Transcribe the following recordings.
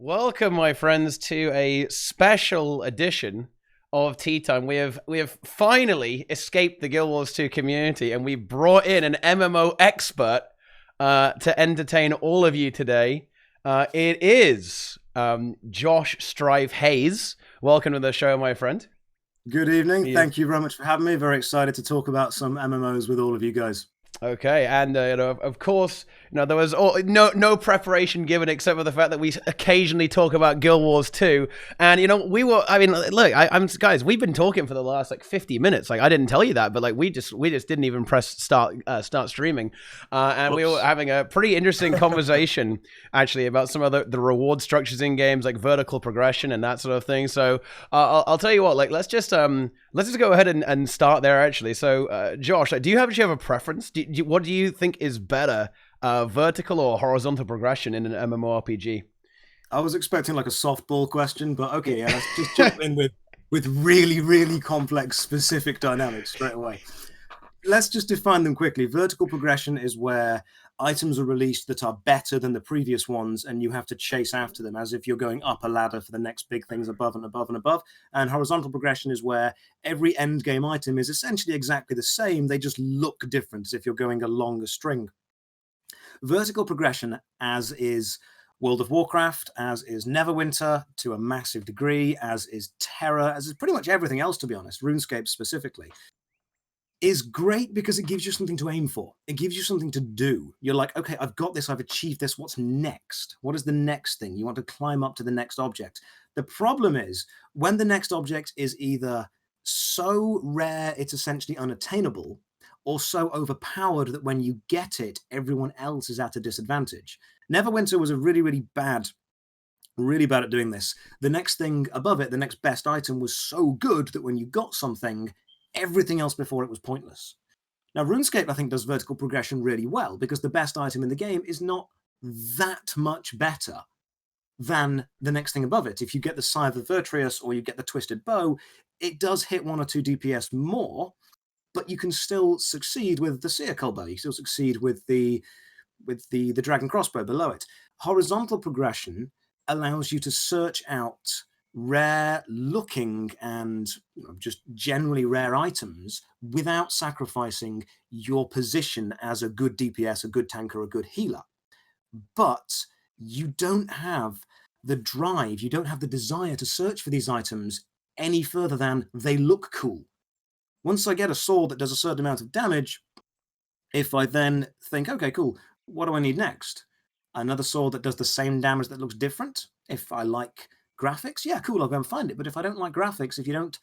Welcome, my friends, to a special edition of Tea Time. We have finally escaped the Guild Wars 2 community, and we brought in an MMO expert to entertain all of you today. It is Josh Strife Hayes. Welcome to the show, my friend. Good evening. Thank you very much for having me. Very excited to talk about some MMOs with all of you guys. Okay, and of course, there was no preparation given except for the fact that we occasionally talk about Guild Wars 2, and I'm guys, we've been talking for the last 50 minutes. I didn't tell you that, but we just didn't even press start streaming, and we were having a pretty interesting conversation actually about some of the reward structures in games, like vertical progression and that sort of thing. So I'll tell you what, let's just go ahead and start there actually. So Josh, do you actually have a preference? What do you think is better, vertical or horizontal progression in an MMORPG? I was expecting a softball question, but okay, yeah, let's just jump in with really, really complex, specific dynamics straight away. Let's just define them quickly. Vertical progression is where items are released that are better than the previous ones, and you have to chase after them as if you're going up a ladder for the next big things above and above and above. And horizontal progression is where every end game item is essentially exactly the same. They just look different, as if you're going along a string. Vertical progression, as is World of Warcraft, as is Neverwinter to a massive degree, as is Terra, as is pretty much everything else, to be honest, RuneScape specifically, is great because it gives you something to aim for. It gives you something to do. You're like, okay, I've got this, I've achieved this. What's next? What is the next thing? You want to climb up to the next object. The problem is when the next object is either so rare it's essentially unattainable, or so overpowered that when you get it, everyone else is at a disadvantage. Neverwinter was a really bad at doing this. The next thing above it, the next best item, was so good that when you got something, everything else before it was pointless. Now, RuneScape, I think, does vertical progression really well because the best item in the game is not that much better than the next thing above it. If you get the Scythe of Virtuous or you get the Twisted Bow, it does hit 1 or 2 DPS more, but you can still succeed with the Seer Bow. You can still succeed with the Dragon Crossbow below it. Horizontal progression allows you to search out rare looking and just generally rare items without sacrificing your position as a good DPS, a good tanker, a good healer. But you don't have the drive, you don't have the desire to search for these items any further than they look cool. Once I get a sword that does a certain amount of damage, if I then think, okay, cool, what do I need next? Another sword that does the same damage that looks different? If I like graphics, yeah, cool, I'll go and find it. But if I don't like graphics, if you don't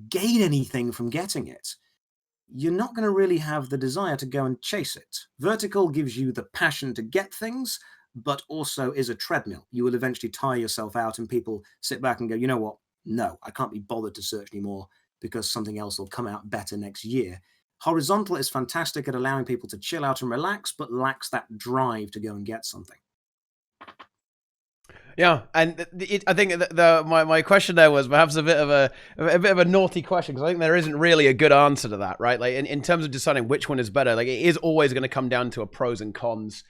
gain anything from getting it, you're not going to really have the desire to go and chase it. Vertical gives you the passion to get things, but also is a treadmill. You will eventually tire yourself out and people sit back and go, you know what? No, I can't be bothered to search anymore because something else will come out better next year. Horizontal is fantastic at allowing people to chill out and relax, but lacks that drive to go and get something. Yeah, and I think my question there was perhaps a bit of a naughty question, because I think there isn't really a good answer to that, right? Like in terms of deciding which one is better, it is always going to come down to a pros and cons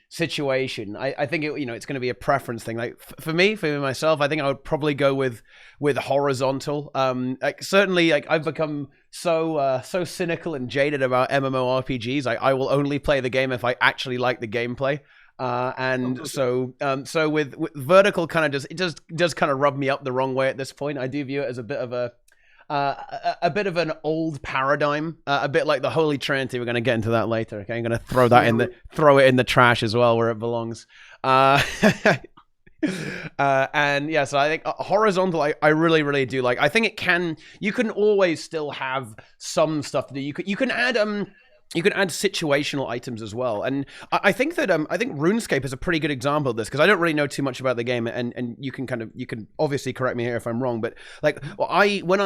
situation. I think it's going to be a preference thing. Like for myself, I think I would probably go with horizontal. Certainly, I've become so cynical and jaded about MMORPGs. I will only play the game if I actually like the gameplay. So with vertical, kind of does kind of rub me up the wrong way at this point. I do view it as a bit of an old paradigm, a bit like the Holy Trinity. We're going to get into that later. Okay, I'm going to throw it in the trash as well, where it belongs. And yeah, so I think horizontal, I really do like. I think you can always still have some stuff to do. You can add situational items as well, and I think that I think RuneScape is a pretty good example of this, because I don't really know too much about the game, and you can obviously correct me here if I'm wrong, but I watch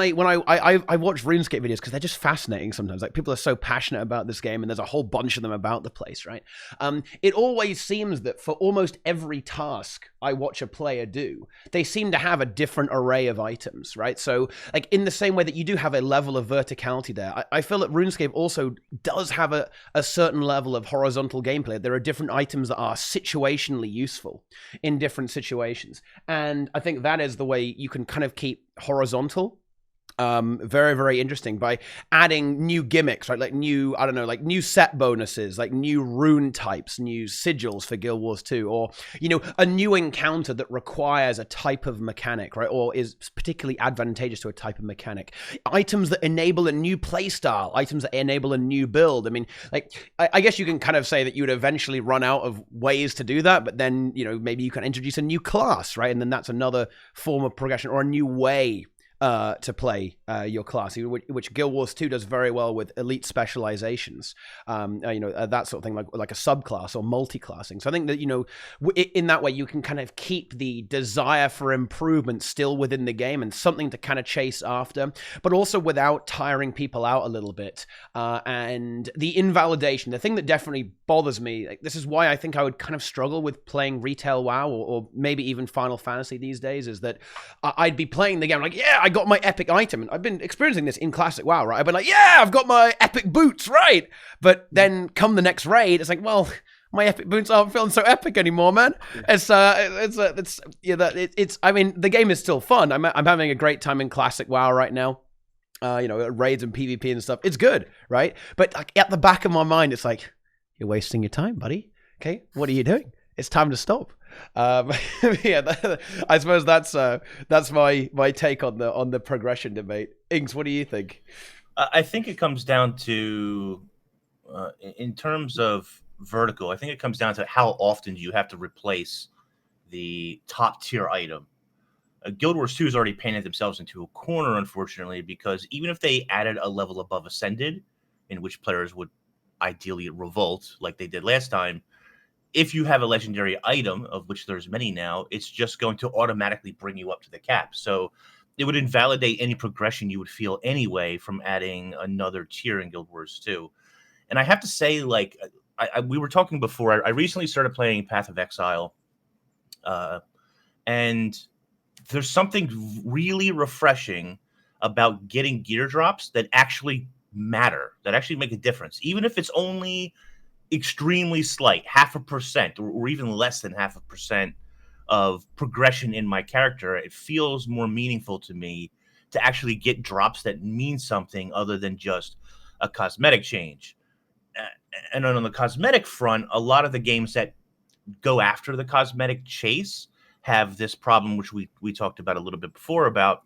RuneScape videos because they're just fascinating sometimes. Like, people are so passionate about this game, and there's a whole bunch of them about the place, right? It always seems that for almost every task I watch a player do, they seem to have a different array of items, right? So, like, in the same way that you do have a level of verticality there, I feel that RuneScape also does have a certain level of horizontal gameplay. There are different items that are situationally useful in different situations. And I think that is the way you can kind of keep horizontal very, very interesting by adding new gimmicks, right? Like new, I don't know, like new set bonuses, like new rune types, new sigils for Guild Wars 2, or, you know, a new encounter that requires a type of mechanic, right? Or is particularly advantageous to a type of mechanic. Items that enable a new playstyle, items that enable a new build. I mean, like, I guess you can kind of say that you would eventually run out of ways to do that, but then, you know, maybe you can introduce a new class, right? And then that's another form of progression, or a new way to play your class, which Guild Wars 2 does very well with elite specializations, you know, that sort of thing, like a subclass or multi-classing. So I think that, you know, in that way you can kind of keep the desire for improvement still within the game and something to kind of chase after, but also without tiring people out a little bit. And the invalidation, the thing that definitely bothers me, like, this is why I think I would kind of struggle with playing retail WoW or maybe even Final Fantasy these days, is that I'd be playing the game like, yeah, I got my epic item. And I've been experiencing this in Classic WoW, right? I've been like, yeah, I've got my epic boots, right? But then come the next raid, it's like, well, my epic boots aren't feeling so epic anymore, man. It's I mean, the game is still fun. I'm having a great time in Classic WoW right now. You know, raids and PvP and stuff. It's good, right? But like at the back of my mind, it's like, you're wasting your time, buddy. Okay, what are you doing? It's time to stop. Yeah, I suppose that's my take on the progression debate. Inks, what do you think? I think it comes down to, in terms of vertical, I think it comes down to how often you have to replace the top tier item. Guild Wars 2 has already painted themselves into a corner, unfortunately, because even if they added a level above Ascended, in which players would ideally revolt like they did last time, if you have a legendary item, of which there's many now, it's just going to automatically bring you up to the cap. So it would invalidate any progression you would feel anyway from adding another tier in Guild Wars 2. And I have to say, like, we were talking before, I recently started playing Path of Exile, and there's something really refreshing about getting gear drops that actually matter, that actually make a difference, even if it's only extremely slight, 0.5% or even less than 0.5% of progression in my character. It feels more meaningful to me to actually get drops that mean something other than just a cosmetic change. And on the cosmetic front, a lot of the games that go after the cosmetic chase have this problem, which we talked about a little bit before, about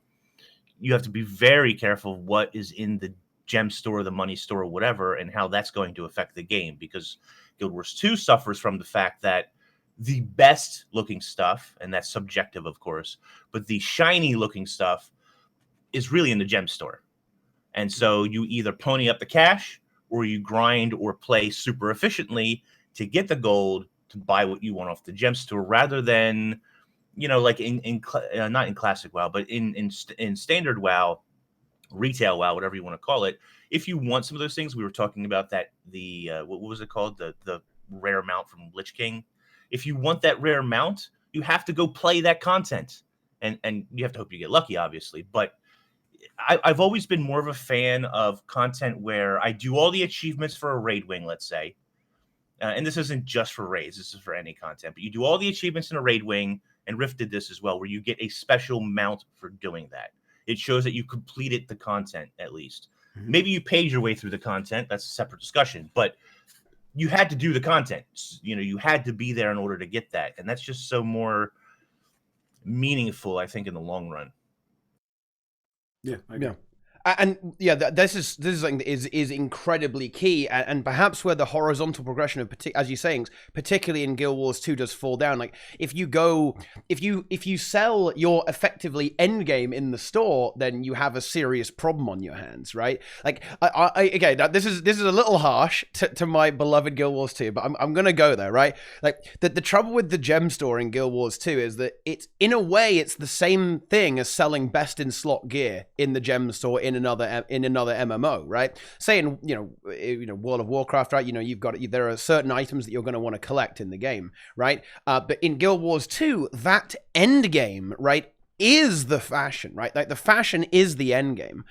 you have to be very careful what is in the gem store, the money store, or whatever, and how that's going to affect the game, because Guild Wars 2 suffers from the fact that the best looking stuff, and that's subjective, of course, but the shiny looking stuff is really in the gem store. And so you either pony up the cash or you grind or play super efficiently to get the gold to buy what you want off the gem store, rather than, you know, like not in Classic WoW, but in Standard WoW, retail WoW, whatever you want to call it. If you want some of those things, we were talking about that, the what was it called, the rare mount from Lich King. If you want that rare mount, you have to go play that content, and you have to hope you get lucky, obviously. But I've always been more of a fan of content where I do all the achievements for a raid wing, let's say, and this isn't just for raids, this is for any content, but you do all the achievements in a raid wing, and Rift did this as well, where you get a special mount for doing that. It shows that you completed the content, at least. Mm-hmm. Maybe you paid your way through the content. That's a separate discussion. But you had to do the content. You know, you had to be there in order to get that. And that's just so more meaningful, I think, in the long run. Yeah, I agree. Yeah. And yeah, this is something that is incredibly key, and perhaps where the horizontal progression of, as you're saying, particularly in Guild Wars 2, does fall down. Like if you sell your effectively endgame in the store, then you have a serious problem on your hands, right? Like again, this is a little harsh to my beloved Guild Wars 2, but I'm gonna go there, right? Like the trouble with the gem store in Guild Wars 2 is that it's, in a way, it's the same thing as selling best in slot gear in the gem store in another MMO, right? Say in World of Warcraft, right? You know, there are certain items that you're going to want to collect in the game, right? But in Guild Wars 2, that end game, right, is the fashion, right? Like the fashion is the end game.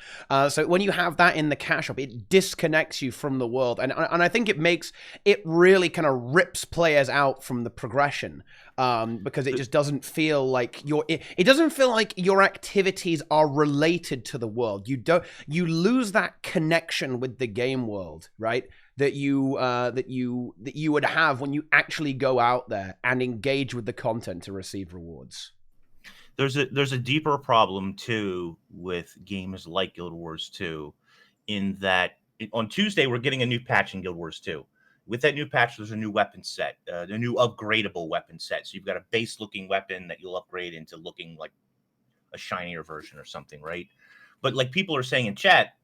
So when you have that in the cash shop, it disconnects you from the world, and I think it really kind of rips players out from the progression, because it just doesn't feel like it doesn't feel like your activities are related to the world. You lose that connection with the game world, right? That you would have when you actually go out there and engage with the content to receive rewards. There's a deeper problem too with games like Guild Wars 2, in that on Tuesday we're getting a new patch in Guild Wars 2. With that new patch, there's a new weapon set, a new upgradable weapon set. So you've got a base looking weapon that you'll upgrade into looking like a shinier version or something, right? But like people are saying in chat,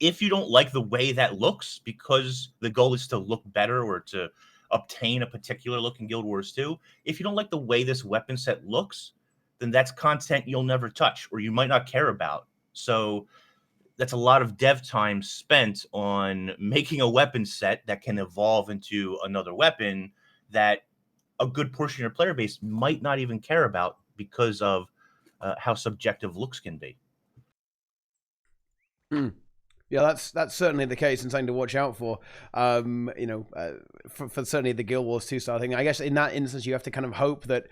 if you don't like the way that looks, because the goal is to look better or to obtain a particular look in Guild Wars 2, if you don't like the way this weapon set looks, then that's content you'll never touch or you might not care about. So that's a lot of dev time spent on making a weapon set that can evolve into another weapon that a good portion of your player base might not even care about because of how subjective looks can be. Yeah, that's certainly the case and something to watch out for. For certainly the Guild Wars 2 style thing. I guess in that instance, you have to kind of hope that,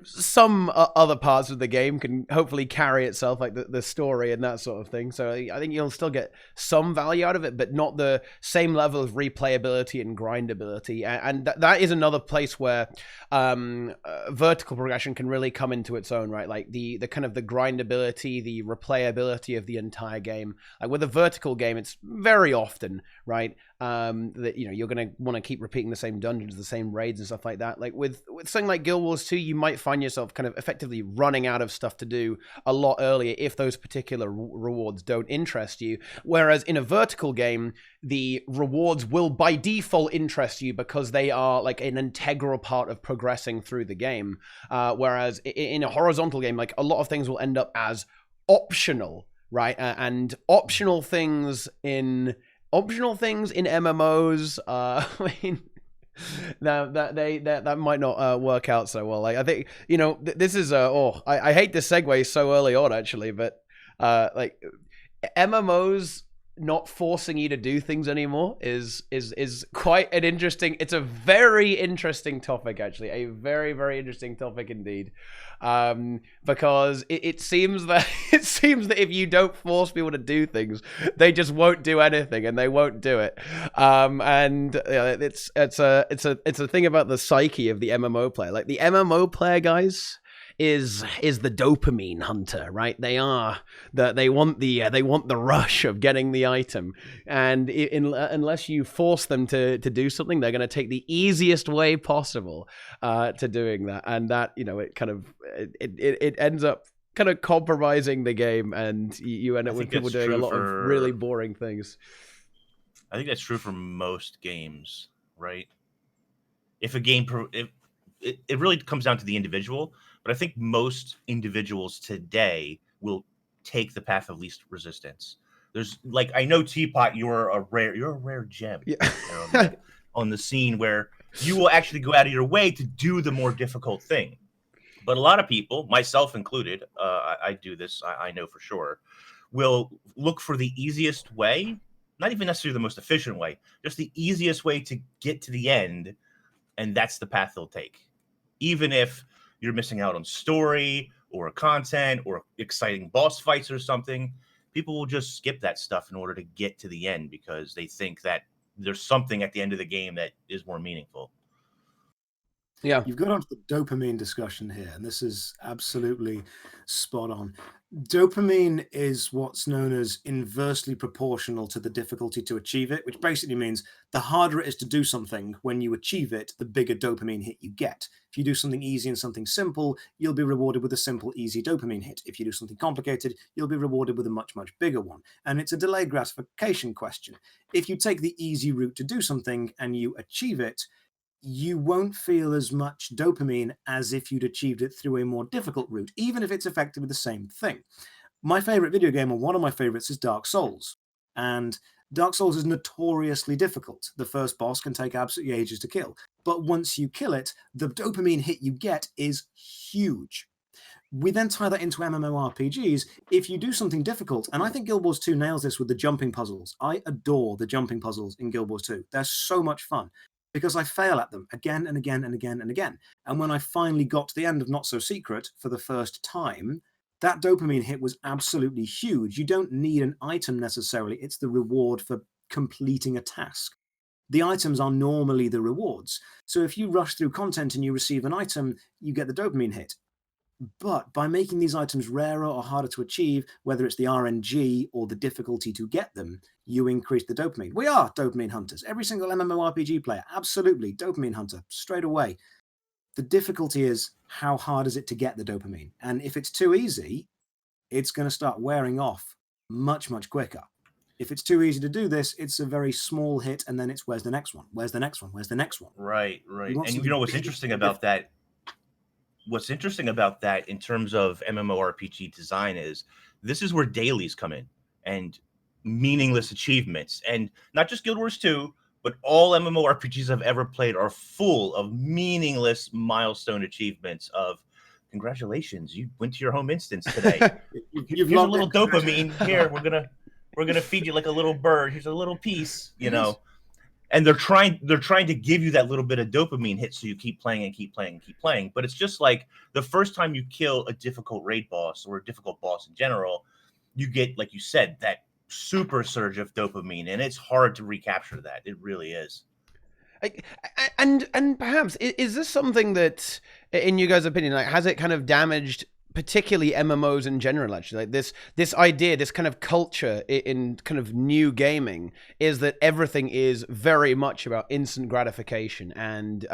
some other parts of the game can hopefully carry itself, like the story and that sort of thing. So I think you'll still get some value out of it, but not the same level of replayability and grindability. And that is another place where vertical progression can really come into its own, right? Like the kind of the grindability, the replayability of the entire game. Like with a vertical game, it's very often, right, that you're going to want to keep repeating the same dungeons, the same raids and stuff like that. Like with something like Guild Wars 2, you might find yourself kind of effectively running out of stuff to do a lot earlier if those particular rewards don't interest you. Whereas in a vertical game, the rewards will by default interest you because they are like an integral part of progressing through the game. Whereas in a horizontal game, like a lot of things will end up as optional, right? And optional things in MMOs, I mean, that might not work out so well. Like I think this is I hate this segue so early on actually, but like MMOs not forcing you to do things anymore is quite an interesting. It's a very interesting topic actually, a very very interesting topic indeed. Because it seems that if you don't force people to do things, they just won't do anything and they won't do it. It's a thing about the psyche of the MMO player. Like the MMO player, guys, is the dopamine hunter, right? They want the rush of getting the item, and unless you force them to do something, they're going to take the easiest way possible to doing that, and that it kind of it ends up kind of compromising the game, and you end up with people doing a lot of really boring things. I think that's true for most games, right? If a game, it really comes down to the individual. But I think most individuals today will take the path of least resistance. There's like, I know Teapot, you're a rare gem, yeah. On the scene where you will actually go out of your way to do the more difficult thing. But a lot of people, myself included, I do this, I know for sure, will look for the easiest way, not even necessarily the most efficient way, just the easiest way to get to the end. And that's the path they'll take. Even if you're missing out on story or content or exciting boss fights or something, people will just skip that stuff in order to get to the end because they think that there's something at the end of the game that is more meaningful. Yeah. You've got onto the dopamine discussion here, and this is absolutely spot on. Dopamine is what's known as inversely proportional to the difficulty to achieve it, which basically means the harder it is to do something, when you achieve it, the bigger dopamine hit you get. If you do something easy and something simple, you'll be rewarded with a simple, easy dopamine hit. If you do something complicated, you'll be rewarded with a much, much bigger one. And it's a delayed gratification question. If you take the easy route to do something and you achieve it, you won't feel as much dopamine as if you'd achieved it through a more difficult route, even if it's effectively the same thing. My favorite video game, or one of my favorites, is Dark Souls. And Dark Souls is notoriously difficult. The first boss can take absolutely ages to kill. But once you kill it, the dopamine hit you get is huge. We then tie that into MMORPGs. If you do something difficult, and I think Guild Wars 2 nails this with the jumping puzzles. I adore the jumping puzzles in Guild Wars 2. They're so much fun because I fail at them again and again and again and again. And when I finally got to the end of Not So Secret for the first time, that dopamine hit was absolutely huge. You don't need an item necessarily. It's the reward for completing a task. The items are normally the rewards. So if you rush through content and you receive an item, you get the dopamine hit. But by making these items rarer or harder to achieve, whether it's the RNG or the difficulty to get them, you increase the dopamine. We are dopamine hunters. Every single MMORPG player, absolutely, dopamine hunter, straight away. The difficulty is how hard is it to get the dopamine? And if it's too easy, it's going to start wearing off much, much quicker. If it's too easy to do this, it's a very small hit, and then it's where's the next one? Where's the next one? Where's the next one? Right. And you know what's interesting about that? What's interesting about that in terms of MMORPG design is this is where dailies come in and meaningless achievements. And not just Guild Wars 2, but all MMORPGs I've ever played are full of meaningless milestone achievements of congratulations, you went to your home instance today. Here's a little dopamine. Here, we're gonna feed you like a little bird. Here's a little piece, you know. And they're trying to give you that little bit of dopamine hit so you keep playing and keep playing and keep playing. But it's just like the first time you kill a difficult raid boss or a difficult boss in general, you get, like you said, that super surge of dopamine, and it's hard to recapture that. It really is. And perhaps is this something that, in you guys' opinion, like, has it kind of damaged particularly MMOs in general? Actually, like this idea, this kind of culture in kind of new gaming is that everything is very much about instant gratification, and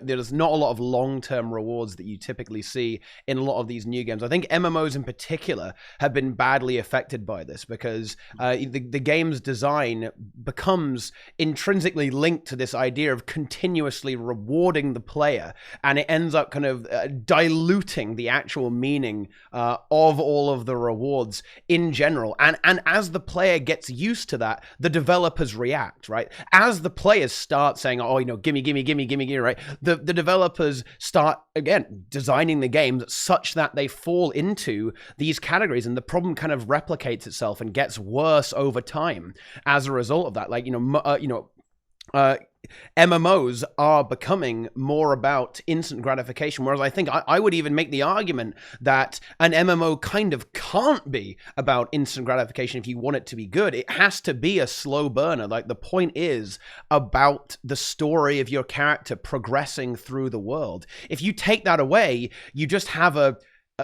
there's not a lot of long-term rewards that you typically see in a lot of these new games. I think MMOs in particular have been badly affected by this because the game's design becomes intrinsically linked to this idea of continuously rewarding the player, and it ends up kind of diluting the actual meaning of all of the rewards in general. And as the player gets used to that, the developers react, right? As the players start saying, oh, you know, gimme, right? The developers start, again, designing the games such that they fall into these categories, and the problem kind of replicates itself and gets worse over time as a result of that. Like, MMOs are becoming more about instant gratification, whereas I think I would even make the argument that an MMO kind of can't be about instant gratification if you want it to be good. It has to be a slow burner. Like, the point is about the story of your character progressing through the world. If you take that away, you just have a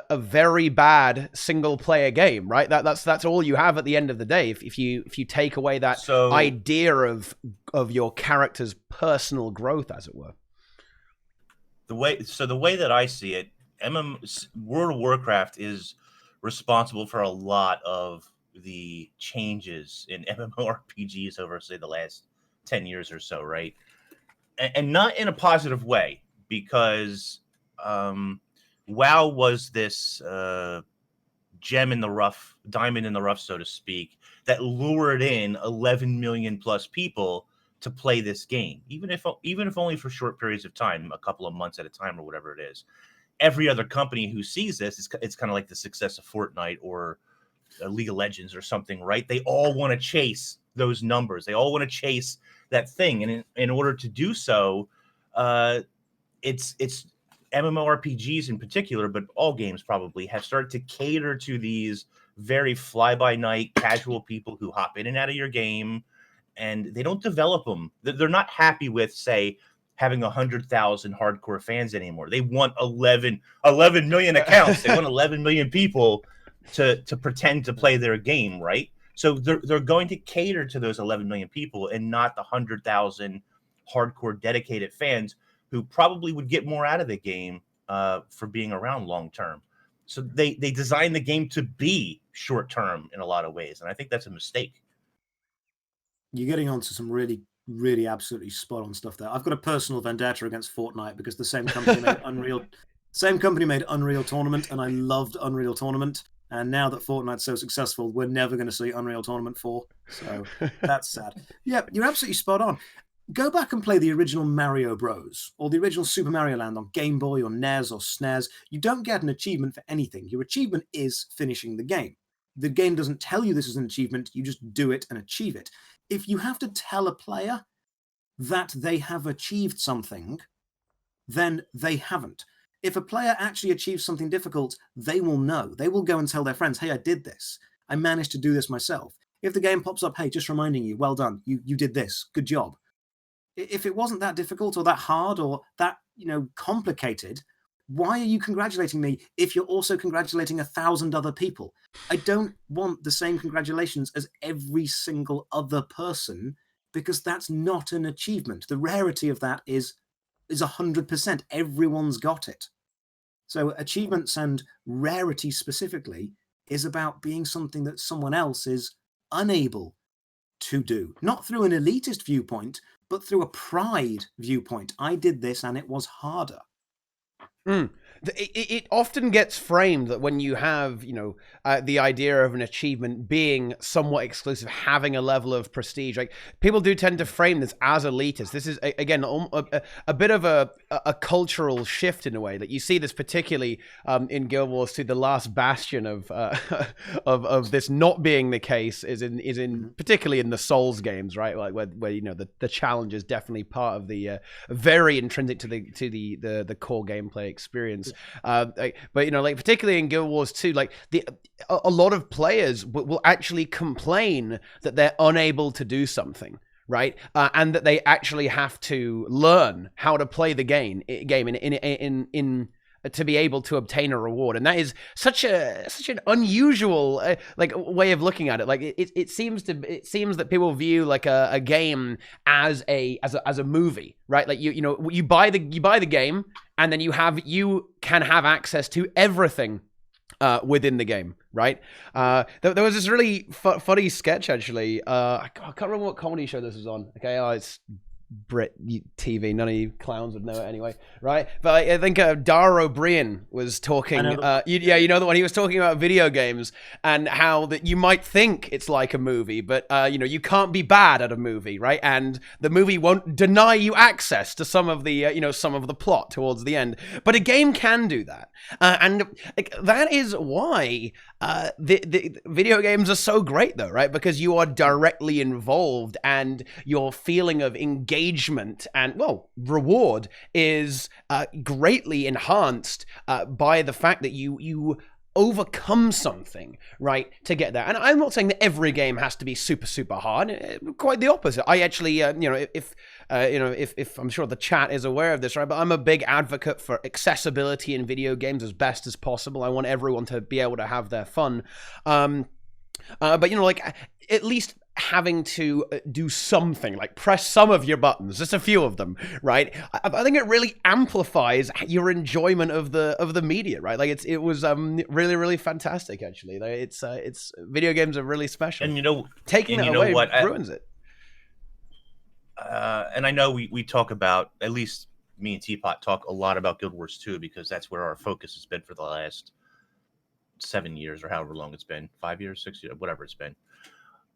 very bad single player game, right? That's all you have at the end of the day. If you take away that idea of your character's personal growth, as it were. The way that I see it, World of Warcraft is responsible for a lot of the changes in MMORPGs over, say, the last 10 years or so, right? And not in a positive way, because WoW was this gem in the rough, diamond in the rough, so to speak, that lured in 11 million plus people to play this game, even if only for short periods of time, a couple of months at a time or whatever it is. Every other company who sees this, it's kind of like the success of Fortnite or League of Legends or something, right? They all want to chase those numbers. They all want to chase that thing, and in order to do so, it's MMORPGs in particular, but all games probably, have started to cater to these very fly-by-night casual people who hop in and out of your game, and they don't develop them. They're not happy with, say, having 100,000 hardcore fans anymore. They want 11 million accounts. They want 11 million people to pretend to play their game, right? So they're going to cater to those 11 million people and not the 100,000 hardcore dedicated fans who probably would get more out of the game for being around long term. So they design the game to be short term in a lot of ways, and I think that's a mistake. You're getting onto some really, really absolutely spot on stuff there. I've got a personal vendetta against Fortnite because the same company made Unreal Tournament, and I loved Unreal Tournament. And now that Fortnite's so successful, we're never going to see Unreal Tournament 4. So that's sad. Yeah, you're absolutely spot on. Go back and play the original Mario Bros. Or the original Super Mario Land on Game Boy or NES or SNES. You don't get an achievement for anything. Your achievement is finishing the game. The game doesn't tell you this is an achievement. You just do it and achieve it. If you have to tell a player that they have achieved something, then they haven't. If a player actually achieves something difficult, they will know. They will go and tell their friends, hey, I did this. I managed to do this myself. If the game pops up, hey, just reminding you, well done, you did this, good job. If it wasn't that difficult or that hard or that, complicated, why are you congratulating me if you're also congratulating 1,000 other people? I don't want the same congratulations as every single other person, because that's not an achievement. The rarity of that is 100%. Everyone's got it. So achievements and rarity specifically is about being something that someone else is unable to do. Not through an elitist viewpoint, but through a pride viewpoint. I did this and it was harder. It often gets framed that when you have, the idea of an achievement being somewhat exclusive, having a level of prestige, like people do tend to frame this as elitist. This is again a bit of a cultural shift in a way that you see this particularly in Guild Wars 2. The last bastion of this not being the case is in particularly in the Souls games, right? Like where the challenge is definitely part of the very intrinsic to the core gameplay experience. But particularly in Guild Wars 2, a lot of players will actually complain that they're unable to do something, right? And that they actually have to learn how to play the game in to be able to obtain a reward. And that is such an unusual way of looking at it. Like it seems that people view like a game as a movie, right? Like you buy the game, and then you can have access to everything within the game, right? There was this really funny sketch actually. I can't remember what comedy show this was on. Okay, it's Brit TV. None of you clowns would know it anyway, right? But I think Dara O'Brien was talking. You know the one. He was talking about video games and how that you might think it's like a movie, but you can't be bad at a movie, right? And the movie won't deny you access to some of the some of the plot towards the end, but a game can do that, and that is why the video games are so great, though, right? Because you are directly involved, and your feeling of engagement and reward is greatly enhanced by the fact that you overcome something, right, to get there. And I'm not saying that every game has to be super, super hard. Quite the opposite. I actually, if I'm sure the chat is aware of this, right, but I'm a big advocate for accessibility in video games as best as possible. I want everyone to be able to have their fun. But at least having to do something, like press some of your buttons, just a few of them, right? I think it really amplifies your enjoyment of the media, right? Like it was really, really fantastic actually. Like it's video games are really special, and taking it away ruins it. And I know we talk about, at least me and Teapot talk a lot about Guild Wars 2 because that's where our focus has been for the last 7 years or however long it's been, 5 years, 6 years, whatever it's been.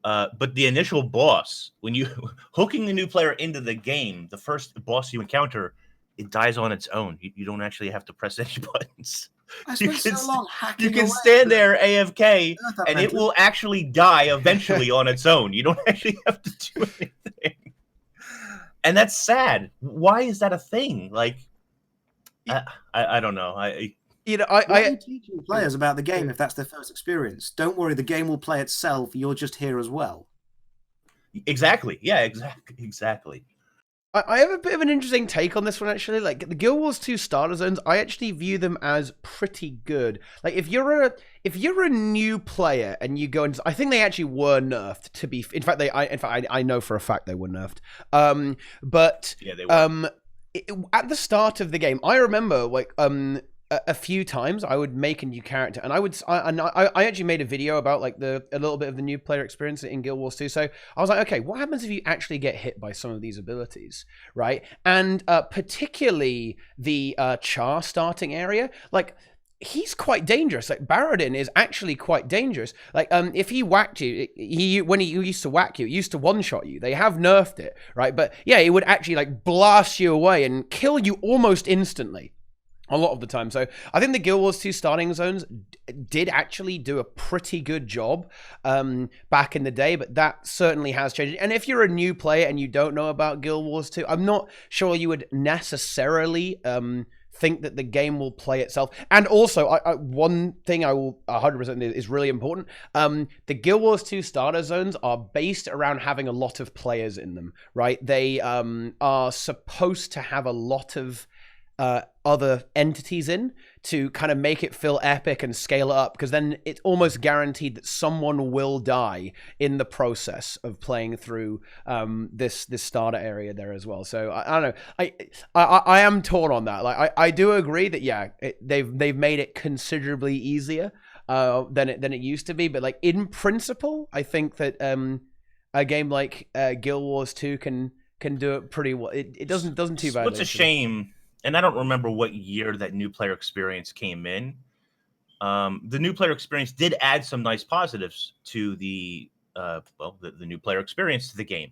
But the initial boss, when you hooking the new player into the game, the first boss you encounter, it dies on its own. You don't actually have to press any buttons. You can stand there AFK, and it will actually die eventually on its own. You don't actually have to do anything. And that's sad. Why is that a thing? Like, I don't know. Why are you teaching players about the game if that's their first experience? Don't worry, the game will play itself. You're just here as well. Exactly. Yeah, exactly. I have a bit of an interesting take on this one, actually. Like, the Guild Wars 2 starter zones, I actually view them as pretty good. Like, if you're a new player and you go into, I think they actually were nerfed. In fact, I know for a fact they were nerfed. But yeah, they were. At the start of the game, I remember a few times I would make a new character, and I actually made a video about like a little bit of the new player experience in Guild Wars 2. So I was like, okay, what happens if you actually get hit by some of these abilities, right? And particularly the char starting area, like he's quite dangerous. Like Baradin is actually quite dangerous. Like if he whacked you, when he used to whack you, he used to one-shot you. They have nerfed it, right? But yeah, he would actually like blast you away and kill you almost instantly a lot of the time. So I think the Guild Wars 2 starting zones did actually do a pretty good job back in the day, but that certainly has changed. And if you're a new player and you don't know about Guild Wars 2, I'm not sure you would necessarily think that the game will play itself. And also, one thing I will 100% is really important. The Guild Wars 2 starter zones are based around having a lot of players in them, right? They are supposed to have a lot of other entities in to kind of make it feel epic and scale it up, because then it's almost guaranteed that someone will die in the process of playing through this starter area there as well. So I don't know. I am torn on that. Like I do agree that yeah, they've made it considerably easier than it used to be, but like in principle, I think that a game like Guild Wars 2 can do it pretty well. It doesn't too badly. What's a shame. And I don't remember what year that new player experience came in. The new player experience did add some nice positives to the new player experience to the game,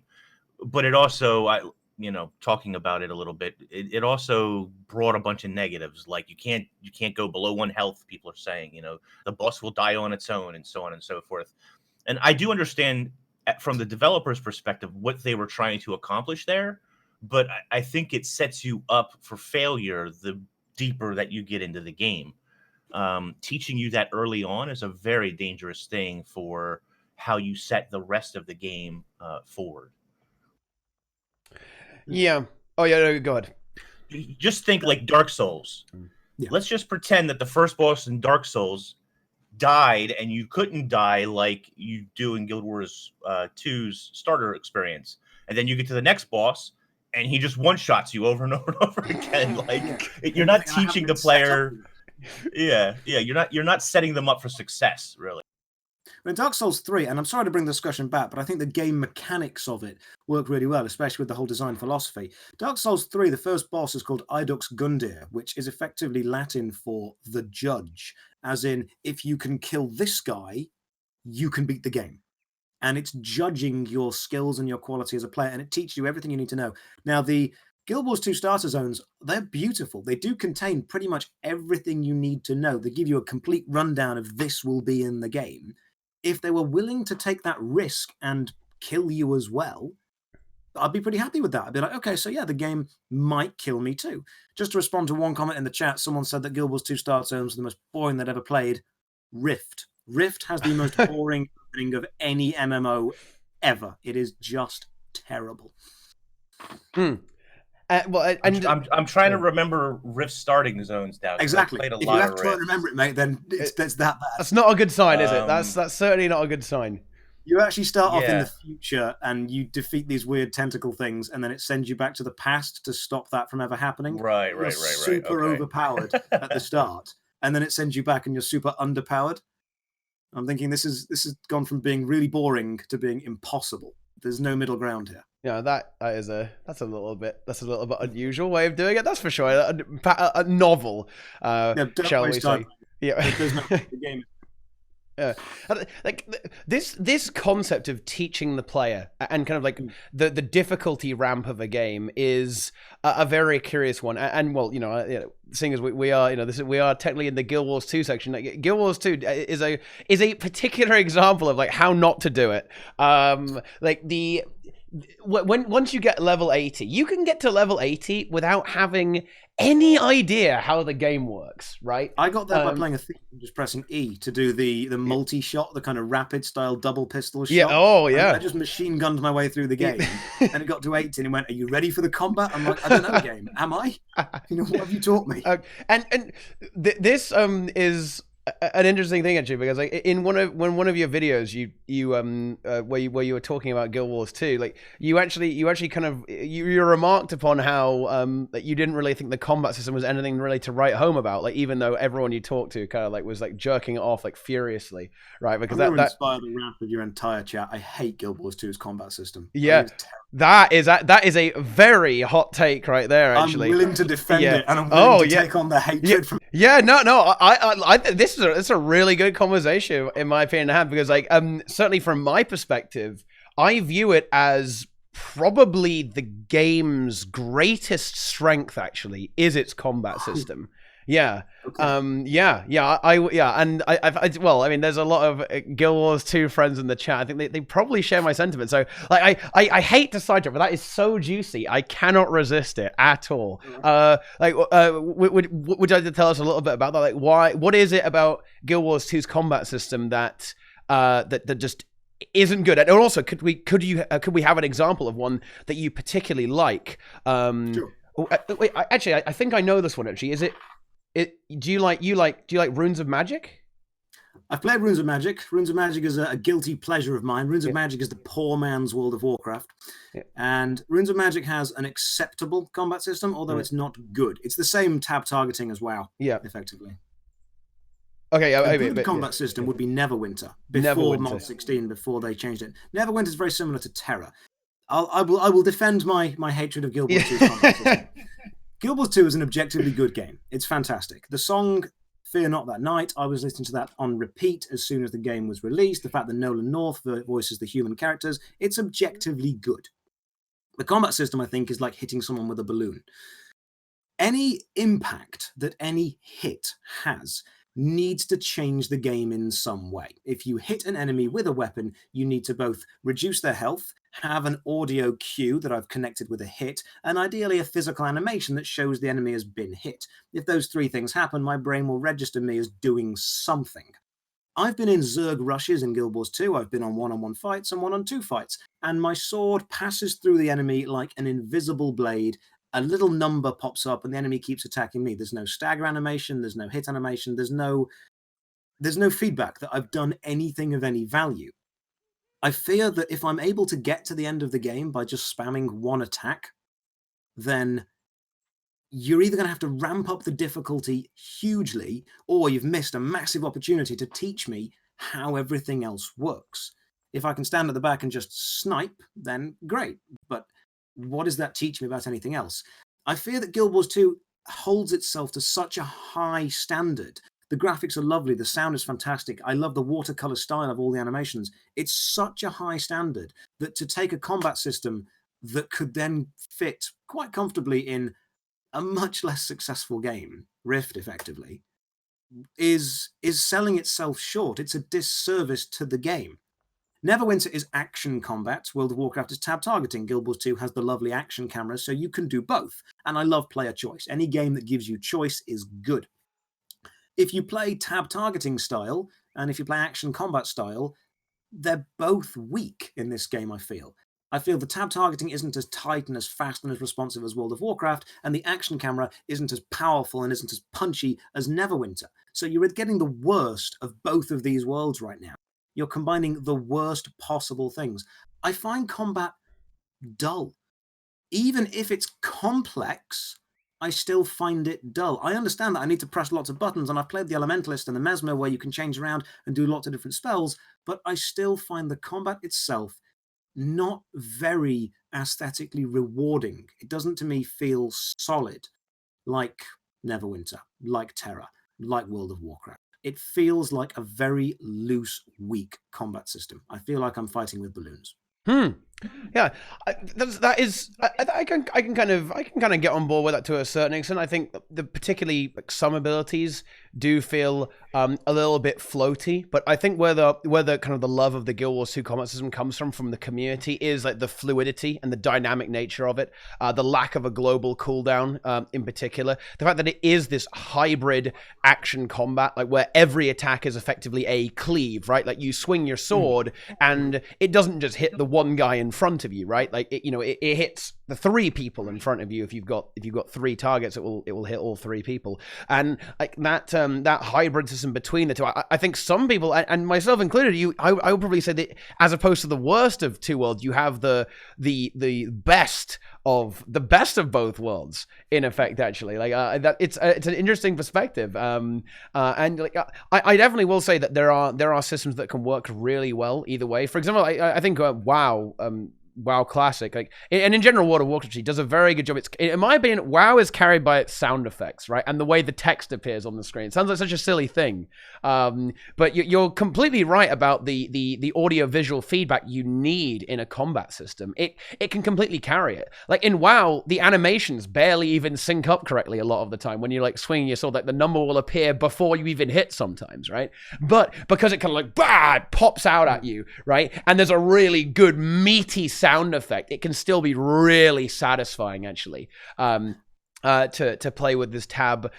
but it also, talking about it a little bit, it also brought a bunch of negatives. Like you can't go below 1 health. People are saying, the boss will die on its own, and so on and so forth. And I do understand from the developer's perspective what they were trying to accomplish there. But I think it sets you up for failure the deeper that you get into the game. Teaching you that early on is a very dangerous thing for how you set the rest of the game forward. Yeah. Oh, yeah, go ahead. Just think like Dark Souls. Yeah. Let's just pretend that the first boss in Dark Souls died and you couldn't die like you do in Guild Wars 2's starter experience. And then you get to the next boss, and he just one-shots you over and over and over again. Like you're not teaching the player. Yeah, you're not setting them up for success, really. In Dark Souls 3, and I'm sorry to bring the discussion back, but I think the game mechanics of it work really well, especially with the whole design philosophy. Dark Souls 3, the first boss is called Idux Gundir, which is effectively Latin for the judge, as in, if you can kill this guy, you can beat the game. And it's judging your skills and your quality as a player, and it teaches you everything you need to know. Now, the Guild Wars 2 starter zones, they're beautiful. They do contain pretty much everything you need to know. They give you a complete rundown of this will be in the game. If they were willing to take that risk and kill you as well, I'd be pretty happy with that. I'd be like, okay, so yeah, the game might kill me too. Just to respond to one comment in the chat, someone said that Guild Wars 2 starter zones are the most boring they'd ever played. Rift. Rift has the most boring opening of any MMO ever. It is just terrible. Well, I'm trying to remember Rift starting zones now. Exactly. If you have to try and remember it, mate, then it's that bad. That's not a good sign, is it? That's certainly not a good sign. You actually start off in the future and you defeat these weird tentacle things, and then it sends you back to the past to stop that from ever happening. Right. Super overpowered at the start, and then it sends you back and you're super underpowered. I'm thinking this has gone from being really boring to being impossible. There's no middle ground here. Yeah, that's a little bit unusual way of doing it. That's for sure. A novel, shall we say? Yeah, there's no the game. Yeah, like this concept of teaching the player and kind of like the difficulty ramp of a game is a very curious one. And well, seeing as we are, we are technically in the Guild Wars 2 section. Like, Guild Wars 2 is a particular example of like how not to do it. Once you get level 80, you can get to level 80 without having any idea how the game works, right? I got there by playing a theme, just pressing E to do the multi-shot, the kind of rapid style double pistol shot. Yeah, oh yeah. I just machine gunned my way through the game, and it got to 80, and it went, "Are you ready for the combat?" I'm like, "I don't know, game. Am I? What have you taught me?" And this is an interesting thing actually, because like in one of your videos, where you were talking about Guild Wars 2, like you actually kind of you remarked upon how that you didn't really think the combat system was anything really to write home about, like even though everyone you talked to kind of like was like jerking it off like furiously, right? Because that inspired the wrath of your entire chat. I hate Guild Wars 2's combat system. Yeah. That is a very hot take right there. Actually, I'm willing to defend it, and I'm willing to take on the hatred from. Yeah, no. I this is a really good conversation in my opinion to have, because like certainly from my perspective, I view it as probably the game's greatest strength. Actually, is its combat system. Yeah. Okay. And well, I mean, there's a lot of Guild Wars 2 friends in the chat. I think they probably share my sentiment. So, like, I hate to sidetrack, but that is so juicy. I cannot resist it at all. Would you like to tell us a little bit about that? Like, what is it about Guild Wars 2's combat system that just isn't good? And also, could we have an example of one that you particularly like? Sure. Wait, I think I know this one actually. Is it? Do you like Runes of Magic? I've played Runes of Magic. Runes of Magic is a guilty pleasure of mine. Runes of Magic is the poor man's World of Warcraft. Yeah. And Runes of Magic has an acceptable combat system, although it's not good. It's the same tab targeting as WoW, effectively. Okay, a good combat system would be Neverwinter, before Mod 16, before they changed it. Neverwinter is very similar to Terra. I will defend my hatred of Guild Wars 2's combat system. Guild Wars 2 is an objectively good game. It's fantastic. The song Fear Not That Night, I was listening to that on repeat as soon as the game was released. The fact that Nolan North voices the human characters, it's objectively good. The combat system, I think, is like hitting someone with a balloon. Any impact that any hit has needs to change the game in some way. If you hit an enemy with a weapon, you need to both reduce their health, have an audio cue that I've connected with a hit, and ideally a physical animation that shows the enemy has been hit. If those three things happen, my brain will register me as doing something. I've been in Zerg rushes in Guild Wars 2, I've been on one-on-one fights and one-on-two fights, and my sword passes through the enemy like an invisible blade. A little number pops up and the enemy keeps attacking me. There's no stagger animation, there's no hit animation, there's no feedback that I've done anything of any value. I fear that if I'm able to get to the end of the game by just spamming one attack, then you're either going to have to ramp up the difficulty hugely, or you've missed a massive opportunity to teach me how everything else works. If I can stand at the back and just snipe, then great. But what does that teach me about anything else? I fear that Guild Wars 2 holds itself to such a high standard. The graphics are lovely. The sound is fantastic. I love the watercolor style of all the animations. It's such a high standard that to take a combat system that could then fit quite comfortably in a much less successful game, Rift effectively, is selling itself short. It's a disservice to the game. Neverwinter is action combat. World of Warcraft is tab targeting. Guild Wars 2 has the lovely action cameras, so you can do both. And I love player choice. Any game that gives you choice is good. If you play tab targeting style, and if you play action combat style, they're both weak in this game, I feel. I feel the tab targeting isn't as tight and as fast and as responsive as World of Warcraft, and the action camera isn't as powerful and isn't as punchy as Neverwinter. So you're getting the worst of both of these worlds right now. You're combining the worst possible things. I find combat dull. Even if it's complex, I still find it dull. I understand that I need to press lots of buttons, and I've played the Elementalist and the Mesmer where you can change around and do lots of different spells, but I still find the combat itself not very aesthetically rewarding. It doesn't, to me, feel solid like Neverwinter, like Terra, like World of Warcraft. It feels like a very loose, weak combat system. I feel like I'm fighting with balloons. Yeah, I can kind of get on board with that to a certain extent. I think the particularly like, some abilities do feel a little bit floaty, but I think where the kind of the love of the Guild Wars 2 combat system comes from the community is like the fluidity and the dynamic nature of it, the lack of a global cooldown in particular, the fact that it is this hybrid action combat, like where every attack is effectively a cleave, right? Like you swing your sword and it doesn't just hit the one guy in front of you, right? Like it hits the 3 people in front of you. If you've got 3 targets, it will hit all 3 people. And like that hybrid system between the two, I think some people, and myself included, I would probably say that as opposed to the worst of 2 worlds, you have the best of both worlds in effect. Actually, like that it's an interesting perspective. And like I definitely will say that there are systems that can work really well either way. For example, I think WoW. WoW Classic, like, and in general, World of Warcraft does a very good job. It's, in my opinion, WoW is carried by its sound effects, right, and the way the text appears on the screen. It sounds like such a silly thing, but you're completely right about the audio visual feedback you need in a combat system. It can completely carry it. Like in WoW, the animations barely even sync up correctly a lot of the time. When you're like swinging your sword, like the number will appear before you even hit sometimes, right? But because it kind of like it pops out at you, right, and there's a really good meaty sound effect, it can still be really satisfying actually to play with this tab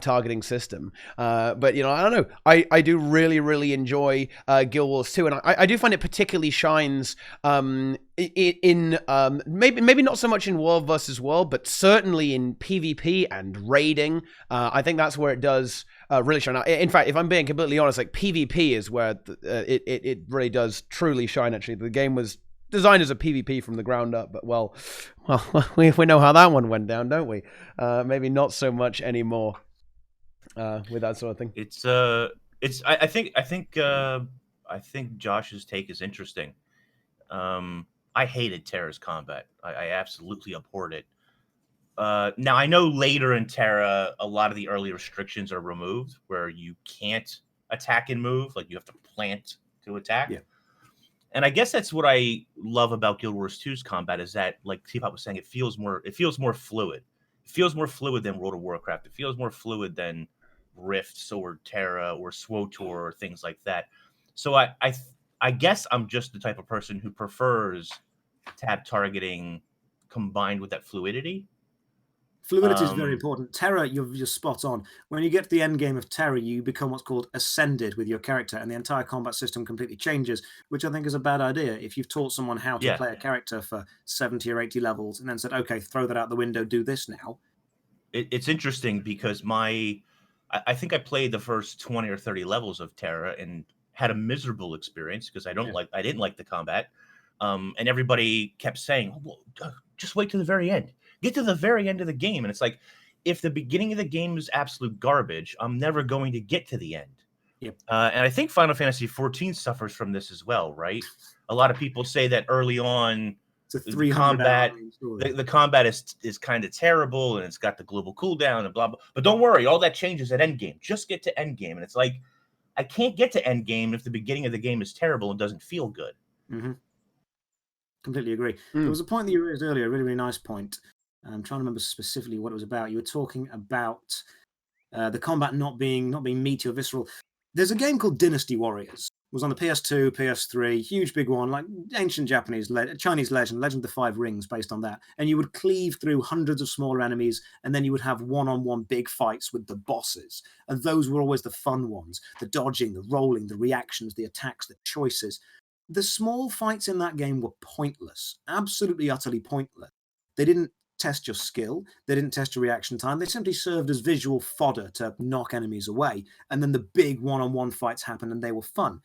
targeting system. But I don't know, I do really enjoy Guild Wars 2, and I do find it particularly shines in maybe not so much in world versus world, but certainly in PvP and raiding. I think that's where it does really shine. In fact, if I'm being completely honest, like PvP is where it really does truly shine. Actually, the game was designed as a PvP from the ground up, but well, we know how that one went down, don't we? Maybe not so much anymore with that sort of thing. I think Josh's take is interesting. I hated Terra's combat. I absolutely abhorred it. Now I know later in Terra, a lot of the early restrictions are removed, where you can't attack and move, like you have to plant to attack. Yeah. And I guess that's what I love about Guild Wars 2's combat, is that, like TeaTime was saying, it feels more fluid. It feels more fluid than World of Warcraft. It feels more fluid than Rifts or Terra or SWTOR or things like that. So I guess I'm just the type of person who prefers tab targeting combined with that fluidity. Fluidity is very important. Terra, you're spot on. When you get to the end game of Terra, you become what's called ascended with your character, and the entire combat system completely changes, which I think is a bad idea. If you've taught someone how to play a character for 70 or 80 levels and then said, okay, throw that out the window, do this now. It's interesting because I think I played the first 20 or 30 levels of Terra and had a miserable experience because I didn't like the combat. And everybody kept saying, oh, well, just wait to the very end. Get to the very end of the game. And it's like, if the beginning of the game is absolute garbage, I'm never going to get to the end. Yep. And I think Final Fantasy XIV suffers from this as well, right? A lot of people say that early on, the combat is kind of terrible, and it's got the global cooldown and blah, blah. But don't worry, all that changes at endgame. Just get to endgame. And it's like, I can't get to endgame if the beginning of the game is terrible and doesn't feel good. Mm-hmm. Completely agree. There was a point that you raised earlier, a really, really nice point. I'm trying to remember specifically what it was about. You were talking about the combat not being meaty or visceral. There's a game called Dynasty Warriors. It was on the PS2, PS3, huge big one, like ancient Chinese legend, Legend of the Five Rings, based on that. And you would cleave through hundreds of smaller enemies, and then you would have one-on-one big fights with the bosses. And those were always the fun ones. The dodging, the rolling, the reactions, the attacks, the choices. The small fights in that game were pointless, absolutely, utterly pointless. They didn't test your skill. They didn't test your reaction time. They simply served as visual fodder to knock enemies away. And then the big one-on-one fights happened, and they were fun.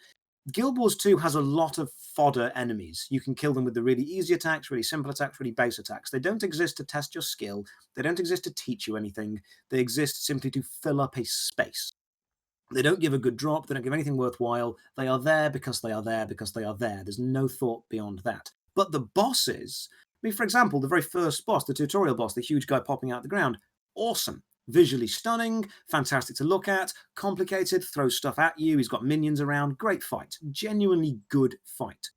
Guild Wars 2 has a lot of fodder enemies. You can kill them with the really easy attacks, really simple attacks, really base attacks. They don't exist to test your skill. They don't exist to teach you anything. They exist simply to fill up a space. They don't give a good drop. They don't give anything worthwhile. They are there because they are there because they are there. There's no thought beyond that. But the bosses, I mean, for example, the very first boss, the tutorial boss, the huge guy popping out the ground, awesome. Visually stunning, fantastic to look at, complicated, throws stuff at you, he's got minions around, great fight, genuinely good fight.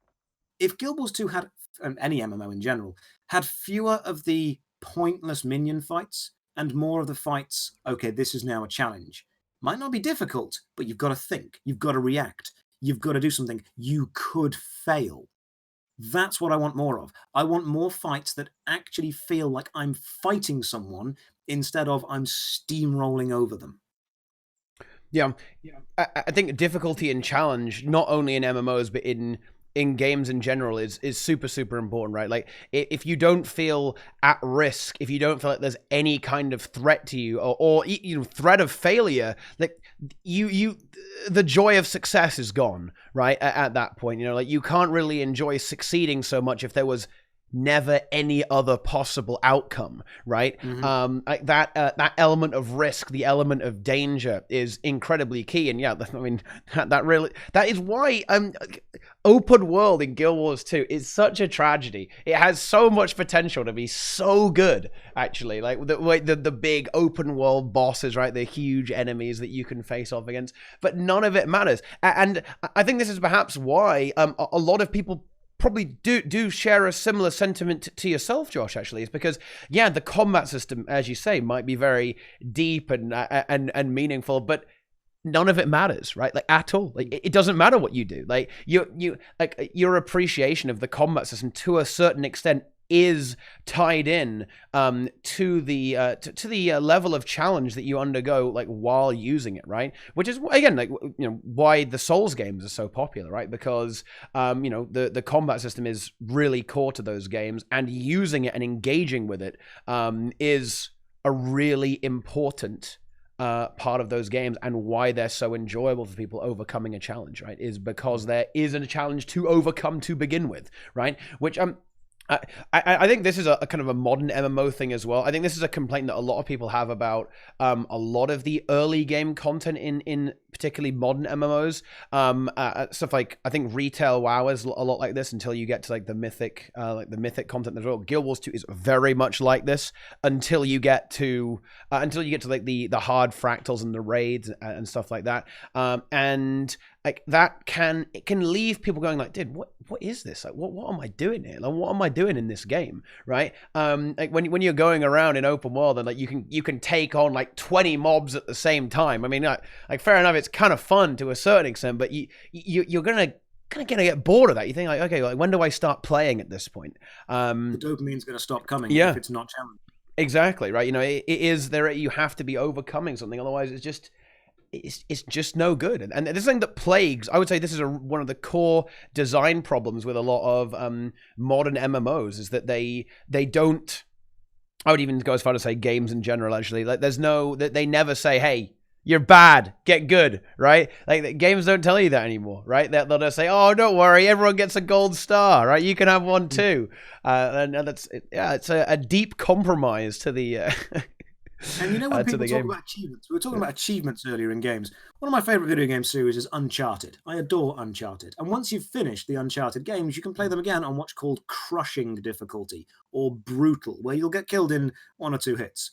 If Guild Wars 2 had, and any MMO in general, had fewer of the pointless minion fights and more of the fights, okay, this is now a challenge. Might not be difficult, but you've got to think, you've got to react, you've got to do something, you could fail. That's what I want more of. I want more fights that actually feel like I'm fighting someone instead of I'm steamrolling over them. Yeah. I think difficulty and challenge, not only in MMOs, but in in games in general is super, super important, right? Like, if you don't feel at risk, if you don't feel like there's any kind of threat to you, or you know, threat of failure, like the joy of success is gone, right? At that point, you know, like, you can't really enjoy succeeding so much if there was never any other possible outcome, right? Like that element of risk, the element of danger is incredibly key. And yeah, I mean, that is why open world in Guild Wars 2 is such a tragedy. It has so much potential to be so good, actually. Like the big open world bosses, right? The huge enemies that you can face off against, but none of it matters. And I think this is perhaps why a lot of people probably do share a similar sentiment to yourself, Josh, actually, is because, yeah, the combat system, as you say, might be very deep and meaningful, but none of it matters, right? Like, at all. Like, it doesn't matter what you do. Like, your appreciation of the combat system to a certain extent is tied in to the level of challenge that you undergo, like, while using it, right? Which is, again, like, you know, why the Souls games are so popular, right? Because you know, the combat system is really core to those games, and using it and engaging with it is a really important part of those games, and why they're so enjoyable for people overcoming a challenge, right? Is because there is a challenge to overcome to begin with, right? Which I think this is a kind of a modern MMO thing as well. I think this is a complaint that a lot of people have about a lot of the early game content in particularly modern MMOs. Stuff like, I think retail WoW is a lot like this until you get to like the mythic content as well. Guild Wars 2 is very much like this until you get to like the hard fractals and the raids and stuff like that. And like, it can leave people going like, dude, what is this? Like, what am I doing here? Like, what am I doing in this game? Right? Like, when you're going around in open world and like you can take on like 20 mobs at the same time. I mean, like fair enough, it's kind of fun to a certain extent, but you're gonna get bored of that. You think like, okay, like, when do I start playing at this point? The dopamine's gonna stop coming if it's not challenging. Exactly, right. You know, it is there. You have to be overcoming something, otherwise it's just no good. And this thing that plagues, I would say this is one of the core design problems with a lot of modern MMOs, is that they don't, I would even go as far to say games in general, actually, like, they never say, hey, you're bad, get good, right? Like, games don't tell you that anymore, right? They'll just say, oh, don't worry, everyone gets a gold star, right? You can have one too. And it's a deep compromise to the And you know, when people talk about achievements, we were talking about achievements earlier in games. One of my favorite video game series is Uncharted. I adore Uncharted. And once you've finished the Uncharted games, you can play them again on what's called crushing difficulty, or brutal, where you'll get killed in 1 or 2 hits.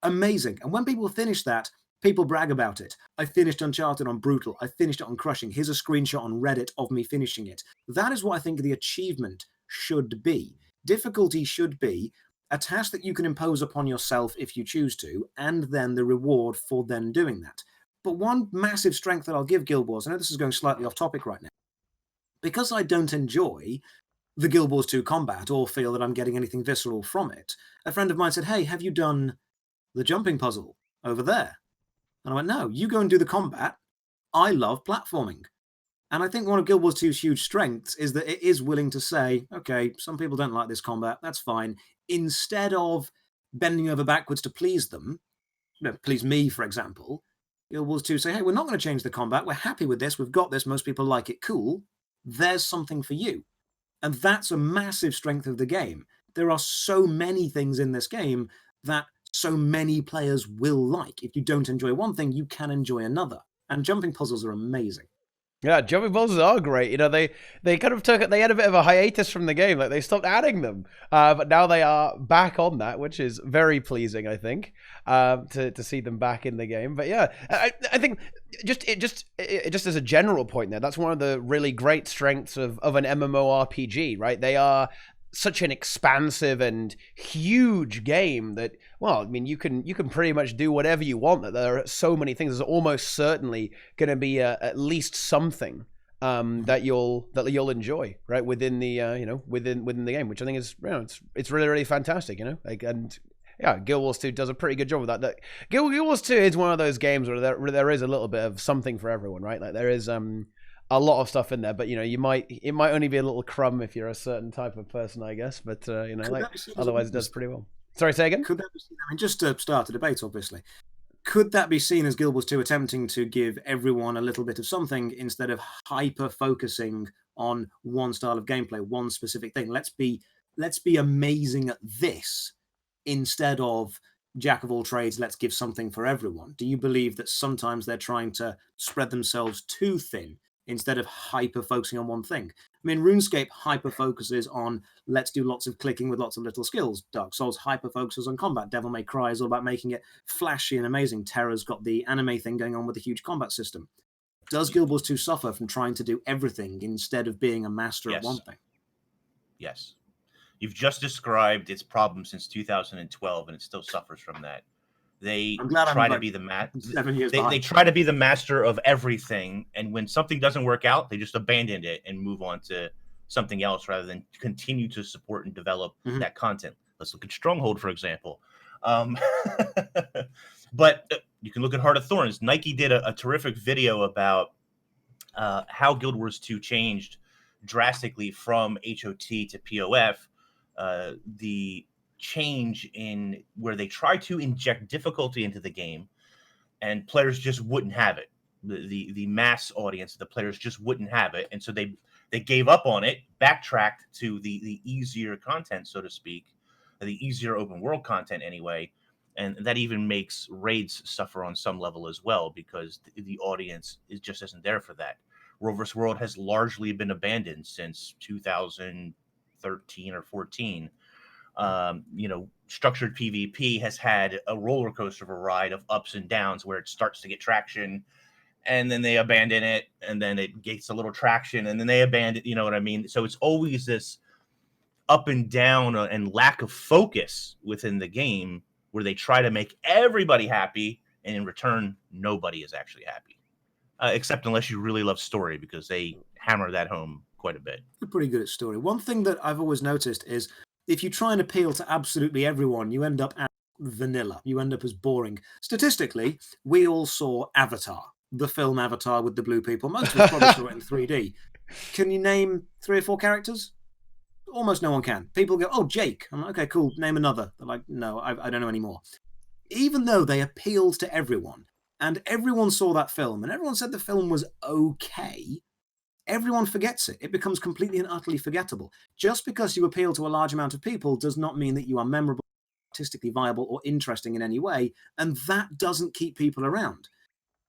Amazing. And when people finish that, people brag about it. I finished Uncharted on brutal. I finished it on crushing. Here's a screenshot on Reddit of me finishing it. That is what I think the achievement should be. Difficulty should be a task that you can impose upon yourself if you choose to, and then the reward for then doing that. But one massive strength that I'll give Guild Wars, I know this is going slightly off topic right now, because I don't enjoy the Guild Wars 2 combat or feel that I'm getting anything visceral from it, a friend of mine said, hey, have you done the jumping puzzle over there? And I went, no, you go and do the combat. I love platforming. And I think one of Guild Wars 2's huge strengths is that it is willing to say, okay, some people don't like this combat, that's fine. Instead of bending over backwards to please them, please me, for example, Guild Wars 2 say, hey, we're not going to change the combat. We're happy with this. We've got this. Most people like it. Cool. There's something for you. And that's a massive strength of the game. There are so many things in this game that so many players will like. If you don't enjoy one thing, you can enjoy another. And jumping puzzles are amazing. Yeah, jumping puzzles are great. You know, they kind of they had a bit of a hiatus from the game. Like, they stopped adding them, but now they are back on that, which is very pleasing, I think, to see them back in the game. But yeah, I think just as a general point there, that's one of the really great strengths of an MMORPG, right? They are such an expansive and huge game that, well, I mean, you can pretty much do whatever you want. That there are so many things. There's almost certainly going to be at least something that you'll enjoy, right, within the within the game, which I think is, it's really, really fantastic, like, and yeah, Guild Wars 2 does a pretty good job of that. Guild Wars 2 is one of those games where there is a little bit of something for everyone, right? Like, there is a lot of stuff in there. But it might only be a little crumb if you're a certain type of person, I guess. But otherwise it does pretty well. Sorry, say again. Could that be seen, I mean, just to start a debate, obviously, could that be seen as Guild Wars 2 attempting to give everyone a little bit of something instead of hyper focusing on one style of gameplay, one specific thing? Let's be amazing at this instead of jack of all trades, let's give something for everyone. Do you believe that sometimes they're trying to spread themselves too thin instead of hyper focusing on one thing? I mean, RuneScape hyper focuses on let's do lots of clicking with lots of little skills. Dark Souls hyper focuses on combat. Devil May Cry is all about making it flashy and amazing. Terra's got the anime thing going on with a huge combat system. Does Guild Wars 2 suffer from trying to do everything instead of being a master at one thing? Yes. You've just described its problem since 2012, and it still suffers from that. They try to be the they try to be the master of everything, and when something doesn't work out, they just abandon it and move on to something else rather than continue to support and develop that content. Let's look at Stronghold, for example. But you can look at Heart of Thorns. Nike did a terrific video about how Guild Wars 2 changed drastically from HOT to POF. The change in where they try to inject difficulty into the game and players just wouldn't have it. The mass audience, the players just wouldn't have it. And so they gave up on it, backtracked to the easier content, so to speak, the easier open world content anyway. And that even makes raids suffer on some level as well, because the audience just isn't there for that. World vs. World has largely been abandoned since 2013 or 14. Structured PvP has had a roller coaster of a ride of ups and downs where it starts to get traction and then they abandon it, and then it gets a little traction and then they abandon, you know what I mean? So it's always this up and down and lack of focus within the game where they try to make everybody happy, and in return, nobody is actually happy. Except unless you really love story, because they hammer that home quite a bit. They're pretty good at story. One thing that I've always noticed is if you try and appeal to absolutely everyone, you end up as vanilla. You end up as boring. Statistically, we all saw Avatar, the film Avatar with the blue people. Most of us probably saw it in 3D. Can you name 3 or 4 characters? Almost no one can. People go, oh, Jake. I'm like, okay, cool. Name another. They're like, no, I don't know anymore. Even though they appealed to everyone, and everyone saw that film, and everyone said the film was okay, everyone forgets it. It becomes completely and utterly forgettable. Just because you appeal to a large amount of people does not mean that you are memorable, artistically viable, or interesting in any way, and that doesn't keep people around.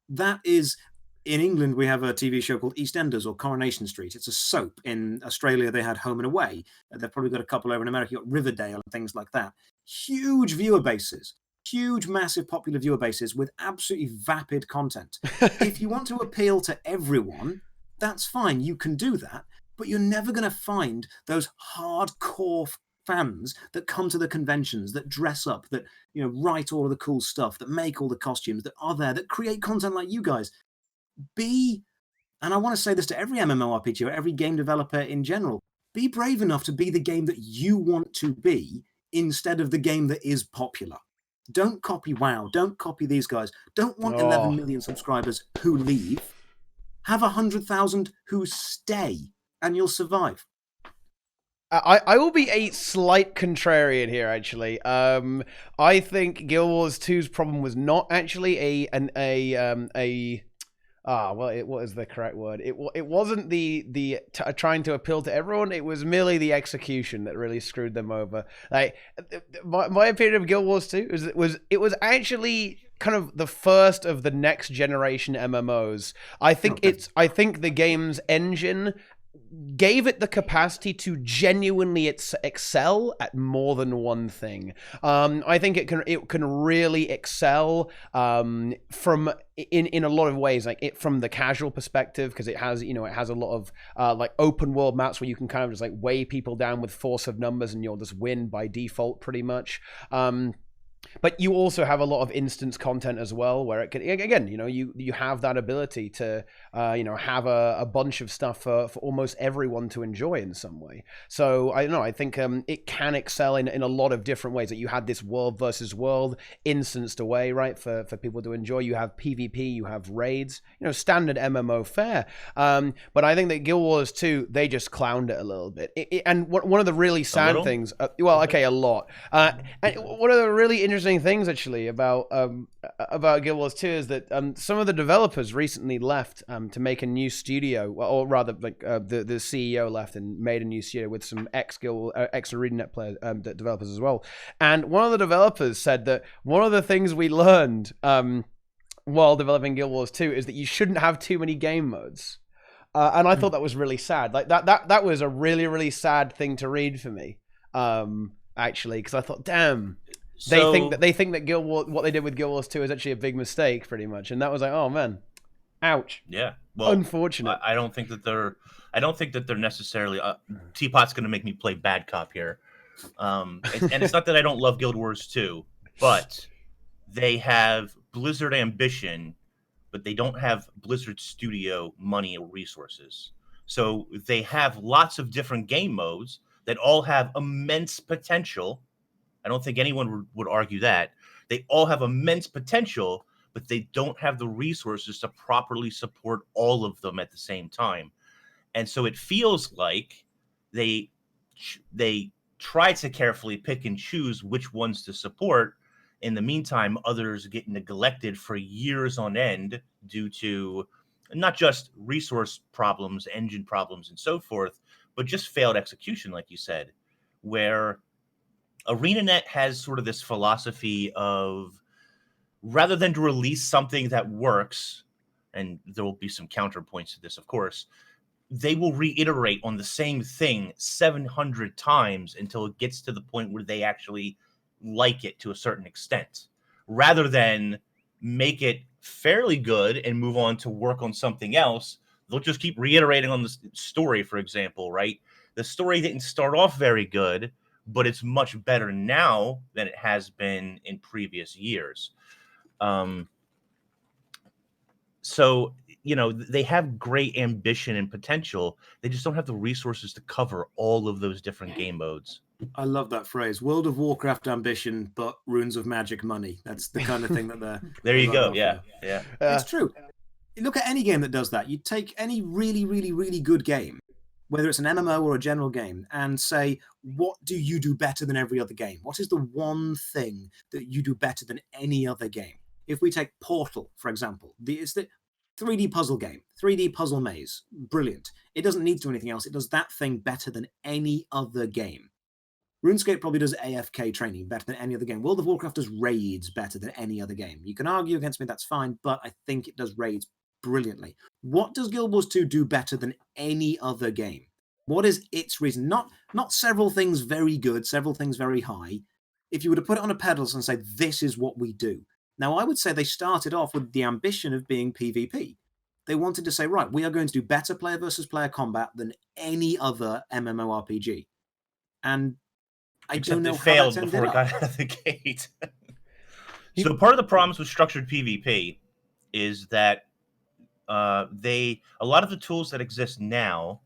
That is, in England, we have a TV show called EastEnders or Coronation Street. It's a soap. In Australia, they had Home and Away. They've probably got a couple over in America. You've got Riverdale and things like that. Huge viewer bases. Huge, massive, popular viewer bases with absolutely vapid content. If you want to appeal to everyone, that's fine. You can do that. But you're never going to find those hardcore fans that come to the conventions, that dress up, that write all of the cool stuff, that make all the costumes, that are there, that create content like you guys. And I want to say this to every MMORPG or every game developer in general, be brave enough to be the game that you want to be instead of the game that is popular. Don't copy WoW. Don't copy these guys. Don't want 11 million subscribers who leave. Have 100,000 who stay, and you'll survive. I will be a slight contrarian here, actually. I think Guild Wars 2's problem was not actually what is the correct word? It wasn't the trying to appeal to everyone. It was merely the execution that really screwed them over. Like my opinion of Guild Wars 2 it was actually kind of the first of the next generation MMOs. I think the game's engine gave it the capacity to genuinely excel at more than one thing. I think it can really excel from in a lot of ways, like from the casual perspective, because it has a lot of like open world maps where you can kind of just like weigh people down with force of numbers and you'll just win by default pretty much. But you also have a lot of instance content as well, where it can, again, you have that ability to, have a bunch of stuff for almost everyone to enjoy in some way. So I don't know, I think it can excel in a lot of different ways. That you had this world versus world instanced away, right, for people to enjoy. You have PvP, you have raids, standard MMO fare. But I think that Guild Wars 2, they just clowned it a little bit. And one of the really sad things, a lot. And one of the really interesting things actually about Guild Wars 2 is that some of the developers recently left to make a new studio, or rather, like the CEO left and made a new studio with some ex-ArenaNet players, developers as well. And one of the developers said that one of the things we learned while developing Guild Wars 2 is that you shouldn't have too many game modes. And I thought that was really sad. Like that was a really, really sad thing to read for me, actually, because I thought, damn. They think that Guild Wars, what they did with Guild Wars 2 is actually a big mistake, pretty much, and that was like, oh man, ouch. Yeah, well, unfortunate. I don't think that they're necessarily. Teapot's going to make me play bad cop here, and it's not that I don't love Guild Wars 2, but they have Blizzard ambition, but they don't have Blizzard Studio money or resources. So they have lots of different game modes that all have immense potential. I don't think anyone would argue that. They all have immense potential, but they don't have the resources to properly support all of them at the same time. And so it feels like they try to carefully pick and choose which ones to support. In the meantime, others get neglected for years on end due to not just resource problems, engine problems, and so forth, but just failed execution, like you said, where ArenaNet has sort of this philosophy of, rather than to release something that works, and there will be some counterpoints to this, of course, they will reiterate on the same thing 700 times until it gets to the point where they actually like it to a certain extent, rather than make it fairly good and move on to work on something else. They'll just keep reiterating on the story, for example, right? The story didn't start off very good, but it's much better now than it has been in previous years. So, they have great ambition and potential. They just don't have the resources to cover all of those different game modes. I love that phrase, World of Warcraft ambition, but Runes of Magic money. That's the kind of thing that they're... There you go, yeah. It's true. Look at any game that does that. You take any really, really, really good game, whether it's an MMO or a general game, and say, what do you do better than every other game? What is the one thing that you do better than any other game? If we take Portal, for example, it's the 3D puzzle game, 3D puzzle maze, brilliant. It doesn't need to do anything else. It does that thing better than any other game. RuneScape probably does AFK training better than any other game. World of Warcraft does raids better than any other game. You can argue against me, that's fine, but I think it does raids brilliantly. What does Guild Wars 2 do better than any other game? What is its reason? Not several things very good, several things very high. If you were to put it on a pedestal and say, this is what we do. Now, I would say they started off with the ambition of being PvP. They wanted to say, right, we are going to do better player versus player combat than any other MMORPG. And I don't know how failed that's before it got out of the gate. So part of the problems with structured PvP is that a lot of the tools that exist now,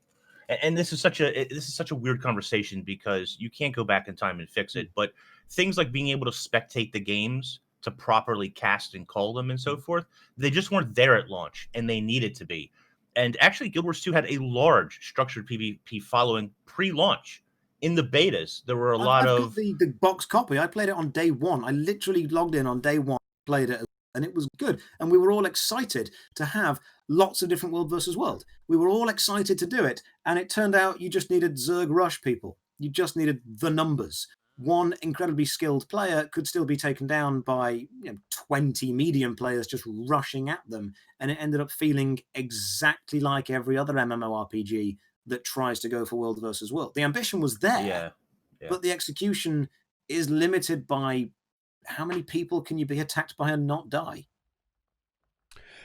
and this is such a weird conversation because you can't go back in time and fix it, but things like being able to spectate the games, to properly cast and call them and so forth, they just weren't there at launch, and they needed to be. And actually, Guild Wars 2 had a large structured PvP following pre-launch. In the betas, there were a lot of... the box copy. I played it on day one. I literally logged in on day one, played it, and it was good. And we were all excited to have lots of different world versus world. We were all excited to do it, and it turned out you just needed Zerg Rush people. You just needed the numbers. One incredibly skilled player could still be taken down by 20 medium players just rushing at them, and it ended up feeling exactly like every other MMORPG that tries to go for world versus world. The ambition was there, but the execution is limited by how many people can you be attacked by and not die.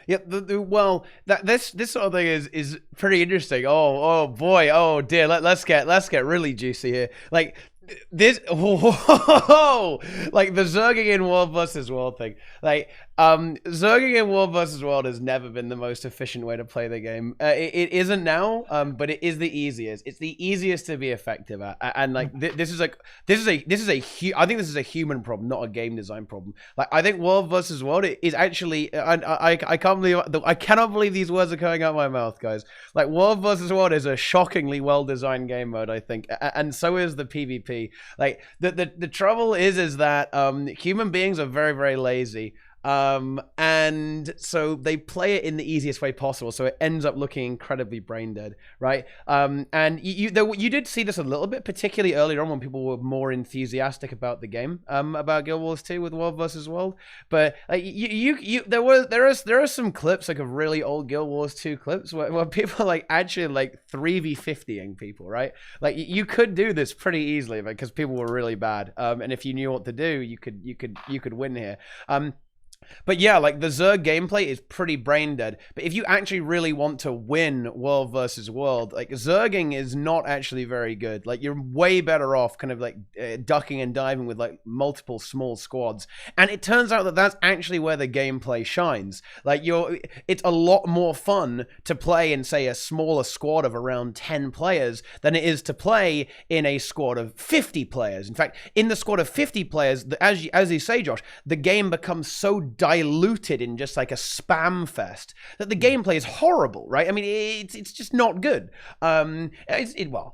Yeah, well, this sort of thing is pretty interesting. Oh boy, oh dear. Let's get really juicy here. Like, This like the Zerging in World versus World thing. Like Zerging in World versus World has never been the most efficient way to play the game. It isn't now, but it is the easiest. It's the easiest to be effective at. And like this is a I think this is a human problem, not a game design problem. Like I think World versus World is actually I cannot believe these words are coming out of my mouth, guys. Like World versus World is a shockingly well designed game mode, I think, and so is the PvP. Like the trouble is that human beings are very, very lazy. And so they play it in the easiest way possible, so it ends up looking incredibly brain dead, right? And you did see this a little bit, particularly earlier on when people were more enthusiastic about the game, about Guild Wars 2 with World versus World. But there are some clips like of really old Guild Wars 2 clips where people like actually like 3v50ing people, right? Like you could do this pretty easily because people were really bad, and if you knew what to do, you could win here. But yeah, like the Zerg gameplay is pretty brain dead. But if you actually really want to win World versus World, like Zerging is not actually very good. Like you're way better off kind of like ducking and diving with like multiple small squads. And it turns out that that's actually where the gameplay shines. Like it's a lot more fun to play in say a smaller squad of around 10 players than it is to play in a squad of 50 players. In fact, in the squad of 50 players, as you say, Josh, the game becomes so diluted in just like a spam fest that the gameplay is horrible, right? I mean, it's just not good. Well, I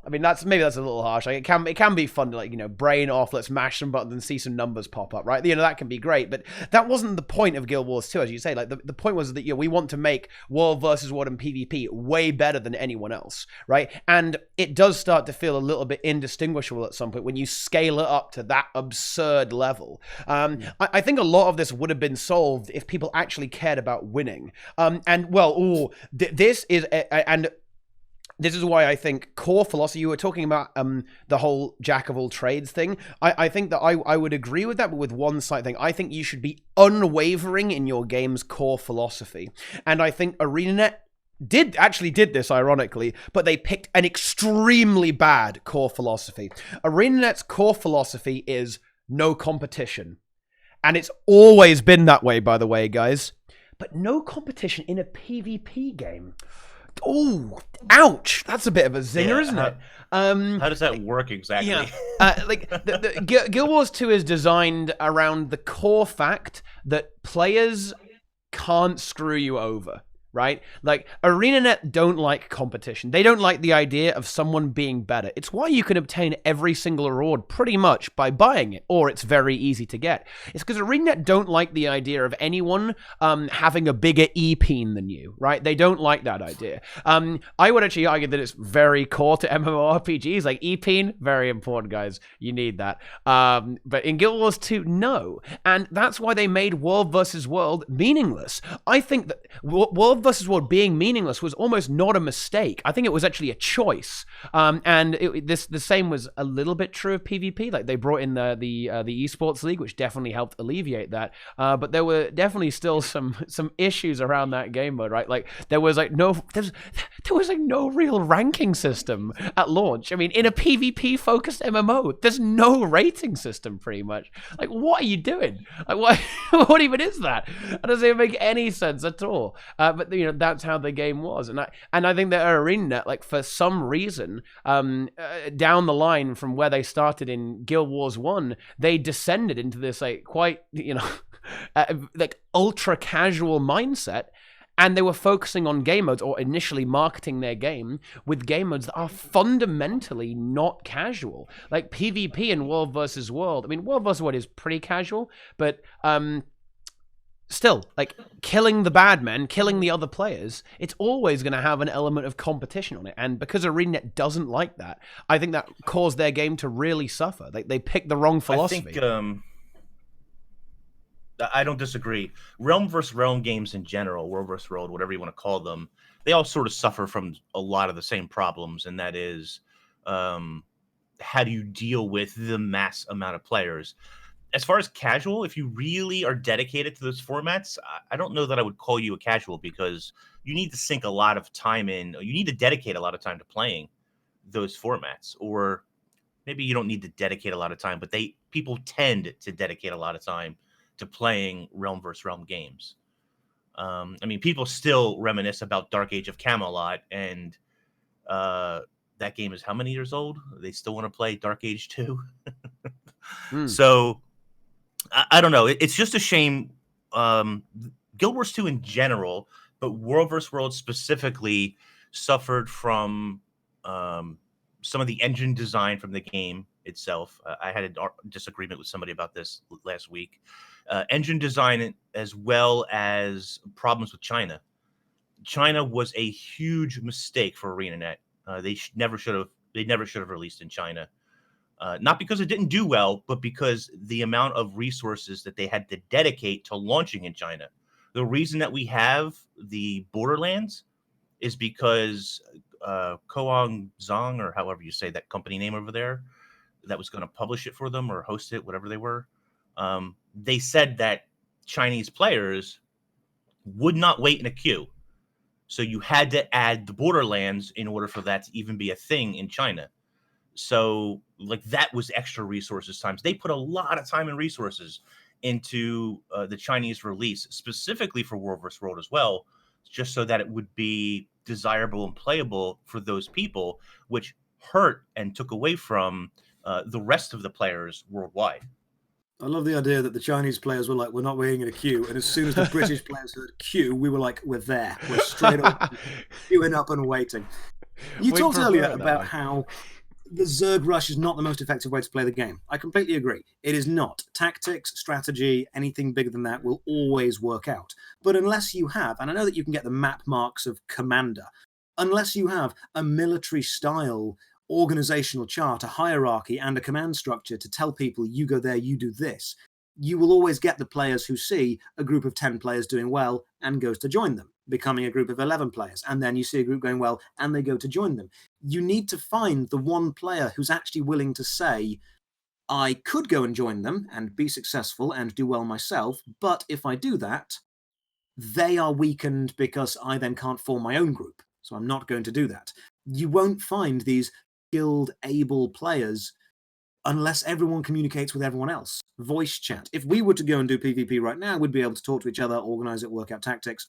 mean, that's a little harsh. Like it can be fun to like, you know, brain off, let's mash some buttons and see some numbers pop up, right? You know, that can be great, but that wasn't the point of Guild Wars 2, as you say. Like the point was that, you know, we want to make World versus World and PvP way better than anyone else, right? And it does start to feel a little bit indistinguishable at some point when you scale it up to that absurd level. I think a lot of this would have been solved if people actually cared about winning. This is why I think core philosophy, you were talking about the whole jack of all trades thing. I think that I would agree with that, but with one slight thing. I think you should be unwavering in your game's core philosophy. And I think ArenaNet did this, ironically, but they picked an extremely bad core philosophy. ArenaNet's core philosophy is no competition. And it's always been that way, by the way, guys. But no competition in a PvP game. Oh, ouch! That's a bit of a zinger, isn't it? How does that work exactly? Yeah. Like Guild Wars 2 is designed around the core fact that players can't screw you over. Right? Like, ArenaNet don't like competition. They don't like the idea of someone being better. It's why you can obtain every single reward pretty much by buying it, or it's very easy to get. It's because ArenaNet don't like the idea of anyone having a bigger E-peen than you, right? They don't like that idea. I would actually argue that it's very core to MMORPGs. Like, E-peen, very important, guys. You need that. But in Guild Wars 2, no. And that's why they made World versus World meaningless. I think that World versus World being meaningless was almost not a mistake. I think it was actually a choice. And the same was a little bit true of PvP. Like they brought in the esports league, which definitely helped alleviate that. But there were definitely still some issues around that game mode, right? Like there was no real ranking system at launch. I mean, in a PvP focused MMO, there's no rating system pretty much. Like, what are you doing? Like, what even is that? That doesn't even make any sense at all. But you know, that's how the game was, and I think that ArenaNet, like for some reason, down the line from where they started in Guild Wars 1, they descended into this like quite, you know, like ultra casual mindset. And they were focusing on game modes, or initially marketing their game with game modes that are fundamentally not casual. Like PvP in World versus World. I mean, World versus World is pretty casual, but still, like, killing the bad men, killing the other players, it's always going to have an element of competition on it. And because ArenaNet doesn't like that, I think that caused their game to really suffer. They picked the wrong philosophy. I think, I don't disagree. Realm versus Realm games in general, World versus World, whatever you want to call them, they all sort of suffer from a lot of the same problems, and that is how do you deal with the mass amount of players? As far as casual, if you really are dedicated to those formats, I don't know that I would call you a casual, because you need to sink a lot of time in. You need to dedicate a lot of time to playing those formats, or maybe you don't need to dedicate a lot of time, but people tend to dedicate a lot of time to playing realm versus realm games. I mean, people still reminisce about Dark Age of Camelot, and that game is how many years old? They still want to play Dark Age 2. So I don't know. It's just a shame. Guild Wars 2 in general, but World vs. World specifically suffered from some of the engine design from the game itself. I had a disagreement with somebody about this last week. Engine design, as well as problems with China. China was a huge mistake for ArenaNet. They never should have released in China. Not because it didn't do well, but because the amount of resources that they had to dedicate to launching in China. The reason that we have the Borderlands is because Koang Zong, or however you say that company name over there, that was going to publish it for them or host it, whatever they were. They said that Chinese players would not wait in a queue. So you had to add the Borderlands in order for that to even be a thing in China. So like that was extra resources times. They put a lot of time and resources into the Chinese release, specifically for World vs. World as well, just so that it would be desirable and playable for those people, which hurt and took away from the rest of the players worldwide. I love the idea that the Chinese players were like, we're not waiting in a queue. And as soon as the British players heard queue, we were like, we're there. We're straight up queuing up and waiting. You talked earlier about how the Zerg rush is not the most effective way to play the game. I completely agree. It is not. Tactics, strategy, anything bigger than that will always work out. But unless you have, and I know that you can get the map marks of Commander, unless you have a military style organizational chart, a hierarchy, and a command structure to tell people you go there, you do this, you will always get the players who see a group of 10 players doing well and goes to join them, becoming a group of 11 players. And then you see a group going well and they go to join them. You need to find the one player who's actually willing to say, I could go and join them and be successful and do well myself, but if I do that, they are weakened because I then can't form my own group. So I'm not going to do that. You won't find these skilled, able players unless everyone communicates with everyone else. Voice chat. If we were to go and do PvP right now, we'd be able to talk to each other, organize it, work out tactics,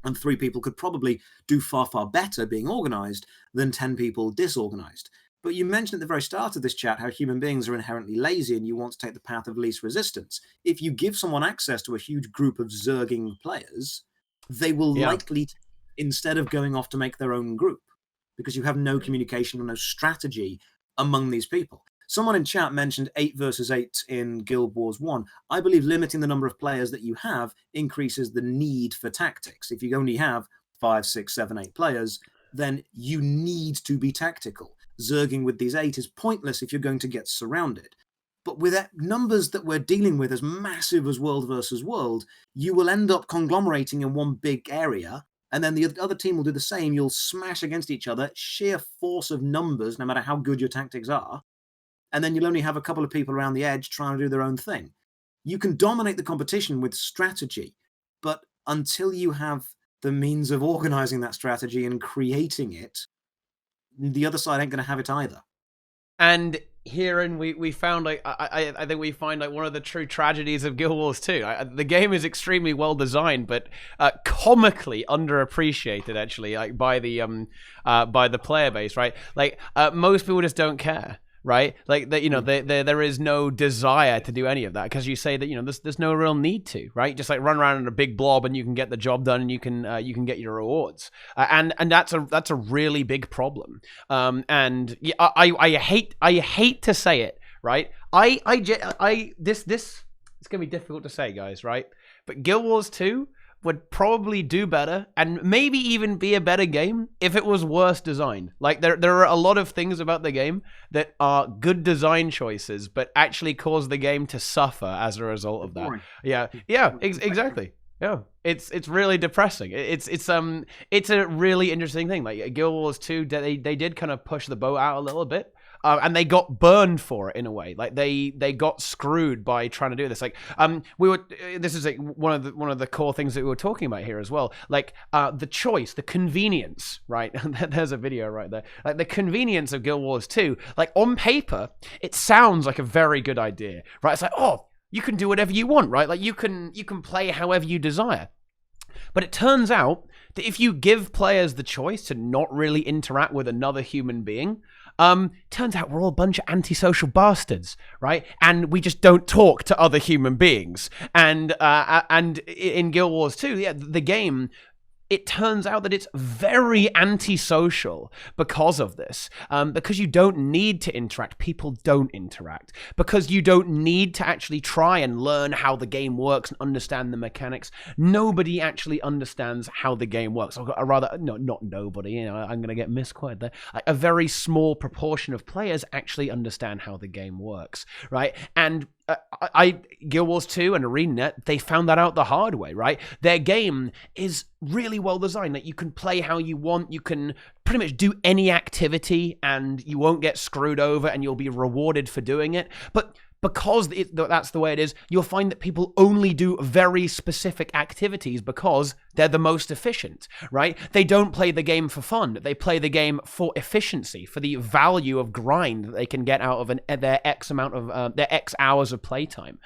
and 3 people could probably do far, far better being organized than 10 people disorganized. But you mentioned at the very start of this chat how human beings are inherently lazy and you want to take the path of least resistance. If you give someone access to a huge group of zerging players, they will likely, instead of going off to make their own group, because you have no communication or no strategy among these people. Someone in chat mentioned 8 versus 8 in Guild Wars 1. I believe limiting the number of players that you have increases the need for tactics. If you only have 5, 6, 7, 8 players, then you need to be tactical. Zerging with these 8 is pointless if you're going to get surrounded. But with numbers that we're dealing with as massive as World versus World, you will end up conglomerating in one big area, and then the other team will do the same. You'll smash against each other, sheer force of numbers, no matter how good your tactics are. And then you'll only have a couple of people around the edge trying to do their own thing. You can dominate the competition with strategy, but until you have the means of organizing that strategy and creating it, the other side ain't going to have it either. And herein we found like I think we find like one of the true tragedies of Guild Wars 2. The game is extremely well designed, but comically underappreciated actually, like by the player base, right? Like most people just don't care. Right, like that, you know, there is no desire to do any of that because you say that, you know, there's no real need to, right? Just like run around in a big blob and you can get the job done and you can get your rewards, and that's a really big problem. And yeah, I hate to say it, right? This it's gonna be difficult to say, guys, right? But Guild Wars 2 would probably do better and maybe even be a better game if it was worse designed. Like there are a lot of things about the game that are good design choices, but actually cause the game to suffer as a result of that. Exactly. Yeah, it's really depressing. It's a really interesting thing. Like Guild Wars 2, they did kind of push the boat out a little bit. and they got burned for it in a way. Like they got screwed by trying to do this. Like this is like one of the core things that we were talking about here as well. Like the choice, the convenience, right? There's a video right there. Like the convenience of Guild Wars 2. Like on paper, it sounds like a very good idea, right? It's like, oh, you can do whatever you want, right? Like you can play however you desire. But it turns out that if you give players the choice to not really interact with another human being, turns out we're all a bunch of antisocial bastards, right? And we just don't talk to other human beings. And in Guild Wars 2, yeah, the game, it turns out that it's very antisocial because of this. Because you don't need to interact. People don't interact. Because you don't need to actually try and learn how the game works and understand the mechanics. Nobody actually understands how the game works. Or rather, no, not nobody. You know, I'm going to get misquoted there. A very small proportion of players actually understand how the game works, right? And Guild Wars 2 and ArenaNet, they found that out the hard way, right? Their game is really well designed. Like you can play how you want, you can pretty much do any activity and you won't get screwed over and you'll be rewarded for doing it. But because that's the way it is, you'll find that people only do very specific activities because they're the most efficient, right? They don't play the game for fun. They play the game for efficiency, for the value of grind that they can get out of their X amount of their X hours of playtime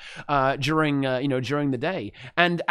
during the day. And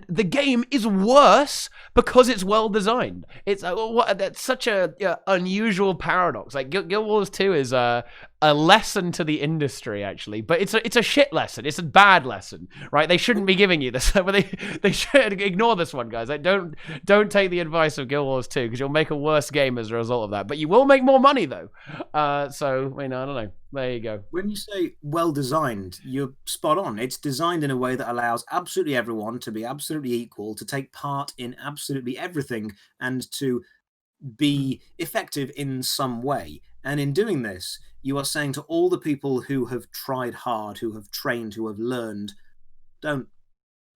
the game is worse because it's well designed. It's that's such a unusual paradox. Like Guild Wars 2 is a lesson to the industry, actually, but it's a shit lesson. It's a bad lesson, right? They shouldn't be giving you this, but they should ignore this one, guys. Like, don't take the advice of Guild Wars 2 because you'll make a worse game as a result of that. But you will make more money though. So I don't know. There you go. When you say well designed, you're spot on. It's designed in a way that allows absolutely everyone to be absolutely equal, to take part in absolutely everything, and to be effective in some way. And in doing this, you are saying to all the people who have tried hard, who have trained, who have learned,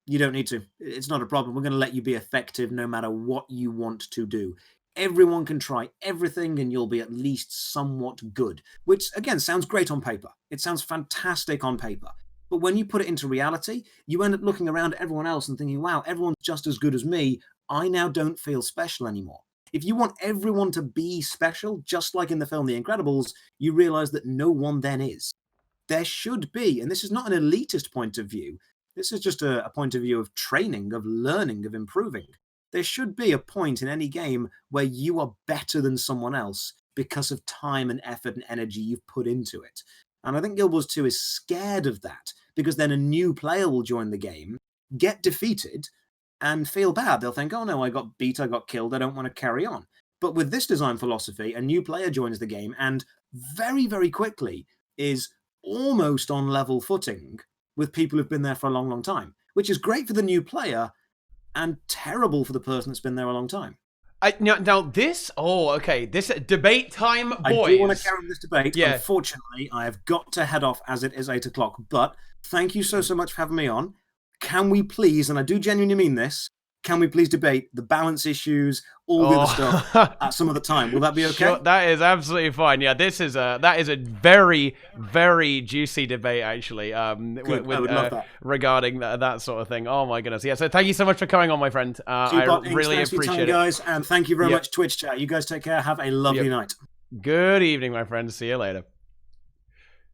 you don't need to. It's not a problem. We're going to let you be effective no matter what you want to do. Everyone can try everything and you'll be at least somewhat good, which again sounds great on paper. It sounds fantastic on paper. But when you put it into reality, you end up looking around at everyone else and thinking, wow, everyone's just as good as me. I now don't feel special anymore. If you want everyone to be special, just like in the film The Incredibles, you realize that no one then is. There should be, and this is not an elitist point of view, this is just a point of view of training, of learning, of improving. There should be a point in any game where you are better than someone else because of time and effort and energy you've put into it. And I think Guild Wars 2 is scared of that, because then a new player will join the game, get defeated, and feel bad. They'll think, oh no, I got beat, I got killed, I don't want to carry on. But with this design philosophy, a new player joins the game and very, very quickly is almost on level footing with people who've been there for a long, long time, which is great for the new player and terrible for the person that's been there a long time. This debate time, boys. I do want to carry on this debate. Yeah. Unfortunately, I have got to head off as it is 8 o'clock, but thank you so much for having me on. Can we please, and I do genuinely mean this, can we please debate the balance issues, all the other stuff at some other time? Will that be okay? Sure, that is absolutely fine. Yeah, that is a very, very juicy debate, actually. I would love that. Regarding that sort of thing. Oh my goodness. Yeah. So thank you so much for coming on, my friend. I really appreciate it, guys, and thank you very much, Twitch chat. You guys take care. Have a lovely night. Good evening, my friend. See you later.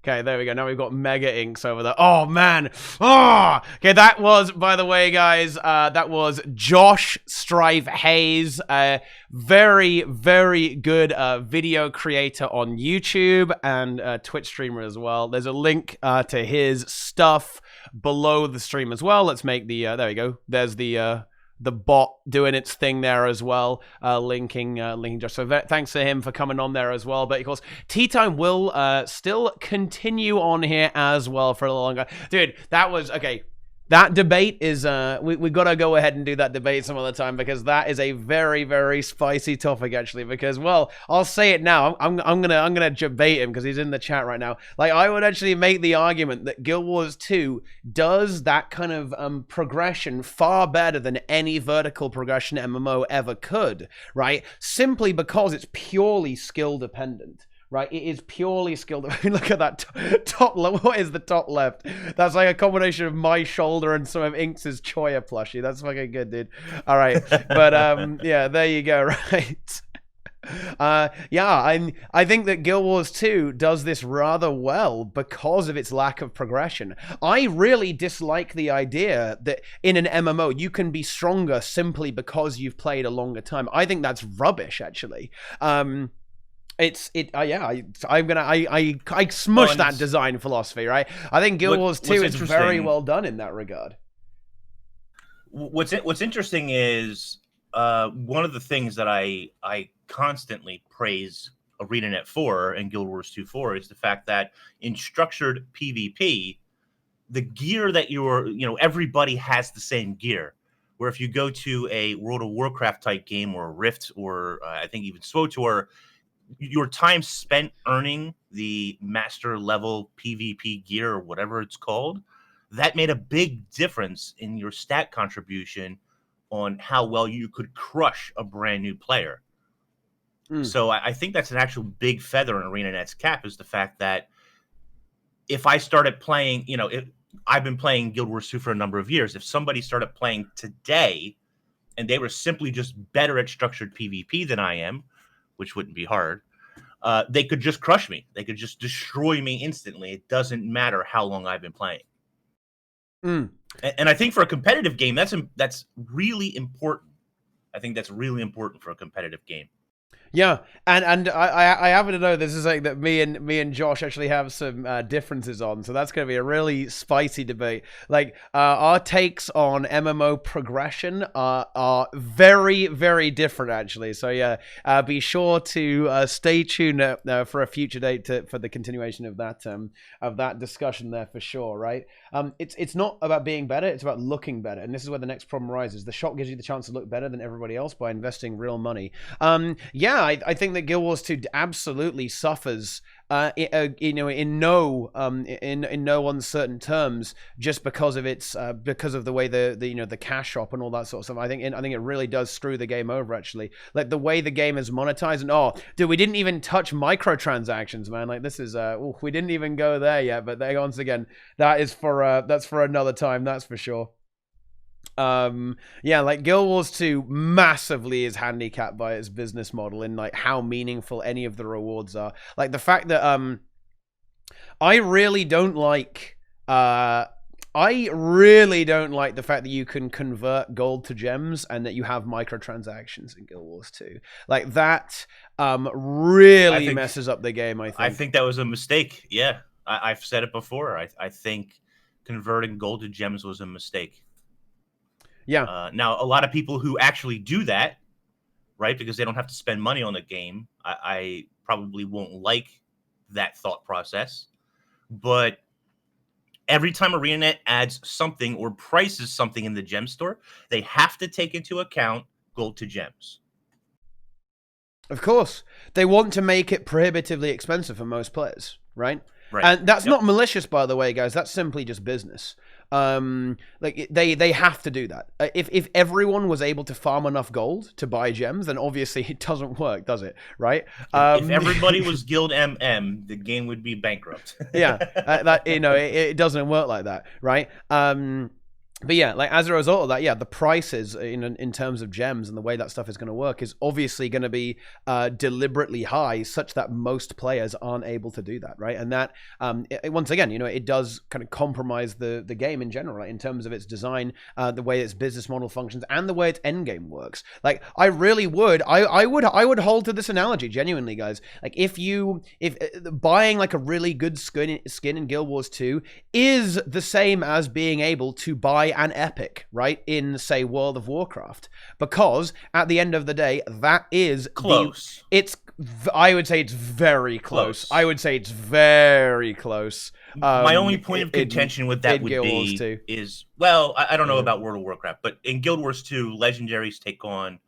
Okay, there we go. Now we've got Mega Inks over there. Oh, man. Oh! Okay, that was, by the way, guys, that was Josh Strife Hayes. Very, very good video creator on YouTube and Twitch streamer as well. There's a link to his stuff below the stream as well. Let's make the, there we go. There's the bot doing its thing there as well, linking Josh. So thanks to him for coming on there as well. But of course, TeaTime will still continue on here as well for a little longer. Dude, that was, okay. That debate is, we got to go ahead and do that debate some other time, because that is a very, very spicy topic, actually, because, well, I'll say it now. I'm gonna debate him because he's in the chat right now. Like, I would actually make the argument that Guild Wars 2 does that kind of progression far better than any vertical progression MMO ever could, right? Simply because it's purely skill dependent. right? It is purely skill. Look at that top left. What is the top left? That's like a combination of my shoulder and some of Inks's Choya plushie. That's fucking good, dude. All right, but yeah, there you go. Right. Yeah, I think that Guild Wars 2 does this rather well because of its lack of progression. I really dislike the idea that in an MMO you can be stronger simply because you've played a longer time. I think that's rubbish, actually. I smush that design philosophy, right? I think Guild Wars 2 is very well done in that regard. What's interesting is one of the things that I constantly praise ArenaNet for and Guild Wars 2 for is the fact that in structured PvP, the gear that everybody has the same gear. Where if you go to a World of Warcraft type game or Rift or I think even SWTOR, your time spent earning the master level PvP gear or whatever it's called, that made a big difference in your stat contribution on how well you could crush a brand new player. So I think that's an actual big feather in ArenaNet's cap is the fact that if I started playing, I've been playing Guild Wars 2 for a number of years. If somebody started playing today and they were simply just better at structured PvP than I am, which wouldn't be hard, they could just crush me. They could just destroy me instantly. It doesn't matter how long I've been playing. And I think for a competitive game, that's really important. I think that's really important for a competitive game. Yeah, and I happen to know this is something that me and Josh actually have some differences on, so that's going to be a really spicy debate. Like our takes on MMO progression are very, very different, actually. So yeah, be sure to stay tuned for a future date for the continuation of that discussion there for sure. Right? It's not about being better; it's about looking better, and this is where the next problem arises. The shop gives you the chance to look better than everybody else by investing real money. Yeah. I think that Guild Wars 2 absolutely suffers, in no uncertain terms, just because of its because of the way the cash shop and all that sort of stuff. I think it really does screw the game over. Actually, like the way the game is monetized, and dude, we didn't even touch microtransactions, man. Like this is we didn't even go there yet. But once again, that's for another time. That's for sure. Yeah, like Guild Wars 2 massively is handicapped by its business model in like how meaningful any of the rewards are. Like the fact that I really don't like the fact that you can convert gold to gems and that you have microtransactions in Guild Wars 2. Like that really messes up the game, I think that was a mistake. Yeah. I've said it before. I think converting gold to gems was a mistake. Yeah. Now, a lot of people who actually do that, right, because they don't have to spend money on the game, I probably won't like that thought process. But every time ArenaNet adds something or prices something in the gem store, they have to take into account gold to gems. Of course. They want to make it prohibitively expensive for most players, right? Right. And that's not malicious, by the way, guys. That's simply just business. Like they have to do that. If everyone was able to farm enough gold to buy gems, then obviously it doesn't work, does it? Right? If everybody was Guild MM, the game would be bankrupt. Yeah, it doesn't work like that, right? But yeah, like as a result of that, yeah, the prices in terms of gems and the way that stuff is going to work is obviously going to be deliberately high, such that most players aren't able to do that, right? And that once again, it does kind of compromise the game in general, right? In terms of its design, the way its business model functions, and the way its endgame works. Like I really would, I would hold to this analogy genuinely, guys. Like if buying like a really good skin in Guild Wars 2 is the same as being able to buy an epic, right, in say World of Warcraft, because at the end of the day, that is close. I would say it's very close. I would say it's very close. My only point of contention with that would be is, well, I don't know about World of Warcraft, but in Guild Wars 2, legendaries take on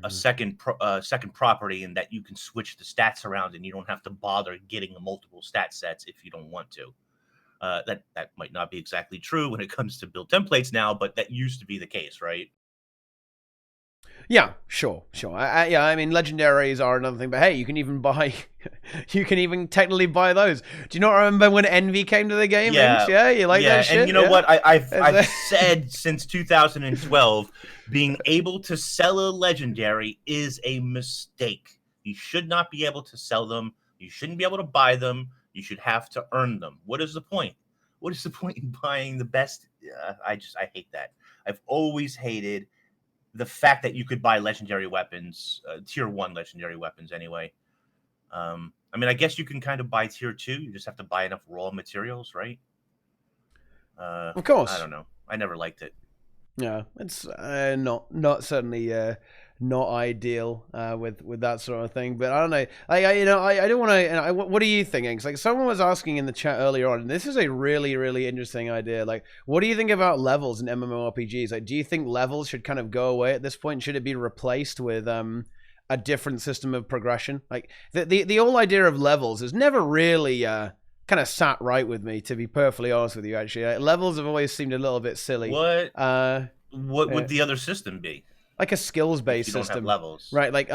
a second property, and that you can switch the stats around, and you don't have to bother getting multiple stat sets if you don't want to. That might not be exactly true when it comes to build templates now, but that used to be the case, right? Yeah, sure. Yeah, I mean, legendaries are another thing, but hey, you can even buy, you can even technically buy those. Do you not remember when Envy came to the game? Yeah, Inch? Yeah, you like that shit? and you know Yeah? what? I've It's said since 2012, being able to sell a legendary is a mistake. You should not be able to sell them. You shouldn't be able to buy them. You should have to earn them. What is the point? What is the point in buying the best? I hate that. I've always hated the fact that you could buy legendary weapons, tier 1 legendary weapons anyway. I mean, I guess you can kind of buy tier 2. You just have to buy enough raw materials, right? of course. I don't know. I never liked it. Yeah, it's not certainly not ideal with that sort of thing. But I don't know. I don't want to. What are you thinking? 'Cause, like, someone was asking in the chat earlier on, and this is a really really interesting idea. Like, what do you think about levels in MMORPGs? Like, do you think levels should kind of go away at this point? Should it be replaced with a different system of progression? Like, the whole idea of levels has never really kind of sat right with me, to be perfectly honest with you. Actually, levels have always seemed a little bit silly. What would the other system be? Like a skills-based If you don't system, have levels, right? Like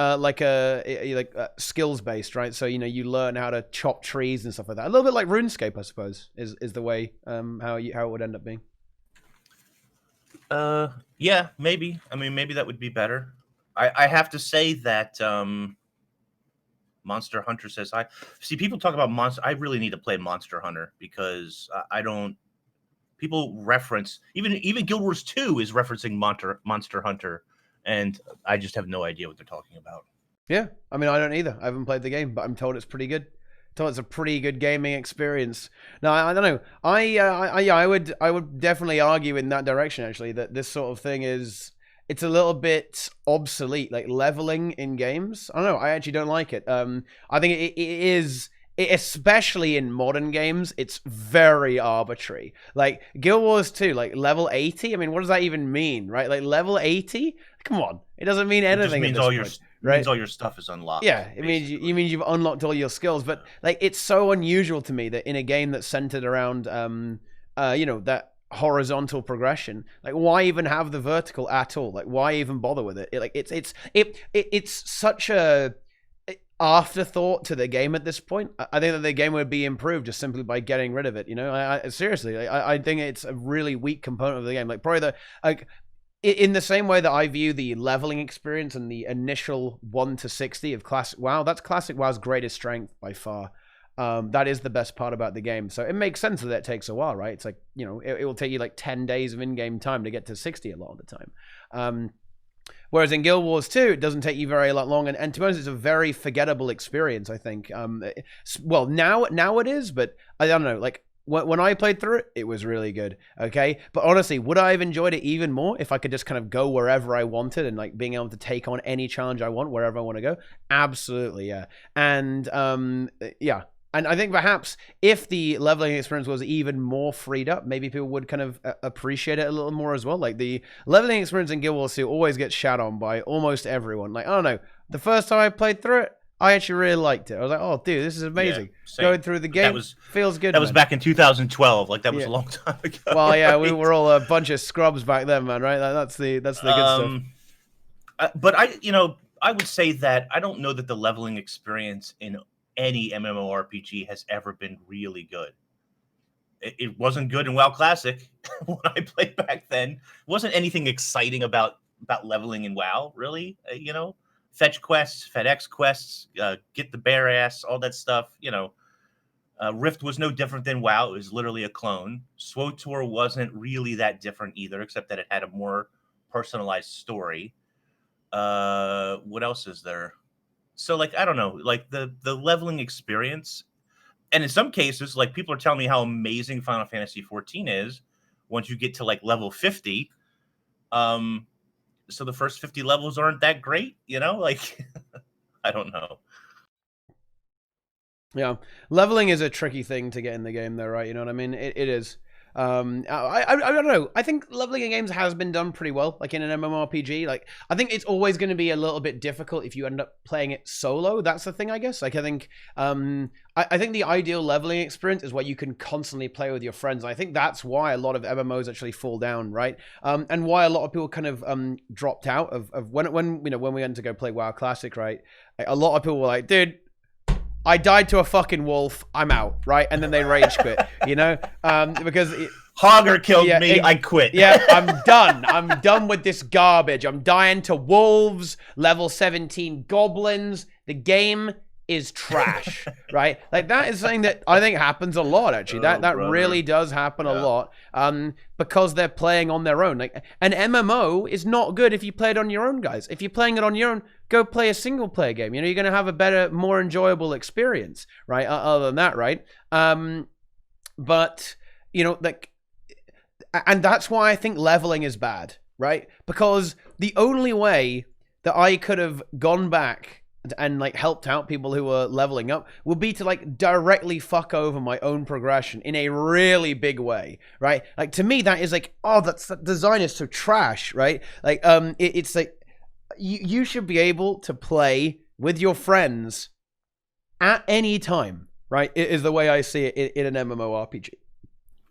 skills-based, right? So you learn how to chop trees and stuff like that. A little bit like RuneScape, I suppose, is the way how it would end up being. Yeah, maybe. I mean, maybe that would be better. I have to say that Monster Hunter says hi. See, people talk about Monster. I really need to play Monster Hunter because I don't. People reference even Guild Wars 2 is referencing Monster Hunter, and I just have no idea what they're talking about. Yeah, I mean, I don't either. I haven't played the game, but I'm told it's pretty good. I'm told it's a pretty good gaming experience. No, I don't know. I would definitely argue in that direction, actually, that this sort of thing it's a little bit obsolete, like leveling in games. I don't know. I actually don't like it. I think it is, especially in modern games, it's very arbitrary. Like Guild Wars 2, like level 80. I mean, what does that even mean, right? Like level 80? Come on, it doesn't mean anything. It just means means all your stuff is unlocked. Yeah, it means you mean you've unlocked all your skills. But like, it's so unusual to me that in a game that's centered around that horizontal progression, like, why even have the vertical at all? Like, why even bother with it? It's such a afterthought to the game at this point. I think that the game would be improved just simply by getting rid of it. Seriously, I think it's a really weak component of the game. Like, probably in the same way that I view the leveling experience and the initial 1 to 60 of Classic WoW, that's Classic WoW's greatest strength by far. That is the best part about the game. So it makes sense that it takes a while, right? It's like, it will take you like 10 days of in-game time to get to 60 a lot of the time. Whereas in Guild Wars 2, it doesn't take you very long. And to be honest, it's a very forgettable experience, I think. Well, now it is, but I don't know. Like, when I played through it, it was really good, okay? But honestly, would I have enjoyed it even more if I could just kind of go wherever I wanted and, like, being able to take on any challenge I want, wherever I want to go? Absolutely, yeah. And, yeah. And I think perhaps if the leveling experience was even more freed up, maybe people would kind of appreciate it a little more as well. Like, the leveling experience in Guild Wars 2 always gets shat on by almost everyone. Like, I don't know, the first time I played through it, I actually really liked it. I was like, oh, dude, this is amazing. Yeah, going through the game feels good. That was back in 2012. Like, that was a long time ago. Well, yeah, right? We were all a bunch of scrubs back then, man, right? That's the good stuff. But I would say that I don't know that the leveling experience in any MMORPG has ever been really good. It wasn't good in WoW Classic when I played back then. It wasn't anything exciting about leveling in WoW, really. Fetch quests, FedEx quests, get the bear ass, all that stuff. Rift was no different than WoW. It was literally a clone. SWTOR wasn't really that different either, except that it had a more personalized story. What else is there? So, like, I don't know, like the leveling experience, and in some cases, like, people are telling me how amazing Final Fantasy 14 is once you get to like level 50. So the first 50 levels aren't that great, like, I don't know. Yeah, leveling is a tricky thing to get in the game, though, right? You know what I mean? It is. I don't know. I think leveling in games has been done pretty well, like in an MMORPG. Like, I think it's always going to be a little bit difficult if you end up playing it solo. That's the thing, I guess. Like, I think, I think the ideal leveling experience is where you can constantly play with your friends. And I think that's why a lot of MMOs actually fall down, right? And why a lot of people kind of dropped out of when we went to go play WoW Classic, right? Like, a lot of people were like, dude, I died to a fucking wolf. I'm out, right? And then they rage quit, because Hogger killed me. I quit. Yeah, I'm done. I'm done with this garbage. I'm dying to wolves, level 17 goblins. The game is trash, right? Like, that is something that I think happens a lot, actually. That really does happen a lot, because they're playing on their own. Like, an MMO is not good if you play it on your own, guys. If you're playing it on your own, go play a single player game. You're going to have a better, more enjoyable experience, right? Other than that, right? But, like, and that's why I think leveling is bad, right? Because the only way that I could have gone back and like helped out people who were leveling up would be to like directly fuck over my own progression in a really big way, right? Like, to me, that is like, oh, that design is so trash, right? Like, it's like you should be able to play with your friends at any time, right? It is the way I see it in an MMORPG.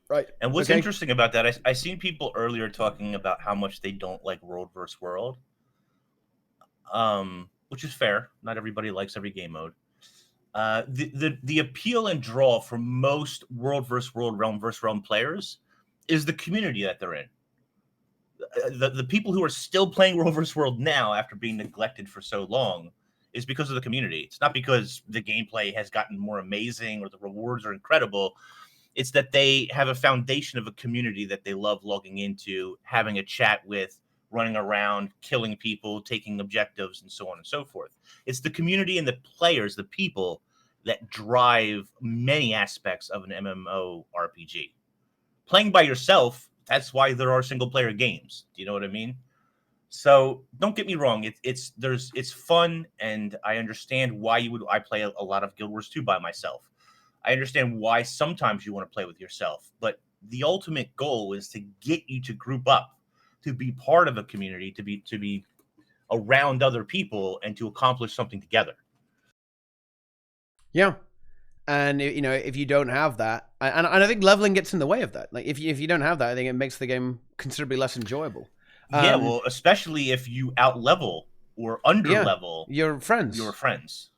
Right. And what's interesting about that, I seen people earlier talking about how much they don't like world versus world, which is fair. Not everybody likes every game mode. The appeal and draw for most world versus world, realm versus realm players is the community that they're in. The people who are still playing world versus world now after being neglected for so long is because of the community. It's not because the gameplay has gotten more amazing or the rewards are incredible. It's that they have a foundation of a community that they love logging into, having a chat with, running around, killing people, taking objectives, and so on and so forth. It's the community and the players, the people, that drive many aspects of an MMORPG. Playing by yourself, that's why there are single-player games. Do you know what I mean? So don't get me wrong. It's fun, and I understand why I play a lot of Guild Wars 2 by myself. I understand why sometimes you want to play with yourself, but the ultimate goal is to get you to group up, to be part of a community, to be around other people, and to accomplish something together. Yeah. And, if you don't have that, and I think leveling gets in the way of that. Like, if you don't have that, I think it makes the game considerably less enjoyable. Yeah, well, especially if you out-level or under-level your friends.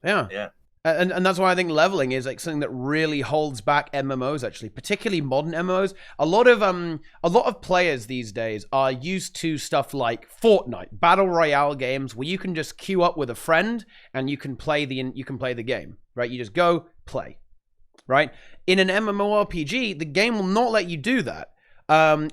Yeah. Yeah. And that's why I think leveling is like something that really holds back MMOs, actually, particularly modern MMOs. A lot of players these days are used to stuff like Fortnite, battle royale games where you can just queue up with a friend and you can play the game, right? You just go play, right? In an MMORPG, the game will not let you do that.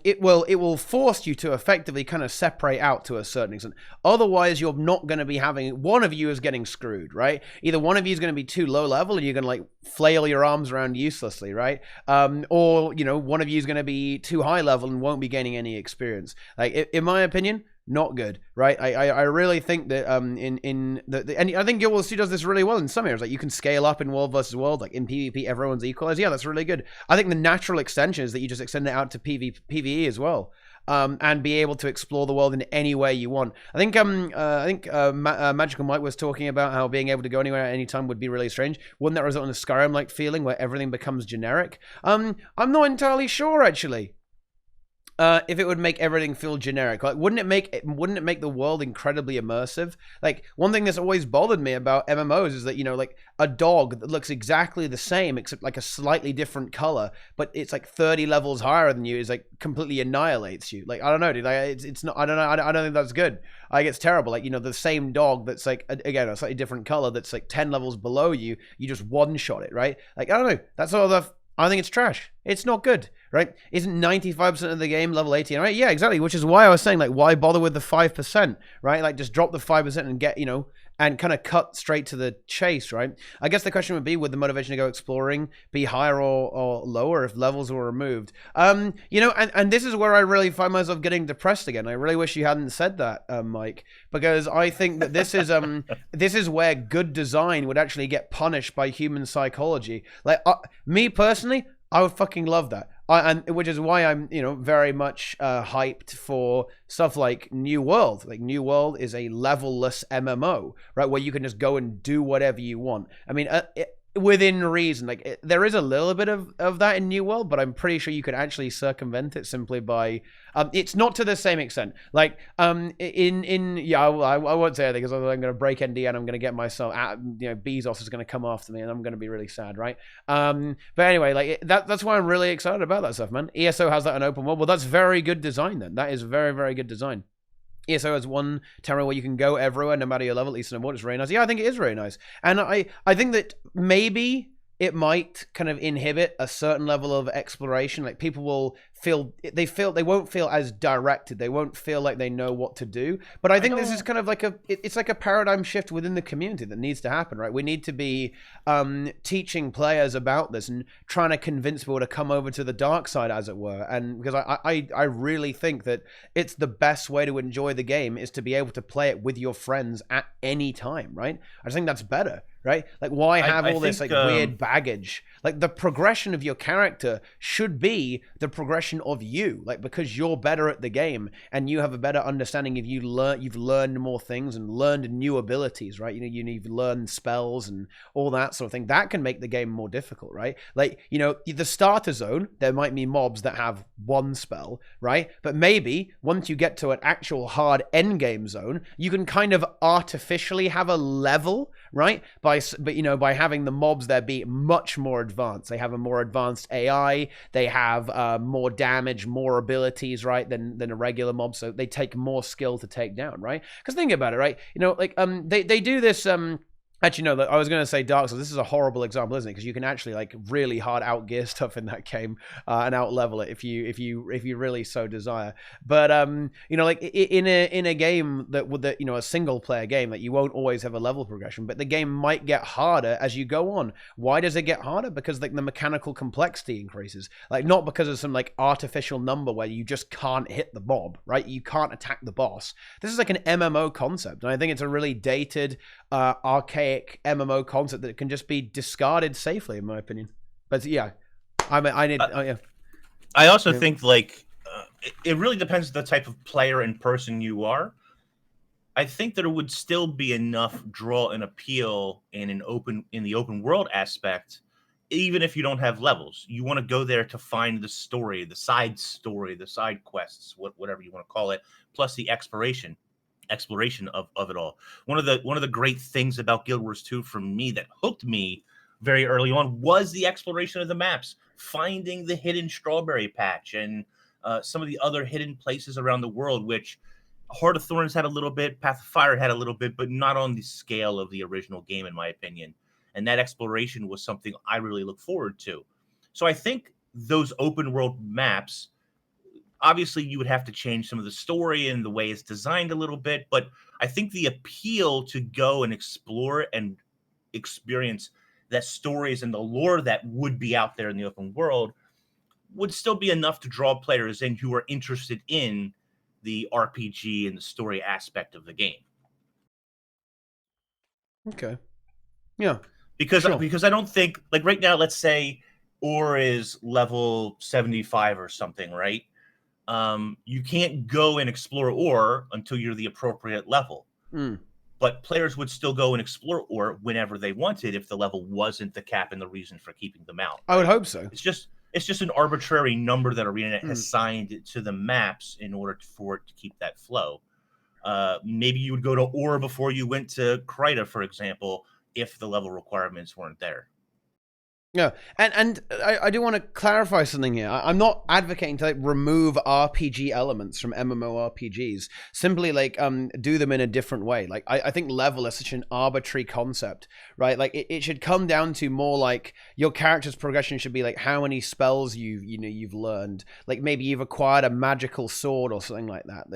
It will force you to effectively kind of separate out to a certain extent. Otherwise, you're not going to be having, one of you is getting screwed, right? Either one of you is going to be too low level and you're going to like flail your arms around uselessly, right? Or, one of you is going to be too high level and won't be gaining any experience. Like, in my opinion, not good, right? I really think that and I think Guild Wars 2 does this really well in some areas. Like, you can scale up in world versus world, like in PvP, everyone's equalized. Yeah, that's really good. I think the natural extension is that you just extend it out to PvE as well, and be able to explore the world in any way you want. I think Magical Mike was talking about how being able to go anywhere at any time would be really strange. Wouldn't that result in a Skyrim-like feeling where everything becomes generic? I'm not entirely sure, actually. If it would make everything feel generic, like wouldn't it make the world incredibly immersive? Like, one thing that's always bothered me about MMOs is that, like a dog that looks exactly the same except like a slightly different color, but it's like 30 levels higher than you, is like completely annihilates you. Like, I don't know, dude. Like, it's not. I don't know. I don't think that's good. I think it's terrible. Like, the same dog that's like again a slightly different color that's like 10 levels below you, you just one shot it, right? Like, I don't know. That's all the. I think it's trash. It's not good, right? Isn't 95% of the game level 18, right? Yeah, exactly. Which is why I was saying, like, why bother with the 5%, right? Like, just drop the 5% and get, and kind of cut straight to the chase, right? I guess the question would be, would the motivation to go exploring be higher or lower if levels were removed? And this is where I really find myself getting depressed again. I really wish you hadn't said that, Mike, because I think that this is where good design would actually get punished by human psychology. Like, me personally, I would fucking love that. and which is why I'm, very much hyped for stuff like New World. Like New World is a levelless MMO, right, where you can just go and do whatever you want. I mean, within reason. Like there is a little bit of that in New World, but I'm pretty sure you could actually circumvent it simply by it's not to the same extent. Like I won't say anything because I'm going to break ND and I'm going to get myself out, Bezos is going to come after me and I'm going to be really sad, right? But anyway, like that's why I'm really excited about that stuff, man. ESO has that in open world. Well, that's very good design then. That is very, very good design. ESO has one terrain where you can go everywhere, no matter your level, at least in the water. It's really nice. Yeah, I think it is really nice. And I think that maybe it might kind of inhibit a certain level of exploration. Like people will they won't feel as directed. They won't feel like they know what to do. But I think this is kind of like it's like a paradigm shift within the community that needs to happen, right? We need to be teaching players about this and trying to convince people to come over to the dark side, as it were. And because I really think that it's the best way to enjoy the game is to be able to play it with your friends at any time, right? I just think that's better. Right? Like, why have all this like weird baggage? Like, the progression of your character should be the progression of you. Like, because you're better at the game and you have a better understanding if you've learned more things and learned new abilities, right? You've learned spells and all that sort of thing. That can make the game more difficult, right? Like, the starter zone, there might be mobs that have one spell, right? But maybe once you get to an actual hard endgame zone, you can kind of artificially have a level, right? By having the mobs there be much more advanced. They have a more advanced AI. They have more damage, more abilities, right, than a regular mob. So they take more skill to take down, right? Because think about it, right? They do this. Actually, no, I was going to say Dark Souls. This is a horrible example, isn't it? Because you can actually like really hard outgear stuff in that game and outlevel it if you really so desire. But like in a game that would a single player game, that you won't always have a level progression, but the game might get harder as you go on. Why does it get harder? Because like the mechanical complexity increases. Like not because of some like artificial number where you just can't hit the mob, right? You can't attack the boss. This is like an MMO concept, and I think it's a really dated, archaic MMO concept that can just be discarded safely, in my opinion. But yeah, I also think like it really depends on the type of player and person you are. I think that it would still be enough draw and appeal in the open world aspect, even if you don't have levels. You want to go there to find the story, the side quests, whatever you want to call it, plus the exploration of it all. One of the great things about Guild Wars 2 for me that hooked me very early on was the exploration of the maps, finding the hidden strawberry patch and some of the other hidden places around the world, which Heart of Thorns had a little bit, Path of Fire had a little bit, but not on the scale of the original game, in my opinion. And that exploration was something I really look forward to. So I think those open world maps, obviously, you would have to change some of the story and the way it's designed a little bit, but I think the appeal to go and explore and experience that stories and the lore that would be out there in the open world would still be enough to draw players in who are interested in the RPG and the story aspect of the game. Okay. Yeah. Because I don't think, like right now, let's say Ore is level 75 or something, right? You can't go and explore Ore until you're the appropriate level. But players would still go and explore Ore whenever they wanted if the level wasn't the cap and the reason for keeping them out. I would hope so. It's just an arbitrary number that ArenaNet has signed to the maps in order for it to keep that flow. Maybe you would go to Ore before you went to Kryta, for example, if the level requirements weren't there. Yeah, and I do want to clarify something here. I'm not advocating to like remove RPG elements from MMORPGs. Simply like do them in a different way. Like I think level is such an arbitrary concept, right? Like it should come down to more like your character's progression should be like how many spells you've learned. Like maybe you've acquired a magical sword or something like that.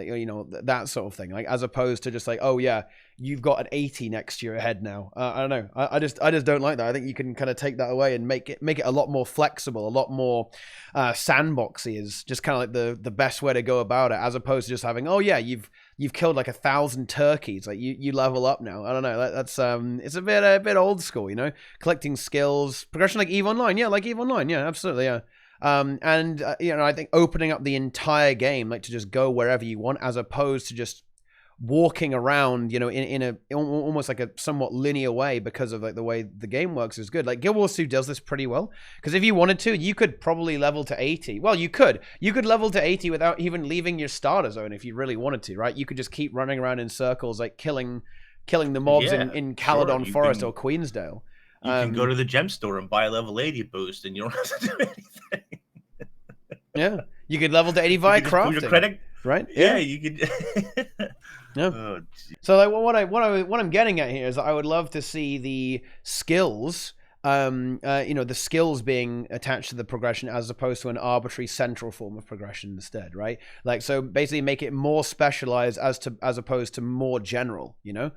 That sort of thing. Like as opposed to just like, oh yeah, you've got an 80 next to your head now. I don't know. I just don't like that. I think you can kind of take that away and make it a lot more flexible, a lot more sandboxy is just kind of like the best way to go about it, as opposed to just having, oh yeah, you've killed like 1,000 turkeys, like you level up now. I don't know. That's it's a bit old school, collecting skills, progression like EVE Online. Yeah, like EVE Online. Yeah, absolutely. Yeah. And you know, I think opening up the entire game, like to just go wherever you want, as opposed to just walking around, you know, in a almost like a somewhat linear way, because of like the way the game works, is good. Like Guild Wars 2 does this pretty well, because if you wanted to, you could probably level to 80. Well, you could level to 80 without even leaving your starter zone if you really wanted to, right? You could just keep running around in circles, like killing the mobs in Caledon Forest or Queensdale. You can go to the gem store and buy a level 80 boost, and you don't have to do anything. Yeah, you could level to 80 via crafting. Your credit, right? Yeah, you could. Yeah. Oh, so like, what I'm getting at here is that I would love to see the skills, you know, the skills being attached to the progression as opposed to an arbitrary central form of progression instead, right? Like, so basically make it more specialized as opposed to more general, you know.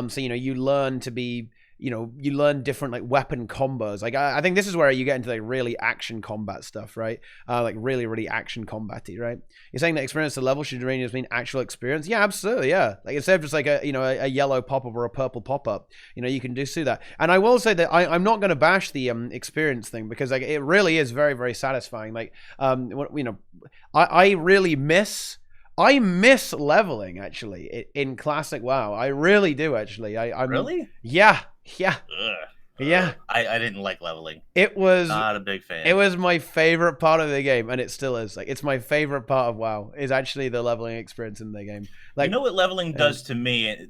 So you know, you learn to be, you know, you learn different like weapon combos. Like I think this is where you get into like really action combat stuff, right? Like really action combat-y, right? You're saying that experience to level should really just mean actual experience? Yeah, absolutely, yeah. Like instead of just like a yellow pop-up or a purple pop-up, you know, you can do that. And I will say that I'm not going to bash the experience thing, because like it really is very satisfying. Like you know, I really miss leveling actually in classic WoW. I really do actually. I'm really? Yeah. Ugh. Yeah. I didn't like leveling. It was not a big fan. It was my favorite part of the game, and it still is. Like, it's my favorite part of WoW is actually the leveling experience in the game. Like, you know what leveling does to me,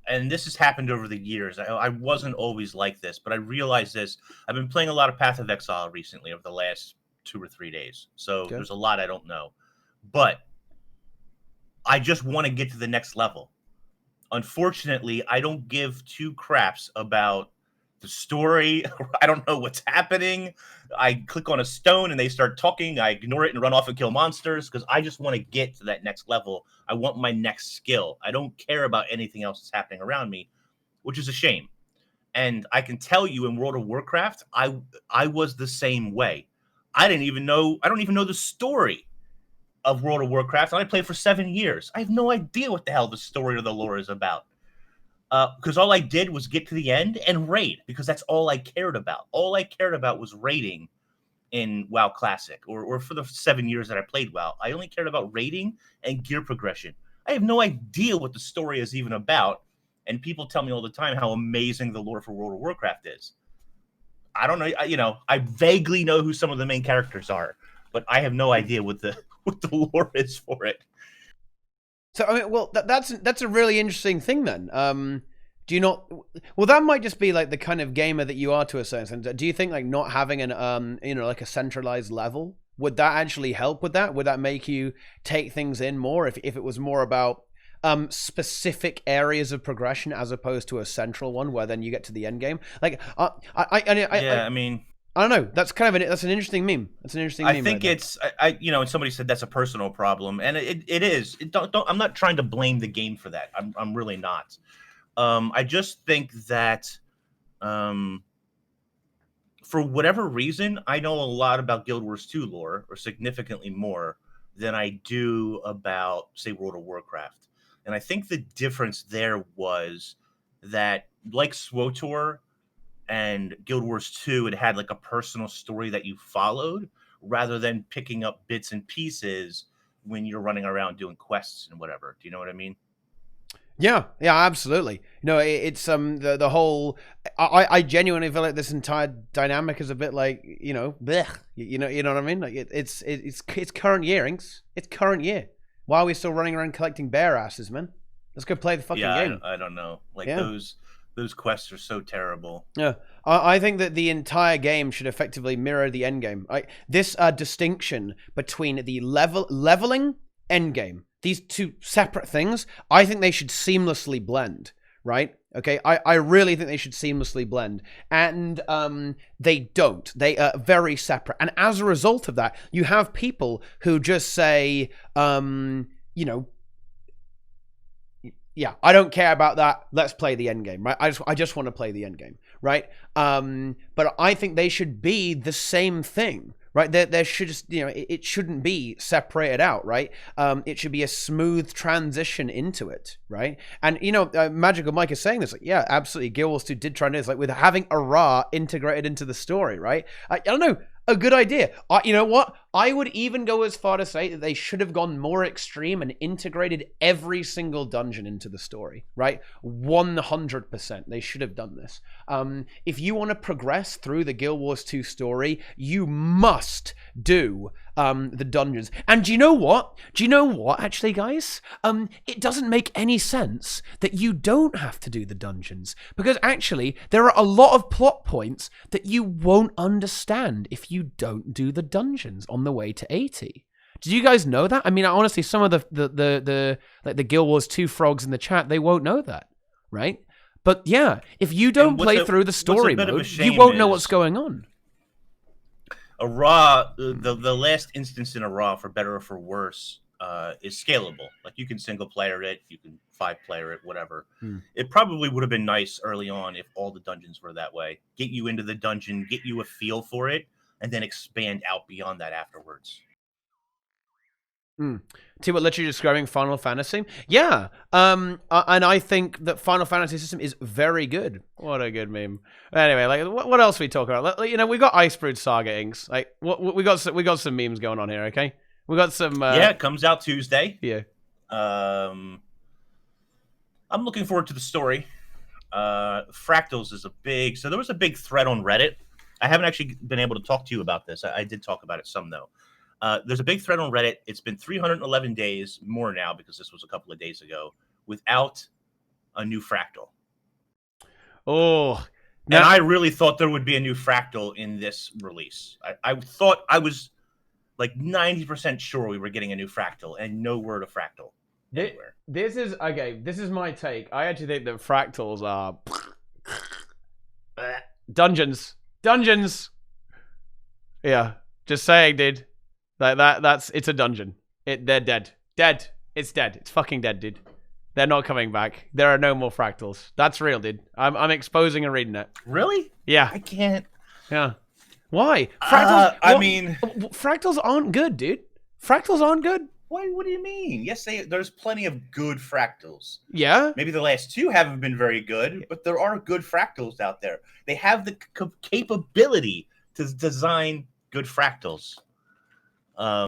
and this has happened over the years. I wasn't always like this, but I realized this. I've been playing a lot of Path of Exile recently over the last 2 or 3 days, so there's a lot I don't know, but I just want to get to the next level. Unfortunately, I don't give 2 craps about the story. I don't know what's happening. I click on a stone and they start talking. I ignore it and run off and kill monsters because I just want to get to that next level. I want my next skill. I don't care about anything else that's happening around me, which is a shame. And I can tell you, in World of Warcraft, I was the same way. I don't even know the story of World of Warcraft, and I played for 7 years. I have no idea what the hell the story or the lore is about. Because all I did was get to the end and raid, because that's all I cared about. All I cared about was raiding in WoW Classic, or for the 7 years that I played WoW. I only cared about raiding and gear progression. I have no idea what the story is even about, and people tell me all the time how amazing the lore for World of Warcraft is. I don't know. I vaguely know who some of the main characters are, but I have no idea what the lore is for it. So I mean, well, that's a really interesting thing then. Do you not? Well, that might just be like the kind of gamer that you are to a certain extent. Do you think like not having an like a centralized level, would that actually help with that? Would that make you take things in more if it was more about specific areas of progression as opposed to a central one where then you get to the end game? Like I mean, I don't know. That's kind of that's an interesting meme. That's an interesting meme. I think it's and somebody said that's a personal problem, and it is. I'm not trying to blame the game for that. I'm really not. I just think that for whatever reason, I know a lot about Guild Wars 2 lore, or significantly more than I do about, say, World of Warcraft. And I think the difference there was that, like SWTOR and Guild Wars 2, it had like a personal story that you followed rather than picking up bits and pieces when you're running around doing quests and whatever. Do you know what I mean? Yeah, absolutely. No, it's the whole. I genuinely feel like this entire dynamic is a bit like blech. You know what I mean? Like it's current year, Inks. It's current year. Why are we still running around collecting bear asses, man? Let's go play the fucking game. I don't know. Like those quests are so terrible. Yeah, I think that the entire game should effectively mirror the end game. Like this distinction between the leveling end game. These two separate things, I think they should seamlessly blend, right? Okay, I really think they should seamlessly blend. And they don't. They are very separate. And as a result of that, you have people who just say, yeah, I don't care about that. Let's play the end game, right? I just want to play the end game, right? But I think they should be the same thing. Right, there should just it shouldn't be separated out, right? It should be a smooth transition into it, right? And Magical Mike is saying this, like, yeah, absolutely. Guild Wars 2 did try and do this, like with having a Ra integrated into the story, right? I don't know. a good idea. You know what? I would even go as far to say that they should have gone more extreme and integrated every single dungeon into the story, right? 100%. They should have done this. If you want to progress through the Guild Wars 2 story, you must do the dungeons. And do you know what? Actually, guys? It doesn't make any sense that you don't have to do the dungeons, because actually there are a lot of plot points that you won't understand if you don't do the dungeons on the way to 80. Did you guys know that? I mean, honestly, some of the like the Guild Wars 2 frogs in the chat, they won't know that, right? But yeah, if you don't play through the story mode, you won't know what's going on. A raw, the last instance in a raw, for better or for worse, is scalable. Like, you can single player it, you can 5-player it, whatever. It probably would have been nice early on if all the dungeons were that way. Get you into the dungeon, get you a feel for it, and then expand out beyond that afterwards. TeaTime literally describing Final Fantasy. Yeah, and I think that Final Fantasy system is very good. What a good meme. Anyway, like, what else are we talking about? You know, we got Icebrood Saga inks. Like, we got some memes going on here. Okay, we got some. Yeah, it comes out Tuesday. Yeah. I'm looking forward to the story. Fractals is a big. So there was a big thread on Reddit. I haven't actually been able to talk to you about this. I did talk about it some though. There's a big thread on Reddit. It's been 311 days, more now because this was a couple of days ago, without a new fractal. Oh. Now, and I really thought there would be a new fractal in this release. I thought, I was like 90% sure we were getting a new fractal, and no word of fractal anywhere. This is my take. I actually think that fractals are dungeons. Yeah, just saying, dude. Like it's a dungeon. They're dead. It's dead. It's fucking dead, dude. They're not coming back. There are no more fractals. That's real, dude. I'm exposing ArenaNet. Really? Yeah. I can't. Yeah. Why? Fractals. I mean, fractals aren't good, dude. Fractals aren't good. What do you mean? Yes, there's plenty of good fractals. Yeah. Maybe the last two haven't been very good, but there are good fractals out there. They have the capability to design good fractals. I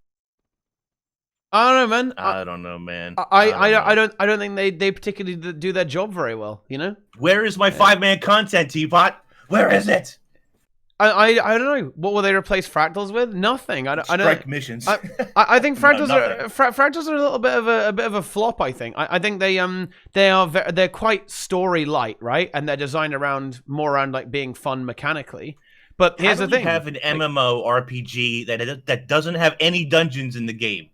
don't know, man. I don't know, man. I don't think they particularly do their job very well. You know. Where is my 5-man content, TeaPot? Where is it? I don't know. What will they replace fractals with? Nothing. I don't. Strike missions. I think fractals fractals are a little bit of a flop. I think. I think they're quite story light, right? And they're designed more around like being fun mechanically. But here's the thing: have an MMORPG that doesn't have any dungeons in the game.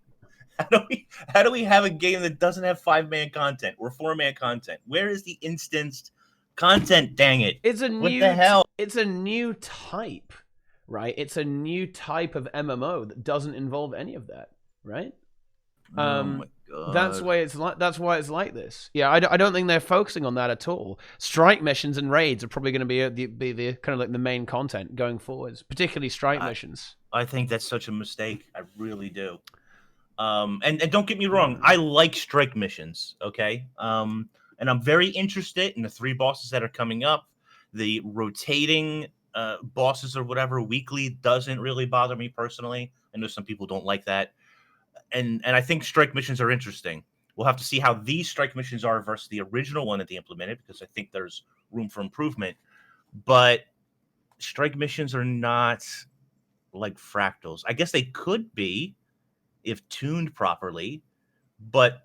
How do we have a game that doesn't have 5-man content or 4-man content? Where is the instanced content? Dang it! What the hell? It's a new type, right? It's a new type of MMO that doesn't involve any of that, right? Oh my God. That's why it's like this. Yeah, I don't think they're focusing on that at all. Strike missions and raids are probably going to be the kind of like the main content going forwards, particularly strike missions. I think that's such a mistake. I really do. And don't get me wrong, I like strike missions. Okay. And I'm very interested in the 3 bosses that are coming up. The rotating bosses or whatever weekly doesn't really bother me personally. I know some people don't like that. And I think strike missions are interesting. We'll have to see how these strike missions are versus the original one that they implemented, because I think there's room for improvement. But strike missions are not like fractals. I guess they could be if tuned properly, but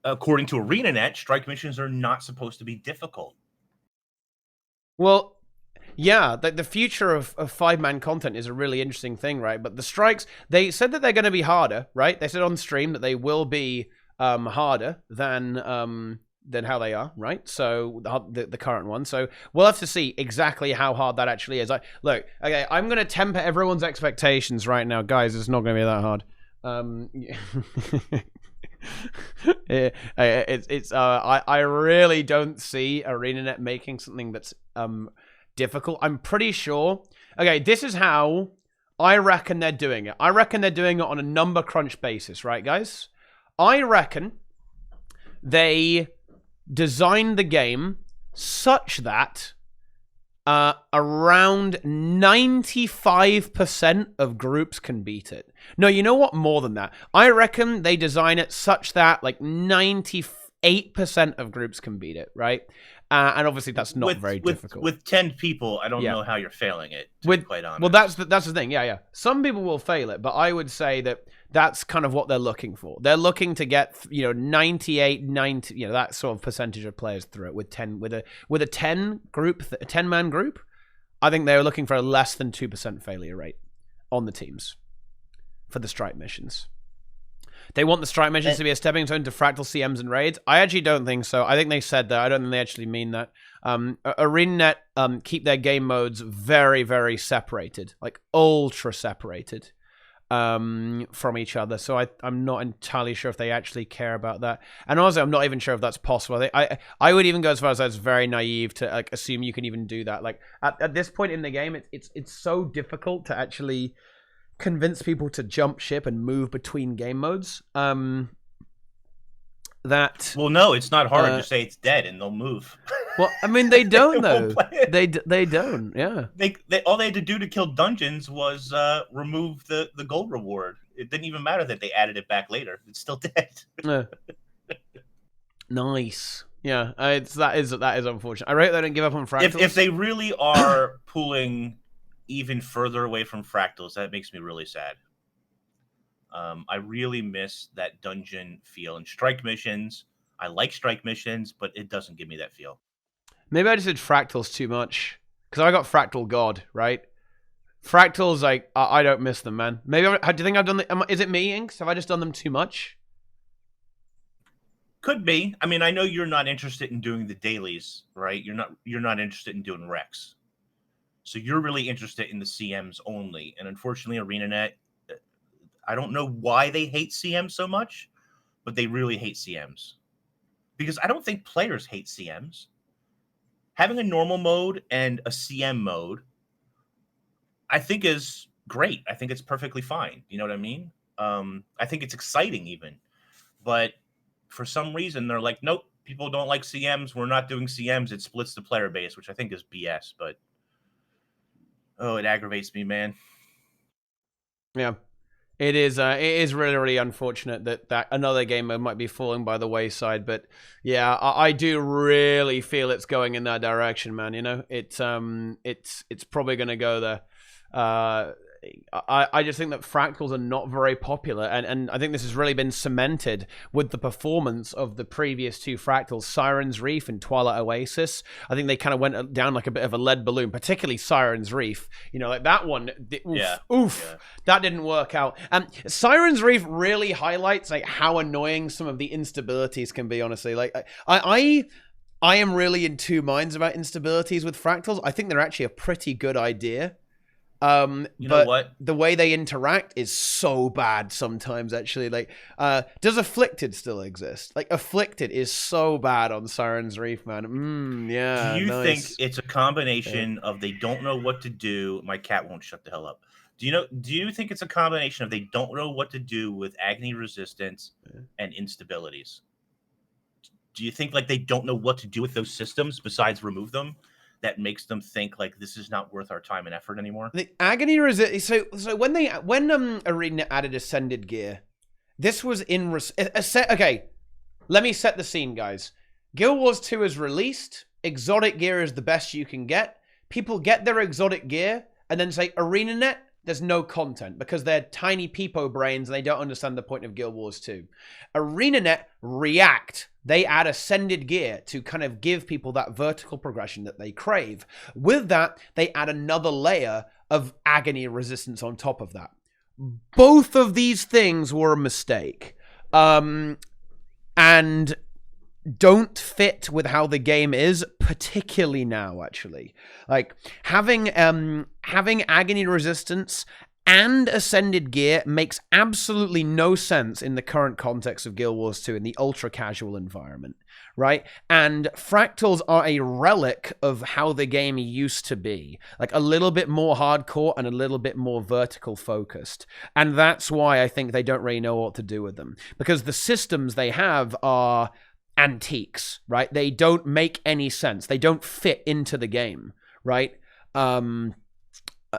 according to ArenaNet, strike missions are not supposed to be difficult. Well, yeah, the future of 5-man content is a really interesting thing, right? But the strikes, they said that they're going to be harder, right? They said on stream that they will be harder than how they are, right? So the current one. So we'll have to see exactly how hard that actually is. Look, okay, I'm going to temper everyone's expectations right now, guys. It's not going to be that hard. I really don't see ArenaNet making something that's difficult. I'm pretty sure. Okay, this is how I reckon they're doing it. I reckon they're doing it on a number crunch basis, right, guys? I reckon they designed the game such that around 95% of groups can beat it. No, you know what? More than that. I reckon they design it such that like 98% of groups can beat it, right? And obviously that's not very difficult. With 10 people, I don't know how you're failing it, to be quite honest. Well, that's the thing. Yeah. Some people will fail it, but I would say that that's kind of what they're looking for. They're looking to get, 98, 90, that sort of percentage of players through it with 10 with a 10 group, a 10-man group. I think they're looking for a less than 2% failure rate on the teams for the strike missions. They want the strike missions to be a stepping stone to fractal CMs and raids. I actually don't think so. I think they said that. I don't think they actually mean that. ArenaNet keep their game modes very, very separated, like ultra separated from each other. So I'm not entirely sure if they actually care about that. And also, I'm not even sure if that's possible. I would even go as far as that's very naive to like assume you can even do that. Like at this point in the game, it's so difficult to actually convince people to jump ship and move between game modes. Well, no, it's not hard to say it's dead and they'll move. Well, I mean, they don't though. They don't. Yeah. They all they had to do to kill dungeons was remove the gold reward. It didn't even matter that they added it back later. It's still dead. Nice. Yeah. That is unfortunate. I rate they don't give up on fractals. If they really are pulling even further away from fractals, that makes me really sad. I really miss that dungeon feel and strike missions. I like strike missions, but it doesn't give me that feel. Maybe I just did fractals too much because I got fractal god, right? Fractals, like I don't miss them, man. Maybe do you think I've done is it me, Inks? Have I just done them too much? Could be. I mean, I know you're not interested in doing the dailies, right? You're not interested in doing Rex. So you're really interested in the CMs only. And unfortunately, ArenaNet, I don't know why they hate CMs so much, but they really hate CMs. Because I don't think players hate CMs. Having a normal mode and a CM mode, I think is great. I think it's perfectly fine. You know what I mean? I think it's exciting even. But for some reason, they're like, nope, people don't like CMs. We're not doing CMs. It splits the player base, which I think is BS. But oh, it aggravates me, man. Yeah, it is really, really unfortunate that another game might be falling by the wayside. But yeah, I do really feel it's going in that direction, man. It's probably going to go there. I just think that fractals are not very popular, and I think this has really been cemented with the performance of the previous two fractals, Siren's Reef and Twilight Oasis. I think they kind of went down like a bit of a lead balloon, particularly Siren's Reef. Like that one, that didn't work out. Siren's Reef really highlights like how annoying some of the instabilities can be, honestly. Like I am really in two minds about instabilities with fractals. I think they're actually a pretty good idea. You know what? The way they interact is so bad sometimes, actually. Like, does Afflicted still exist? Like, Afflicted is so bad on Siren's Reef, man. Yeah. Do you nice. think it's a combination of they don't know what to do? My cat won't shut the hell up. Do you think it's a combination of they don't know what to do with agony resistance and instabilities? Do you think like they don't know what to do with those systems besides remove them? That makes them think like this is not worth our time and effort anymore. The agony resist. So when Arena added Ascended Gear, this was in okay. Let me set the scene, guys. Guild Wars 2 is released. Exotic gear is the best you can get. People get their exotic gear and then say ArenaNet. There's no content because they're tiny peepo brains and they don't understand the point of Guild Wars 2. ArenaNet react. They add Ascended Gear to kind of give people that vertical progression that they crave. With that, they add another layer of agony resistance on top of that. Both of these things were a mistake. And don't fit with how the game is, particularly now, actually. Like, having agony resistance and Ascended Gear makes absolutely no sense in the current context of Guild Wars 2 in the ultra-casual environment, right? And fractals are a relic of how the game used to be. Like, a little bit more hardcore and a little bit more vertical focused. And that's why I think they don't really know what to do with them. Because the systems they have are antiques, right? They don't make any sense. They don't fit into the game, right?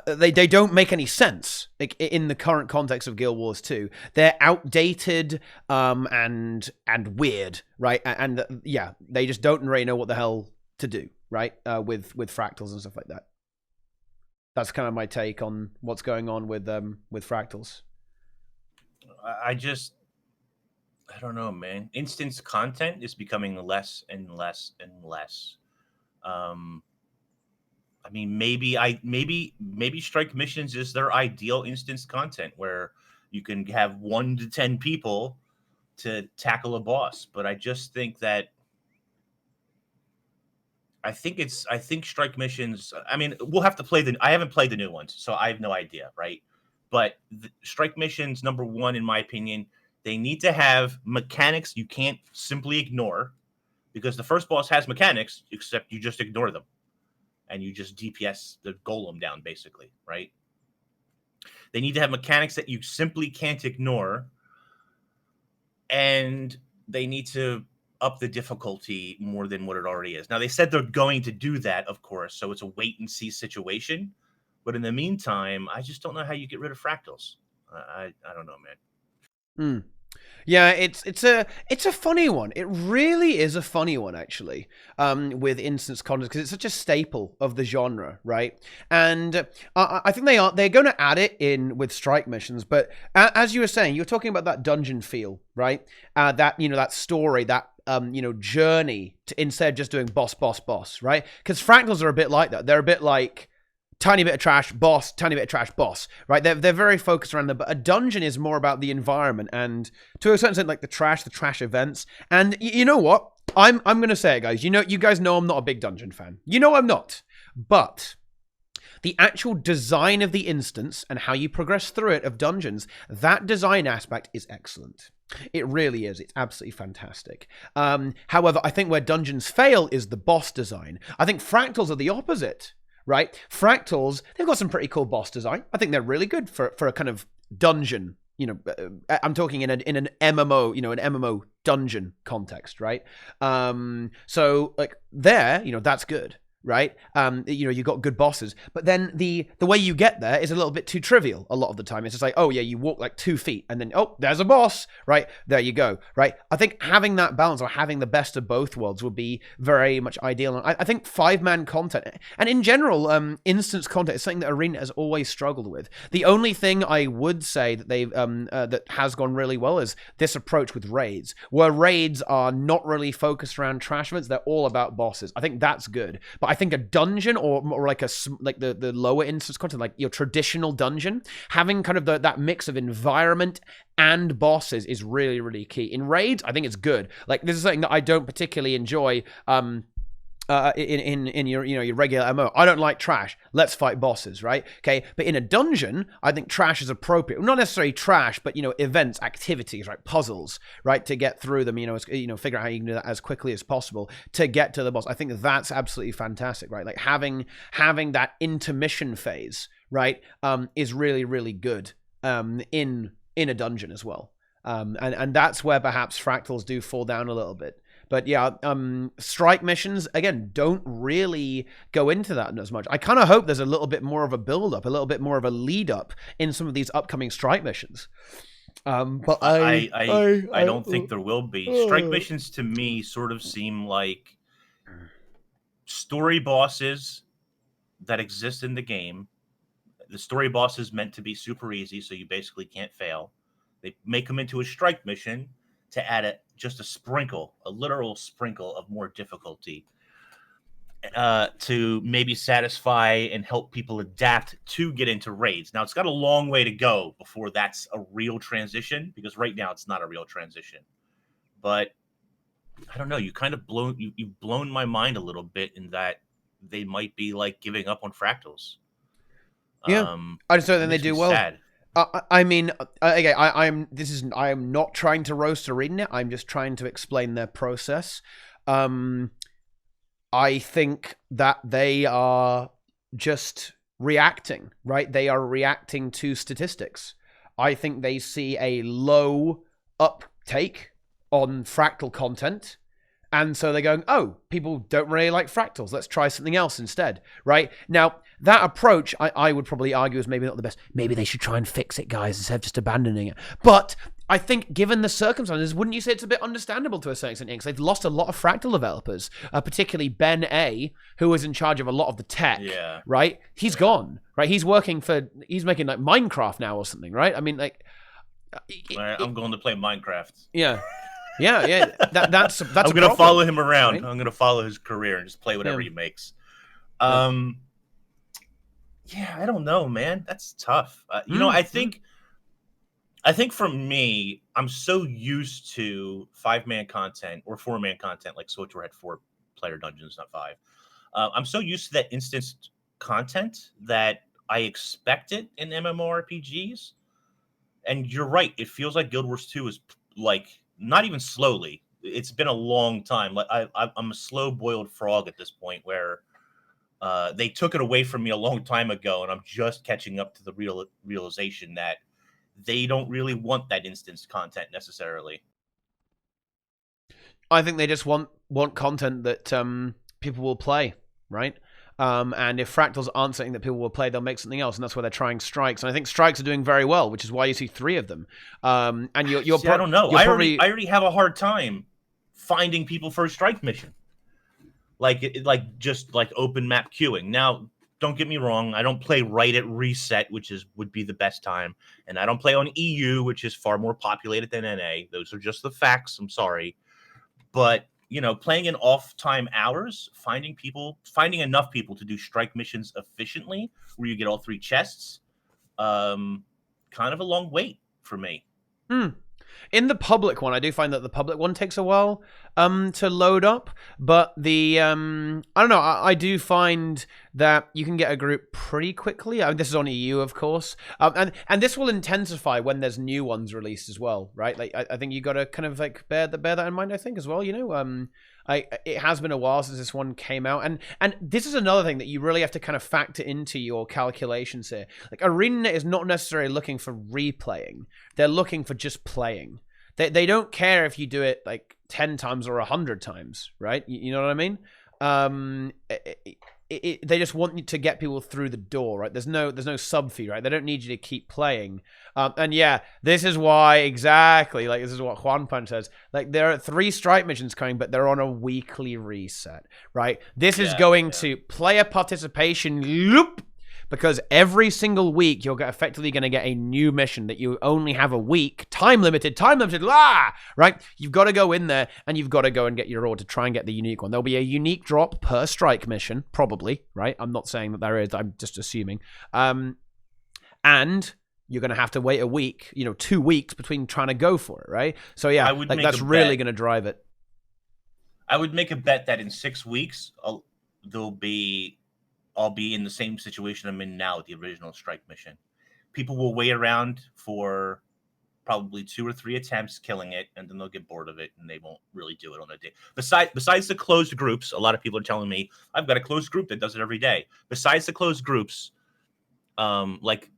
They don't make any sense, like, in the current context of Guild Wars 2. They're outdated and weird, right? And yeah, they just don't really know what the hell to do, right? With fractals and stuff like that. That's kind of my take on what's going on with fractals. I don't know, man. Instance content is becoming less and less and less. I mean, maybe strike missions is their ideal instance content where you can have 1 to 10 people to tackle a boss. But I just think that I think strike missions. I mean, we'll have to play I haven't played the new ones, so I have no idea, right? But the strike missions, number one, in my opinion, they need to have mechanics you can't simply ignore, because the first boss has mechanics, except you just ignore them. And you just DPS the golem down, basically, right? They need to have mechanics that you simply can't ignore. And they need to up the difficulty more than what it already is. Now, they said they're going to do that, of course, so it's a wait-and-see situation. But in the meantime, I just don't know how you get rid of fractals. I don't know, man. Yeah, it's a funny one. It really is a funny one, actually, with instance content, because it's such a staple of the genre, right? And I think they're going to add it in with strike missions. But as you were saying, you're talking about that dungeon feel, right? That story, that journey to, instead of just doing boss, right? Because fractals are a bit like that. They're a bit like tiny bit of trash, boss, tiny bit of trash, boss, right? They're very focused around them, but a dungeon is more about the environment and, to a certain extent, like the trash events. And you know what? I'm going to say it, guys. You guys know I'm not a big dungeon fan. You know I'm not. But the actual design of the instance and how you progress through it of dungeons, that design aspect is excellent. It really is. It's absolutely fantastic. However, I think where dungeons fail is the boss design. I think fractals are the opposite. Right? Fractals, they've got some pretty cool boss design. I think they're really good for a kind of dungeon, I'm talking in an MMO, an MMO dungeon context, right? So like there, that's good, right? You've got good bosses, but then the way you get there is a little bit too trivial a lot of the time. It's just like, oh yeah, you walk like 2 feet and then, oh, there's a boss, right? There you go, right? I think having that balance, or having the best of both worlds, would be very much ideal. I think 5-man content, and in general, instance content is something that Arena has always struggled with. The only thing I would say that they've that has gone really well is this approach with raids, where raids are not really focused around trash events. They're all about bosses. I think that's good, but I think a dungeon, or like the lower instance content, like your traditional dungeon, having kind of that mix of environment and bosses is really, really key. In raids, I think it's good. Like, this is something that I don't particularly enjoy in your regular MMO. I don't like trash. Let's fight bosses, right? Okay, but in a dungeon, I think trash is appropriate. Not necessarily trash, but events, activities, right? Puzzles, right? To get through them, figure out how you can do that as quickly as possible to get to the boss. I think that's absolutely fantastic, right? Like having that intermission phase, right, is really, really good in a dungeon as well. And that's where perhaps fractals do fall down a little bit. But yeah, strike missions, again, don't really go into that as much. I kind of hope there's a little bit more of a build-up, a little bit more of a lead-up in some of these upcoming strike missions. But I don't think there will be. Strike missions, to me, sort of seem like story bosses that exist in the game. The story boss is meant to be super easy, so you basically can't fail. They make them into a strike mission to add just a literal sprinkle of more difficulty to maybe satisfy and help people adapt to get into raids. Now, it's got a long way to go before that's a real transition, because right now it's not a real transition. But I don't know, you've blown my mind a little bit in that they might be like giving up on fractals. Yeah, I just don't think they do well. Sad. I mean, again, I am not trying to roast ArenaNet. I'm just trying to explain their process. I think that they are just reacting, right? They are reacting to statistics. I think they see a low uptake on fractal content, And so they're going, oh, people don't really like fractals. Let's try something else instead, right? Now, that approach, I would probably argue, is maybe not the best. Maybe they should try and fix it, guys, instead of just abandoning it. But I think, given the circumstances, wouldn't you say it's a bit understandable to a certain extent? Because they've lost a lot of fractal developers, particularly Ben A, who was in charge of a lot of the tech, right? He's gone, right? He's making like Minecraft now or something, right? I mean, like... I'm going to play Minecraft. Yeah. That's I'm going to follow him around. Right? I'm going to follow his career and just play whatever he makes. Yeah, I don't know, man. That's tough. You know, I think for me, I'm so used to 5-man content or 4-man content, like SWTOR had 4-player dungeons, not 5. I'm so used to that instanced content that I expect it in MMORPGs. And you're right. It feels like Guild Wars 2 is like not even slowly. It's been a long time. Like I'm a slow-boiled frog at this point, where they took it away from me a long time ago, and I'm just catching up to the realization that they don't really want that instance content necessarily. I think they just want content that people will play, right? And if fractals aren't something that people will play, they'll make something else, and that's why they're trying strikes. And I think strikes are doing very well, which is why you see 3 of them. And you're I don't know. I already have a hard time finding people for a strike mission, like just open map queuing. Now, don't get me wrong. I don't play right at reset, which would be the best time, and I don't play on EU, which is far more populated than NA. Those are just the facts. I'm sorry, but you know, playing in off-time hours, finding enough people to do strike missions efficiently, where you get all 3 chests, kind of a long wait for me. In the public one, I do find that the public one takes a while to load up, but the I don't know. I do find that you can get a group pretty quickly. I mean, this is on EU, of course, and this will intensify when there's new ones released as well, right? Like I think you got to kind of like bear that in mind. I think as well, you know, it has been a while since this one came out, and this is another thing that you really have to kind of factor into your calculations here. Like ArenaNet is not necessarily looking for replaying; they're looking for just playing. They don't care if you do it like 10 times or 100 times, right? You know what I mean? They just want you to get people through the door, right? There's no sub fee, right? They don't need you to keep playing. And yeah, this is why exactly, like this is what Juan Punch says. Like there are 3 strike missions coming, but they're on a weekly reset, right? This is going to player participation loop, because every single week you're effectively going to get a new mission that you only have a week, time limited, right? You've got to go in there and you've got to go and get your order to try and get the unique one. There'll be a unique drop per strike mission, probably, right? I'm not saying that there is, I'm just assuming. And you're going to have to wait a week, 2 weeks between trying to go for it, right? So yeah, like that's really going to drive it. I would make a bet that in 6 weeks, I'll be in the same situation I'm in now with the original strike mission. People will wait around for probably 2 or 3 attempts killing it, and then they'll get bored of it, and they won't really do it on a day. Besides the closed groups, a lot of people are telling me, I've got a closed group that does it every day. Besides the closed groups, like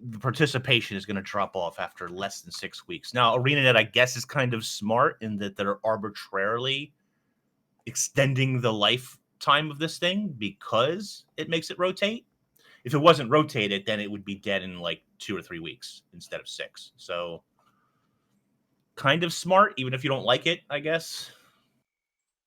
the participation is going to drop off after less than 6 weeks. Now, ArenaNet, I guess, is kind of smart in that they're arbitrarily extending the lifetime of this thing because it makes it rotate. If it wasn't rotated, then it would be dead in like 2 or 3 weeks instead of 6. So kind of smart, even if you don't like it, I guess.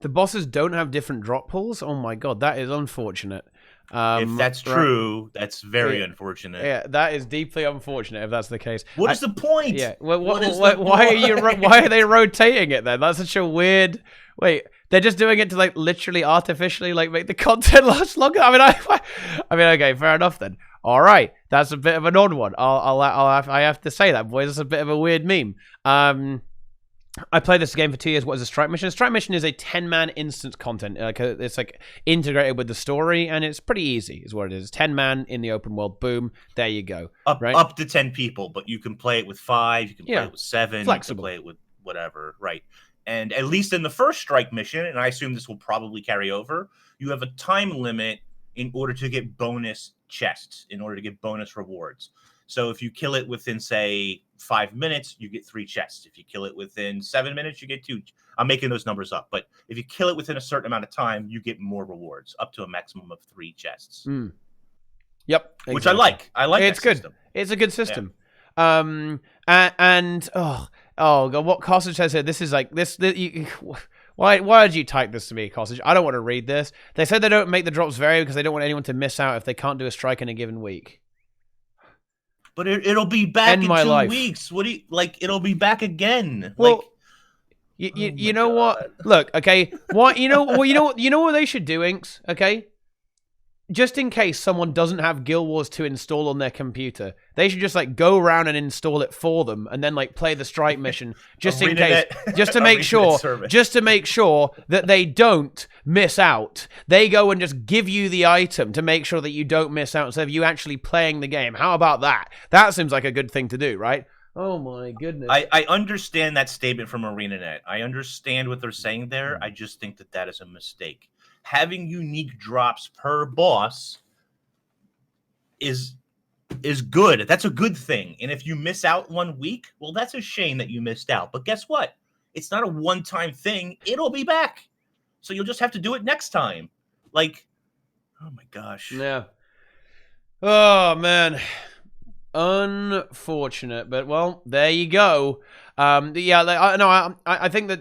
The bosses don't have different drop pools? Oh my god, that is unfortunate. If that's true, that's very unfortunate. Yeah, that is deeply unfortunate if that's the case. What is the point? Yeah, why are they rotating it then? That's such a weird... Wait, they're just doing it to like literally artificially like make the content last longer? I mean, okay, fair enough then. All right, that's a bit of an odd one. I have to say that, boys. That's a bit of a weird meme. I played this game for 2 years. What is a strike mission? A strike mission is a 10-man instance content. It's like integrated with the story, and it's pretty easy, is what it is. 10-man in the open world. Boom, there you go. Up to 10 people, but you can play it with 5. You can play it with 7. Flexible. You can play it with whatever, right? And at least in the first strike mission, and I assume this will probably carry over, you have a time limit in order to get bonus chests, in order to get bonus rewards. So if you kill it within, say, 5 minutes, you get 3 chests. If you kill it within 7 minutes, you get 2. I'm making those numbers up, but if you kill it within a certain amount of time, you get more rewards, up to a maximum of 3 chests. Yep, exactly. Which I like. I like it's that good. system. It's a good system. Yeah. And oh god, what Costage says here. This is like this. Why did you type this to me, Costage? I don't want to read this. They said they don't make the drops vary because they don't want anyone to miss out if they can't do a strike in a given week. But it'll be back in 2 weeks. What do you like? It'll be back again. Well, you know what? Look, okay. What you know what they should do, Inks? Okay. Just in case someone doesn't have Guild Wars 2 install on their computer, they should just like go around and install it for them, and then like play the strike mission just in case, just to make sure that they don't miss out. They go and just give you the item to make sure that you don't miss out instead of you actually playing the game. How about that? That seems like a good thing to do, right? Oh my goodness. I understand that statement from ArenaNet. I understand what they're saying there. I just think that is a mistake. Having unique drops per boss is good. That's a good thing. And if you miss out 1 week, well, that's a shame that you missed out. But guess what? It's not a one-time thing. It'll be back. So you'll just have to do it next time. Like, oh my gosh. Yeah. Oh man. Unfortunate, but well, there you go. Yeah, I think that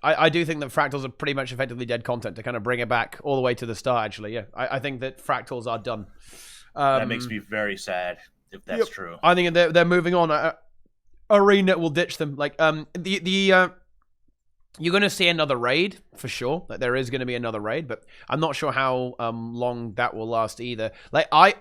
I do think that fractals are pretty much effectively dead content to kind of bring it back all the way to the start. Actually, yeah, I think that fractals are done. That makes me very sad if that's true. I think they're moving on. ArenaNet will ditch them. Like you're going to see another raid for sure. Like there is going to be another raid, but I'm not sure how long that will last either. Like my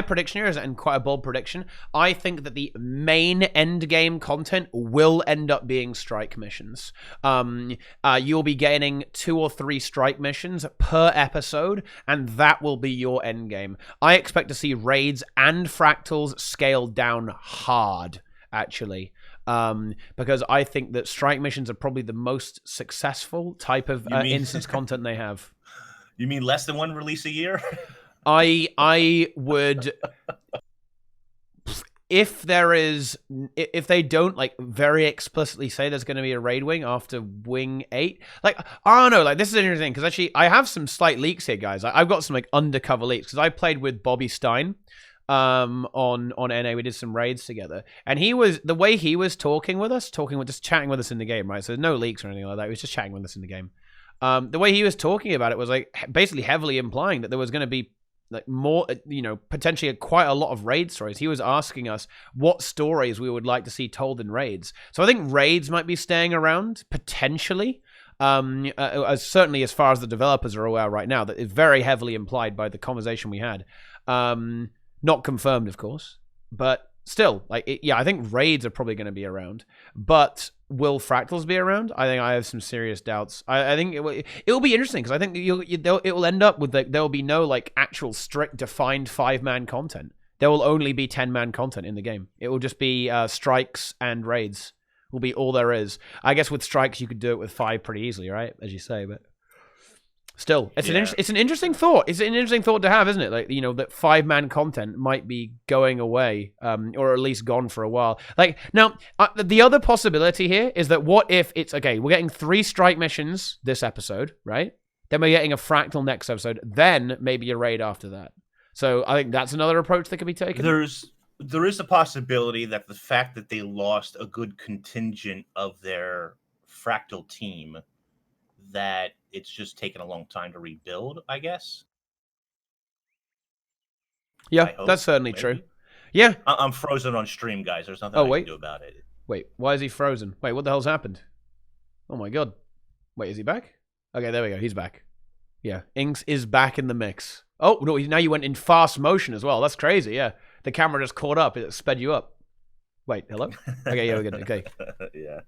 prediction here is, and quite a bold prediction, I think that the main end game content will end up being strike missions. You'll be gaining 2 or 3 strike missions per episode, and that will be your end game. I expect to see raids and fractals scaled down hard, actually. Because I think that strike missions are probably the most successful type of instance content they have. You mean less than 1 release a year? I would, if they don't like very explicitly say there's going to be a raid wing after wing 8, like I don't know, like this is interesting because actually I have some slight leaks here, guys. I've got some like undercover leaks because I played with Bobby Stein on NA. We did some raids together, and the way he was talking with us, just chatting with us in the game, right? So no leaks or anything like that. He was just chatting with us in the game. The way he was talking about it was like basically heavily implying that there was going to be like more, potentially quite a lot of raid stories. He was asking us what stories we would like to see told in raids. So I think raids might be staying around potentially. Certainly as far as the developers are aware right now, that is very heavily implied by the conversation we had. Not confirmed, of course, but still, I think raids are probably going to be around. But will fractals be around? I think I have some serious doubts. I think it will be interesting because I think it will end up with there will be no like actual strict defined 5-man content. There will only be 10-man content in the game. It will just be strikes and raids. Will be all there is. I guess with strikes you could do it with 5 pretty easily, right? As you say, but. Still, it's an interesting thought. It's an interesting thought to have, isn't it? Like, that 5-man content might be going away, or at least gone for a while. Like, now, the other possibility here is that what if it's, okay, we're getting 3 strike missions this episode, right? Then we're getting a fractal next episode, then maybe a raid after that. So I think that's another approach that could be taken. There is a possibility that the fact that they lost a good contingent of their fractal team, that it's just taken a long time to rebuild, I guess. Yeah, that's certainly true. Yeah. I'm frozen on stream, guys. There's nothing I can do about it. Wait, why is he frozen? Wait, what the hell's happened? Oh my god. Wait, is he back? Okay, there we go. He's back. Yeah, Inks is back in the mix. Oh, no, now you went in fast motion as well. That's crazy, yeah. The camera just caught up. It sped you up. Wait, hello? Okay, yeah, we're good. Okay. Yeah.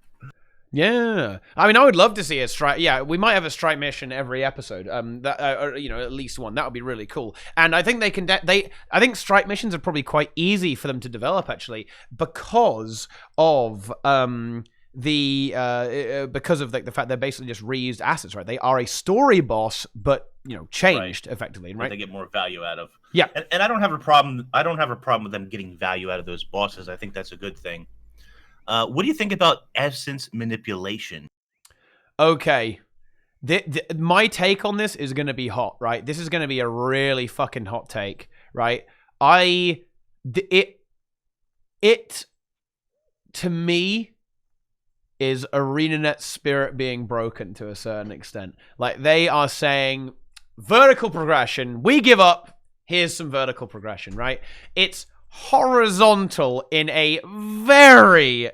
Yeah, I mean, I would love to see a strike. Yeah, we might have a strike mission every episode. At least one. That would be really cool. And I think they can. I think strike missions are probably quite easy for them to develop, actually, because of because of like the fact they're basically just reused assets, right? They are a story boss, but changed effectively, right? They get more value out of. Yeah, and I don't have a problem. I don't have a problem with them getting value out of those bosses. I think that's a good thing. What do you think about essence manipulation? Okay. My take on this is going to be hot, right? This is going to be a really fucking hot take, right? It to me is ArenaNet spirit being broken to a certain extent. Like, they are saying vertical progression, we give up, here's some vertical progression, right? It's horizontal in a very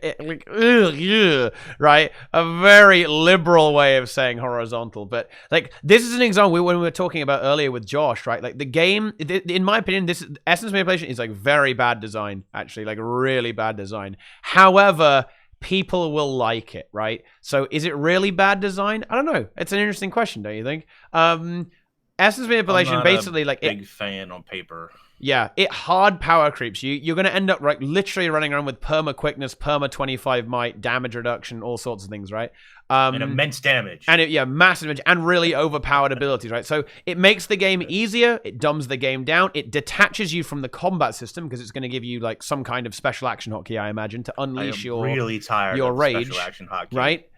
right, a very liberal way of saying horizontal. But like, this is an example when we were talking about earlier with Josh, right? Like, the game, in my opinion, this essence manipulation is like very bad design, actually, like really bad design. However, people will like it, right? So is it really bad design? I don't know. It's an interesting question, don't you think? Essence manipulation, basically, like, big fan on paper. Yeah, it hard power creeps you. You're going to end up literally running around with perma quickness, perma 25 might, damage reduction, all sorts of things, right? And immense damage. And massive damage and really overpowered abilities, right? So it makes the game easier. It dumbs the game down. It detaches you from the combat system because it's going to give you like some kind of special action hotkey, I imagine, to unleash your really tired your of rage, special action hotkey, right?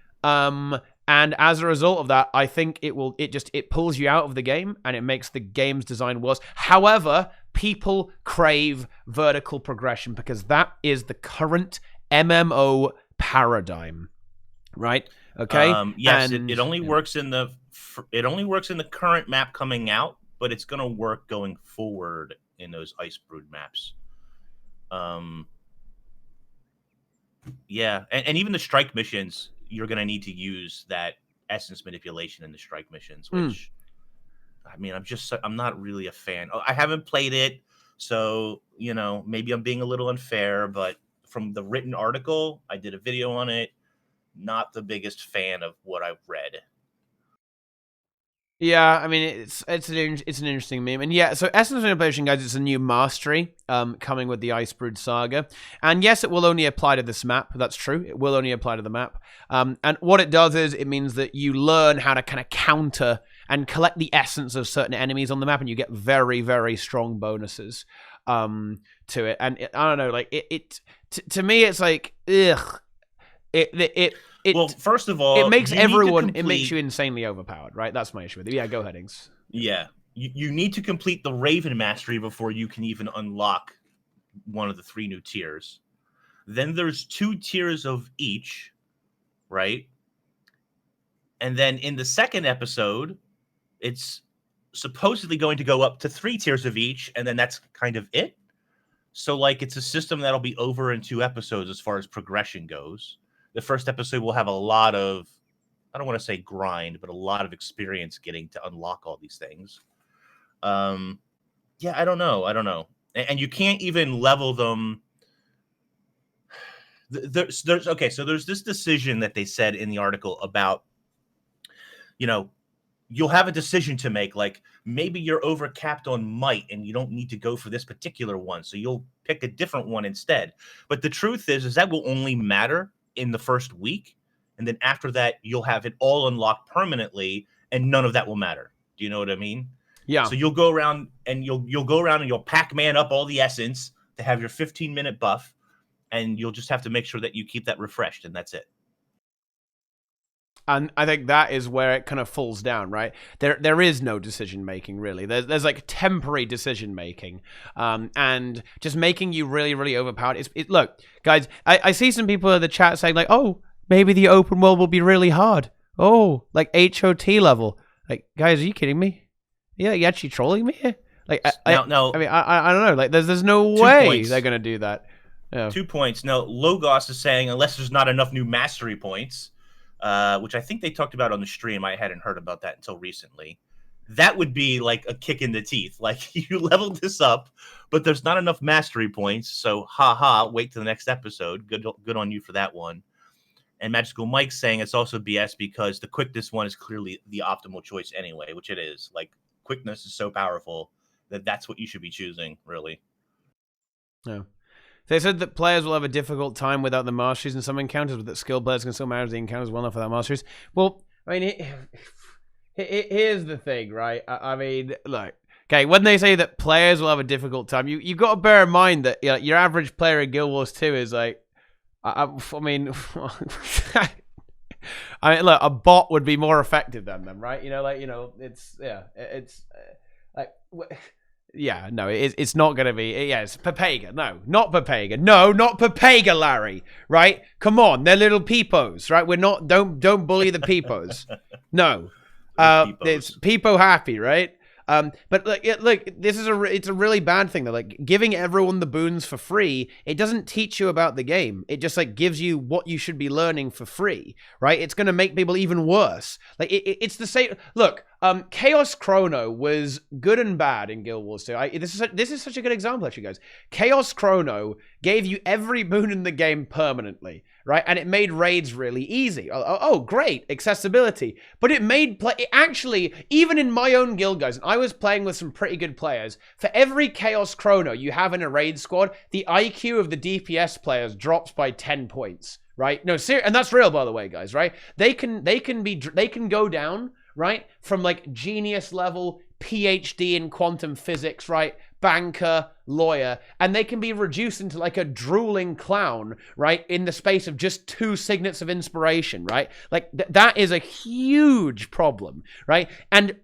And as a result of that, I think it pulls you out of the game and it makes the game's design worse. However, people crave vertical progression because that is the current MMO paradigm, right? Okay. Yes, it only works in the current map coming out, but it's going to work going forward in those Icebrood maps. Yeah, and even the strike missions, you're going to need to use that essence manipulation in the strike missions, which I mean, I'm not really a fan. I haven't played it, so maybe I'm being a little unfair, but from the written article, I did a video on it. Not the biggest fan of what I've read. Yeah, I mean, it's an interesting meme, and yeah. So essence manipulation, guys, it's a new mastery coming with the Icebrood Saga, and yes, it will only apply to this map. That's true. It will only apply to the map, and what it does is it means that you learn how to kind of counter and collect the essence of certain enemies on the map, and you get very, very strong bonuses to it. And I don't know, like to me, it's like ugh. Well, first of all, it makes everyone. It makes you insanely overpowered, right? That's my issue with it. Yeah, go ahead, Ings. Yeah, you need to complete the Raven Mastery before you can even unlock one of the 3 new tiers. Then there's 2 tiers of each, right? And then in the second episode, it's supposedly going to go up to 3 tiers of each, and then that's kind of it. So, like, it's a system that'll be over in 2 episodes as far as progression goes. The first episode will have a lot of, I don't want to say grind, but a lot of experience getting to unlock all these things. Yeah, I don't know. And you can't even level them. There's this decision that they said in the article about, you'll have a decision to make, like maybe you're overcapped on might and you don't need to go for this particular one, so you'll pick a different one instead. But the truth is that will only matter in the first week, and then after that you'll have it all unlocked permanently and none of that will matter. Do you know what I mean? Yeah. So you'll go around and you'll Pac-Man up all the essence to have your 15-minute buff, and you'll just have to make sure that you keep that refreshed, and that's it. And I think that is where it kind of falls down, right? There is no decision making, really. There's like temporary decision making, and just making you really, really overpowered. Look, guys, I see some people in the chat saying like, "Oh, maybe the open world will be really hard. Oh, like HOT level." Like, guys, are you kidding me? Yeah, you actually trolling me here? Like, no. I mean, I don't know. Like, there's no way they're gonna do that. Yeah. 2 points. No, Logos is saying unless there's not enough new mastery points. Which I think they talked about on the stream. I hadn't heard about that until recently. That would be like a kick in the teeth. Like, you leveled this up, but there's not enough mastery points. So, wait till the next episode. Good on you for that one. And Magical Mike's saying it's also BS because the quickness one is clearly the optimal choice anyway, which it is. Like, quickness is so powerful that that's what you should be choosing, really. No. They said that players will have a difficult time without the masteries in some encounters, but that skilled players can still manage the encounters well enough without masteries. Well, I mean, here's the thing, right? I mean, look. Okay, when they say that players will have a difficult time, you got to bear in mind that your average player in Guild Wars 2 is like, I mean, I mean, look, a bot would be more effective than them, right? It's it's not going to be, it's Pepega. No, not Pepega. No, not Pepega, Larry, right? Come on, they're little peepos, right? We're not, don't bully the peepos. No, it's peepo happy, right? But look, this is it's a really bad thing though. Like giving everyone the boons for free, it doesn't teach you about the game. It just like gives you what you should be learning for free, right? It's going to make people even worse. Like it's the same. Look, Chaos Chrono was good and bad in Guild Wars 2. This is such a good example, actually, guys. Chaos Chrono gave you every boon in the game permanently, right? And it made raids really easy. Oh, great accessibility. But it made actually, even in my own guild, guys, and I was playing with some pretty good players. For every Chaos Chrono you have in a raid squad, the IQ of the DPS players drops by 10 points, right? No, and that's real, by the way, guys, right? They can go down, right, from like genius level, PhD in quantum physics, right, banker, lawyer, and they can be reduced into like a drooling clown, right, in the space of just 2 signets of inspiration, right? Like that is a huge problem, right? And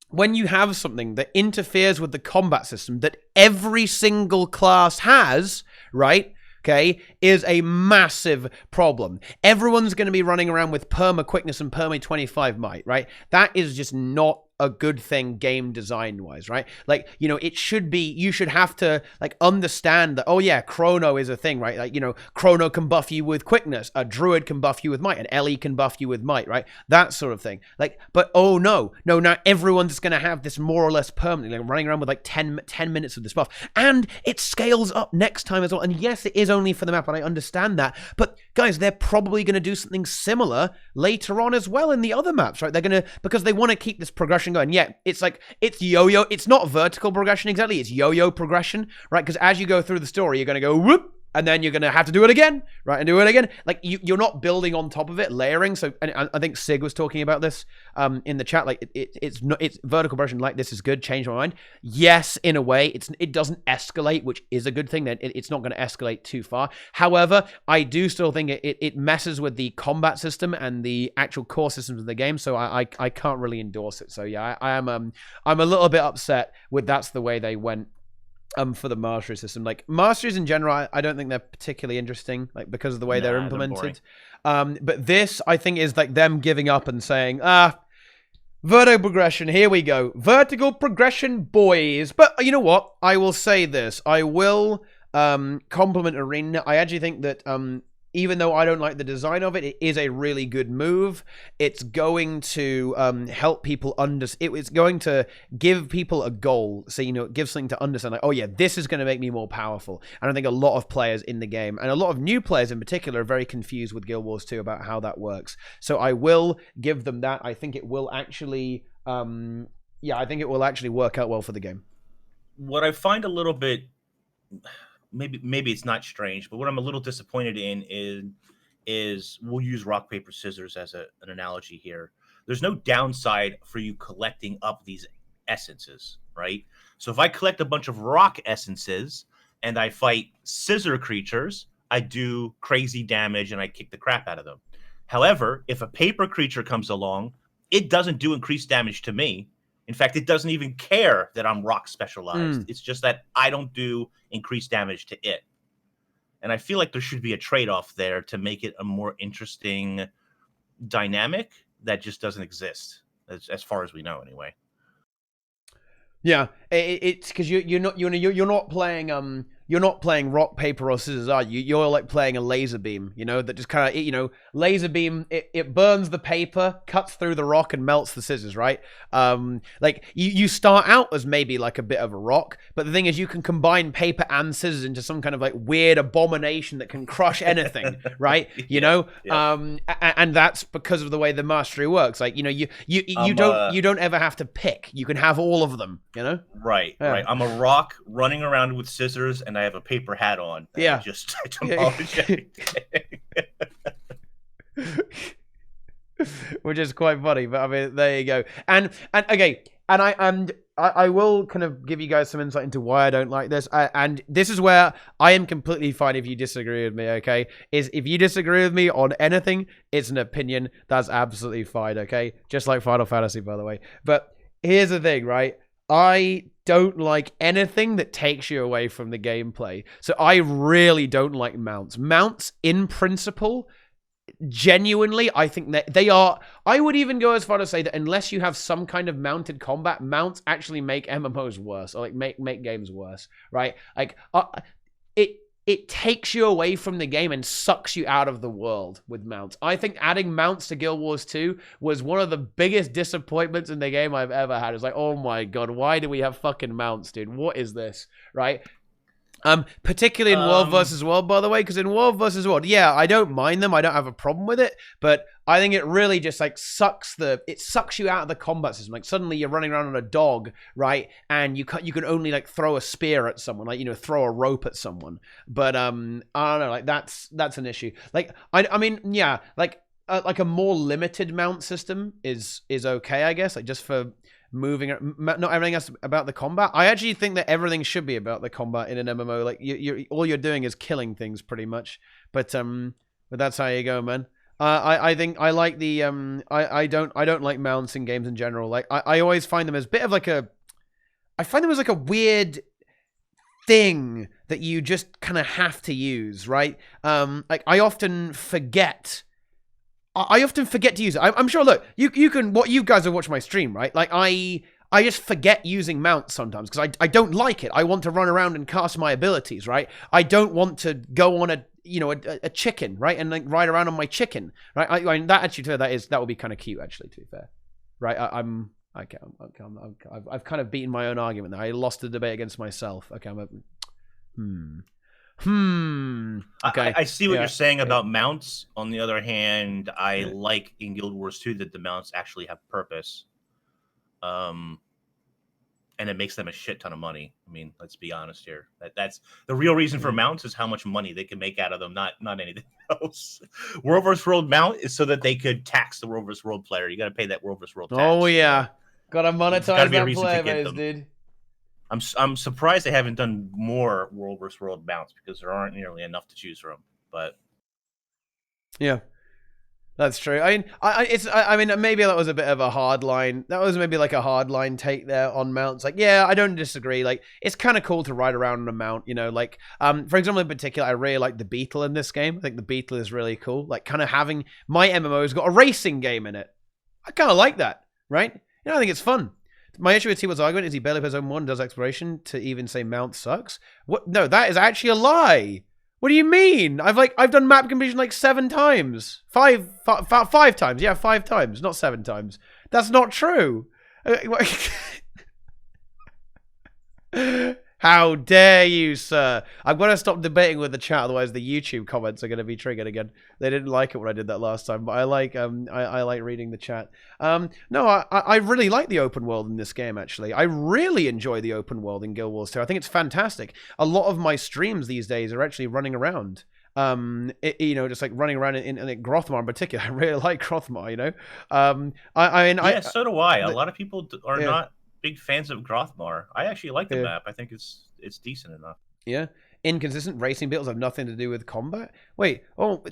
when you have something that interferes with the combat system that every single class has, right, okay, is a massive problem. Everyone's going to be running around with perma quickness and perma 25 might, right? That is just not a good thing game design wise, right? Like, it should be, you should have to like understand that, oh yeah, Chrono is a thing, right? Like, Chrono can buff you with quickness, a Druid can buff you with might, an Ellie can buff you with might, right? That sort of thing. Like, but oh no, now everyone's going to have this more or less permanently, like running around with like 10 minutes of this buff. And it scales up next time as well. And yes, it is only for the map, and I understand that. But guys, they're probably going to do something similar later on as well in the other maps, right? They're going to, because they want to keep this progression going. Yeah, it's like, it's yo-yo. It's not vertical progression exactly. It's yo-yo progression, right? Because as you go through the story, you're going to go whoop, and then you're going to have to do it again, right? And do it again. Like, you're not building on top of it, layering. So, and I think Sig was talking about this in the chat. Like, it's vertical progression like this is good. Change my mind. Yes, in a way. It doesn't escalate, which is a good thing. That it's not going to escalate too far. However, I do still think it messes with the combat system and the actual core systems of the game. So I can't really endorse it. So yeah, I'm a little bit upset with that's the way they went. For the mastery system. Like masteries in general, I don't think they're particularly interesting, like because of the way they're implemented. But this, I think, is like them giving up and saying, vertical progression, here we go. Vertical progression, boys. But you know what? I will say this. I will compliment Arena. I actually think that even though I don't like the design of it, it is a really good move. It's going to help people it's going to give people a goal. So, give something to understand. Like, oh yeah, this is going to make me more powerful. And I think a lot of players in the game, and a lot of new players in particular, are very confused with Guild Wars 2 about how that works. So I will give them that. I think it will actually, I think it will actually work out well for the game. What I find a little bit... Maybe it's not strange, but what I'm a little disappointed in is we'll use rock, paper, scissors as an analogy here. There's no downside for you collecting up these essences, right? So if I collect a bunch of rock essences and I fight scissor creatures, I do crazy damage and I kick the crap out of them. However, if a paper creature comes along, it doesn't do increased damage to me. In fact, it doesn't even care that I'm rock specialized. It's just that I don't do increased damage to it. And I feel like there should be a trade-off there to make it a more interesting dynamic that just doesn't exist, as far as we know, anyway. Yeah, it's because you're not playing rock, paper, or scissors, are you? You're like playing a laser beam, that just kind of, laser beam, it burns the paper, cuts through the rock, and melts the scissors, right? Like, you start out as maybe like a bit of a rock, but the thing is you can combine paper and scissors into some kind of like weird abomination that can crush anything, right? And that's because of the way the mastery works. Like, you don't ever have to pick. You can have all of them, Right, right. I'm a rock running around with scissors, and I have a paper hat on. Yeah. Just apologetic. Which is quite funny, but I mean, there you go. And okay, and I will kind of give you guys some insight into why I don't like this. And this is where I am completely fine if you disagree with me, okay? Is if you disagree with me on anything, it's an opinion. That's absolutely fine, okay? Just like Final Fantasy, by the way. But here's the thing, right? I don't like anything that takes you away from the gameplay. So I really don't like mounts. Mounts, in principle, genuinely, I think that they are. I would even go as far to say that unless you have some kind of mounted combat, mounts actually make MMOs worse, or like make games worse, right? Like it takes you away from the game and sucks you out of the world with mounts. I think adding mounts to Guild Wars 2 was one of the biggest disappointments in the game I've ever had. It's like, oh my god, why do we have fucking mounts, dude? What is this, right? Particularly in World versus World, by the way, because in World versus World, yeah, I don't mind them. I don't have a problem with it, but I think it really just like sucks you out of the combat system. Like suddenly you're running around on a dog, right? And you can only like throw a spear at someone, like, you know, throw a rope at someone. But I don't know, like that's an issue. Like I mean, yeah, like a more limited mount system is okay, I guess, like just for moving, not everything else about the combat. I actually think that everything should be about the combat in an MMO. Like you all you're doing is killing things pretty much. But that's how you go, man. I think I like the I don't like mounts in games in general. Like I always find them as a bit of like I find them as like a weird thing that you just kind of have to use, right? Like I often forget to use it. I'm sure, look, you can, what you guys have watched my stream, right? Like, I just forget using mounts sometimes because I don't like it. I want to run around and cast my abilities, right? I don't want to go on a chicken, right? And like ride around on my chicken, right? I mean, that actually, that would be kind of cute, actually, to be fair. Right? I've kind of beaten my own argument there. I lost the debate against myself. Okay, Okay. I see what you're saying about mounts. On the other hand, I like in Guild Wars 2 that the mounts actually have purpose. And it makes them a shit ton of money. I mean, let's be honest here. That's the real reason for mounts is how much money they can make out of them, not anything else. World vs. World mount is so that they could tax the World vs. World player. You got to pay that World vs. World tax. Oh yeah, gotta monetize that player base, dude. I'm surprised they haven't done more World vs. World mounts because there aren't nearly enough to choose from. But yeah, that's true. I mean, maybe that was a bit of a hard line. That was maybe like a hard line take there on mounts. Like, yeah, I don't disagree. Like, it's kind of cool to ride around on a mount, you know. Like, for example, in particular, I really like the Beetle in this game. I think the Beetle is really cool. Like, kind of having my MMO's got a racing game in it. I kind of like that, right? You know, I think it's fun. My issue with Teapot's argument is he barely plays Zone 1, does exploration, to even say mount sucks. What? No, that is actually a lie. What do you mean? I've done map completion like 7 times. 5 times. Yeah, 5 times, not 7 times. That's not true. How dare you, sir? I'm going to stop debating with the chat, otherwise the YouTube comments are going to be triggered again. They didn't like it when I did that last time, but I like reading the chat. No, I really like the open world in this game, actually. I really enjoy the open world in Guild Wars 2. I think it's fantastic. A lot of my streams these days are actually running around. Just like running around in Grothmar in particular. I really like Grothmar, you know? So do I. A lot of people are not big fans of Grothmar. I actually like the map. I think it's decent enough. Yeah. Inconsistent racing battles have nothing to do with combat. Wait,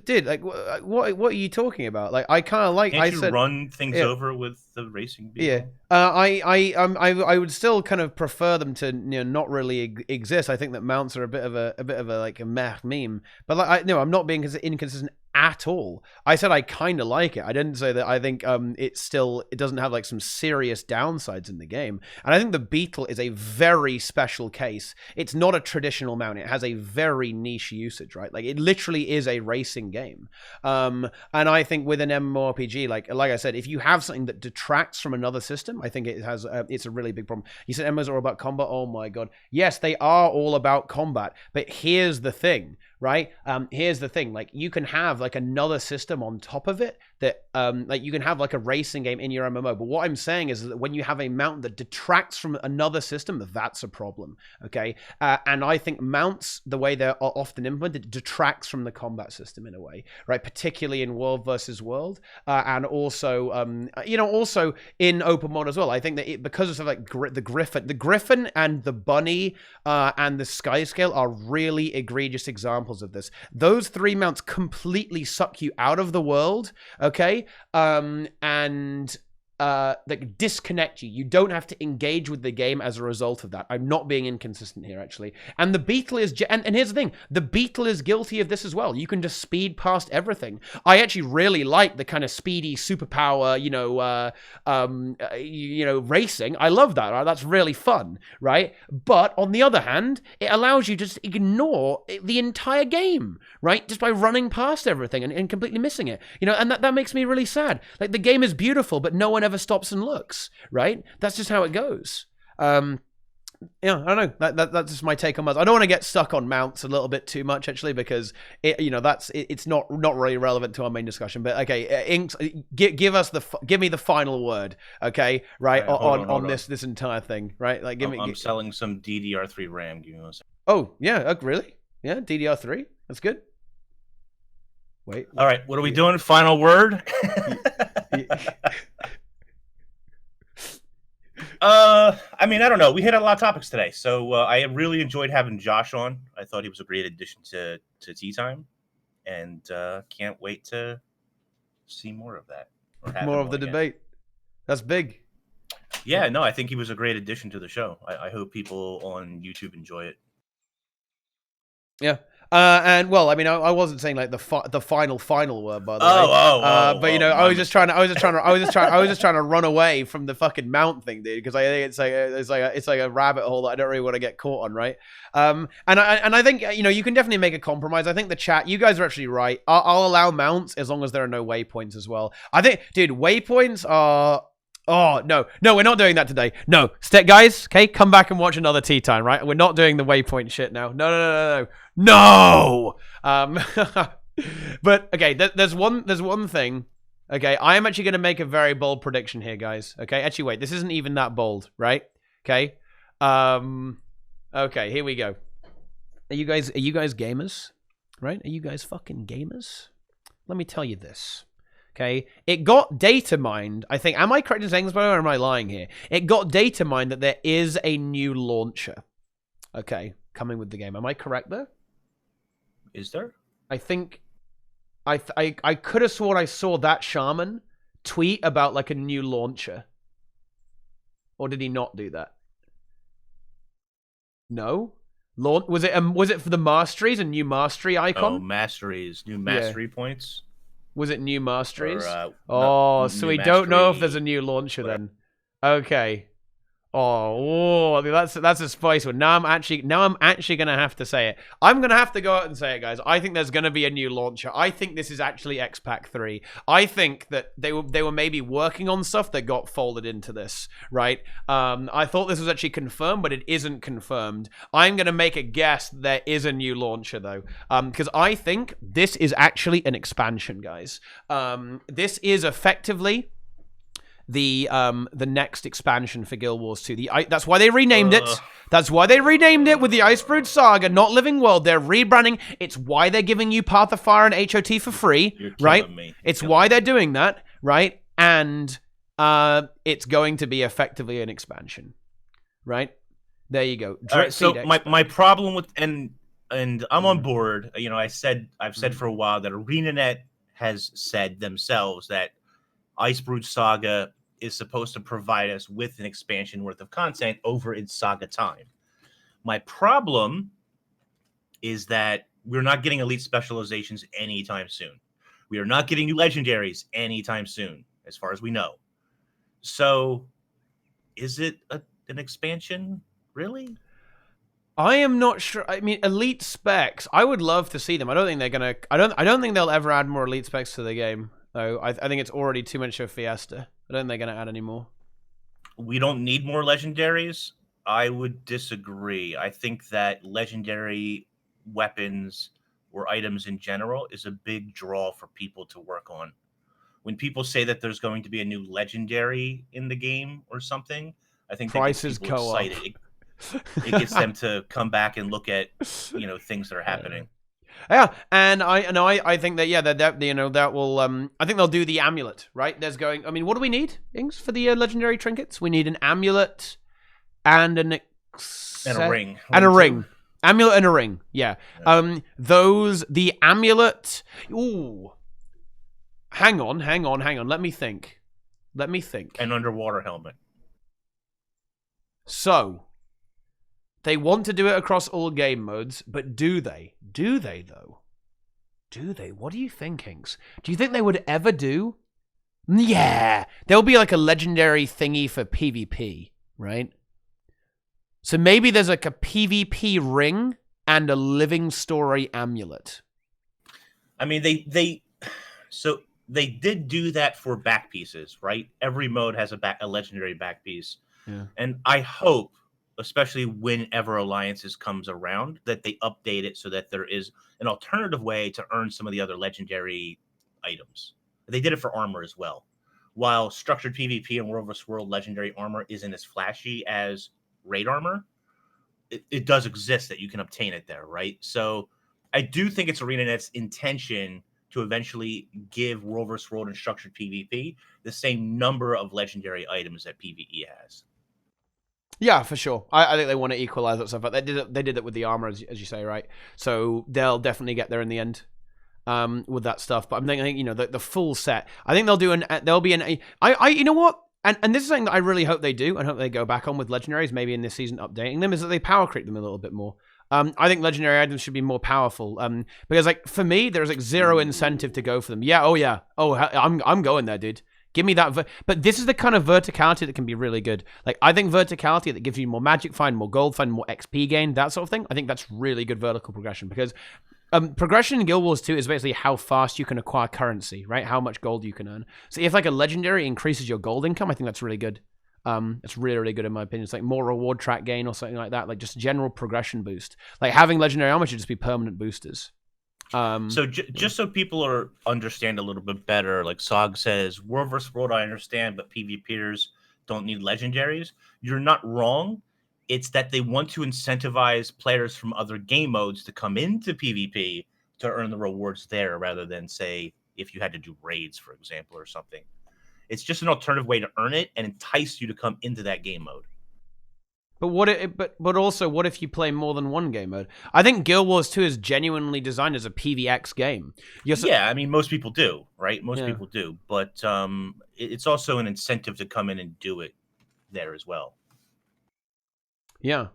dude, like what are you talking about? Like I kind of like. Can't you run things over with the racing beetle? Yeah. I would still kind of prefer them to not really exist. I think that mounts are a bit of a like a meme. But like I'm not being inconsistent at all. I said I kind of like it. I didn't say that I think it doesn't have like some serious downsides in the game. And I think the Beetle is a very special case. It's not a traditional mount. It has a very niche usage, right? Like it literally is a racing game. And I think with an MMORPG, like I said, if you have something that detracts from another system, I think it has it's a really big problem. You said MMOs are all about combat. Oh my god. Yes, they are all about combat. But here's the thing, right? Here's the thing, like you can have like another system on top of it that like you can have like a racing game in your MMO. But what I'm saying is that when you have a mount that detracts from another system, that's a problem. Okay. And I think mounts, the way they're often implemented, detracts from the combat system in a way, right? Particularly in world versus world, and also also in open world as well. I think that because of stuff like the Griffin and the Bunny and the Skyscale are really egregious examples of this. Those 3 mounts completely suck you out of the world, okay? And like disconnect you. You don't have to engage with the game as a result of that. I'm not being inconsistent here, actually. And the Beetle is, and here's the thing, the Beetle is guilty of this as well. You can just speed past everything. I actually really like the kind of speedy superpower, racing. I love that. Right? That's really fun, right? But on the other hand, it allows you to just ignore the entire game, right? Just by running past everything and completely missing it, and that makes me really sad. Like the game is beautiful, but no one ever stops and looks, right? That's just how it goes. I don't know. That's just my take on mounts. I don't want to get stuck on mounts a little bit too much, actually, because it's not really relevant to our main discussion. But okay, Inks, give me the final word, okay? Right, hold on. This entire thing, right? Like, I'm selling some DDR3 RAM. Give me 1 second. Oh yeah, really? Yeah, DDR3. That's good. Wait. All right, what are we doing? Final word. I mean, I don't know. We hit a lot of topics today, so I really enjoyed having Josh on. I thought he was a great addition to TeaTime, and can't wait to see more of that. More of the debate. That's big. Yeah, no, I think he was a great addition to the show. I hope people on YouTube enjoy it. Yeah. And well, I mean, I wasn't saying like the final word, by the way. But I was just trying to run away from the fucking mount thing, dude, because I think it's like a rabbit hole that I don't really want to get caught on, right? And I think you can definitely make a compromise. I think the chat, you guys are actually right. I'll allow mounts as long as there are no waypoints as well. I think, dude, waypoints are. Oh, no, we're not doing that today. No, guys, okay, come back and watch another TeaTime, right? We're not doing the waypoint shit now. No. But, okay, there's one thing, okay? I am actually going to make a very bold prediction here, guys, okay? Actually, wait, this isn't even that bold, right? Okay? Okay, here we go. Are you guys gamers? Right? Are you guys fucking gamers? Let me tell you this. Okay, it got data mined. I think. Am I correct in saying this, or am I lying here? It got data mined that there is a new launcher. Okay, coming with the game. Am I correct there? Is there? I think. I could have sworn I saw that shaman tweet about like a new launcher. Or did he not do that? No. Was it for the Masteries, a new Mastery icon? Oh, Masteries, new Mastery points. Was it new Masteries? So we don't know if there's a new launcher then. Okay. Oh, that's a spicy one. Now I'm actually gonna have to say it. I'm gonna have to go out and say it, guys. I think there's gonna be a new launcher. I think this is actually X-Pack 3. I think that they were maybe working on stuff that got folded into this, right? I thought this was actually confirmed, but it isn't confirmed. I'm gonna make a guess that there is a new launcher though, because I think this is actually an expansion, guys. This is effectively the next expansion for Guild Wars 2. That's why they renamed it. That's why they renamed it with the Icebrood Saga, not Living World. They're rebranding. It's why they're giving you Path of Fire and HOT for free, right? It's why they're doing that, right? And it's going to be effectively an expansion, right? There you go. All right, so my problem with and I'm on board. I've said for a while that ArenaNet has said themselves that Icebrood Saga is supposed to provide us with an expansion worth of content over its saga time. My problem is that we're not getting elite specializations anytime soon. We are not getting new legendaries anytime soon, as far as we know. So, is it an expansion, really? I am not sure. I mean, elite specs. I would love to see them. I don't think they're gonna. I don't think they'll ever add more elite specs to the game. Though I think it's already too much of a fiesta. I don't think they're going to add any more. We don't need more legendaries. I would disagree. I think that legendary weapons or items in general is a big draw for people to work on. When people say that there's going to be a new legendary in the game or something, I think that gets Prices people go up. excited. It gets them to come back and look at, things that are happening. Yeah, and I think that that will I think they'll do the amulet, right? What do we need, Ings, for the legendary trinkets? We need an amulet and And a ring. and a Too. ring. Amulet and a ring. Yeah. The amulet. Ooh. Hang on. Let me think. An underwater helmet. So, they want to do it across all game modes, but do they? Do they, though? Do they? What do you think, Hinks? Do you think they would ever do? Yeah! There'll be like a legendary thingy for PvP, right? So maybe there's like a PvP ring and a living story amulet. I mean, they did do that for back pieces, right? Every mode has a legendary back piece. Yeah. And I hope, especially whenever Alliances comes around, that they update it so that there is an alternative way to earn some of the other legendary items. They did it for armor as well. While structured PvP and World vs. World legendary armor isn't as flashy as raid armor, it does exist that you can obtain it there, right? So I do think it's ArenaNet's intention to eventually give World vs. World and structured PvP the same number of legendary items that PvE has. Yeah, for sure. I think they want to equalize that stuff. But they did it with the armor, as you say, right? So they'll definitely get there in the end with that stuff. But I'm thinking, the full set. I think there'll be an. You know what? And this is something that I really hope they do, and hope they go back on with legendaries, maybe in this season updating them, is that they power creep them a little bit more. I think legendary items should be more powerful. Because for me, there's zero incentive to go for them. Yeah, I'm going there, dude. Give me that. But this is the kind of verticality that can be really good. I think verticality that gives you more magic find, more gold find, more XP gain, that sort of thing. I think that's really good vertical progression, because progression in Guild Wars 2 is basically how fast you can acquire currency, right? How much gold you can earn. So if a legendary increases your gold income, I think that's really good. It's really, really good in my opinion. It's more reward track gain or something like that. Just general progression boost. Having legendary armor should just be permanent boosters. So just so people understand a little bit better, like Sog says, World vs. World, I understand, but PvPers don't need legendaries. You're not wrong. It's that they want to incentivize players from other game modes to come into PvP to earn the rewards there, rather than, say, if you had to do raids, for example, or something. It's just an alternative way to earn it and entice you to come into that game mode. But also, what if you play more than one game mode? I think Guild Wars 2 is genuinely designed as a PvX game. Yeah, I mean, most people do, right? Most people do. But it's also an incentive to come in and do it there as well. Yeah.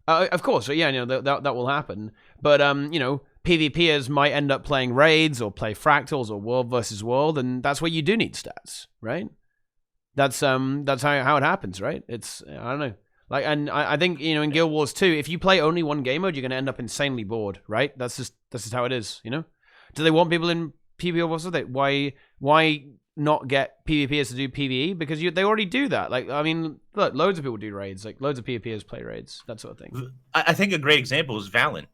Of course. Yeah, that will happen. But, PvPers might end up playing raids or play fractals or world versus world, and that's where you do need stats, right? That's how it happens, right? I don't know. And I think, in Guild Wars 2, if you play only one game mode, you're going to end up insanely bored, right? That's just how it is, Do they want people in PvP Wars? Why not get PvPers to do PvE? Because they already do that. Look, loads of people do raids. Loads of PvPers play raids, that sort of thing. I think a great example is Valen.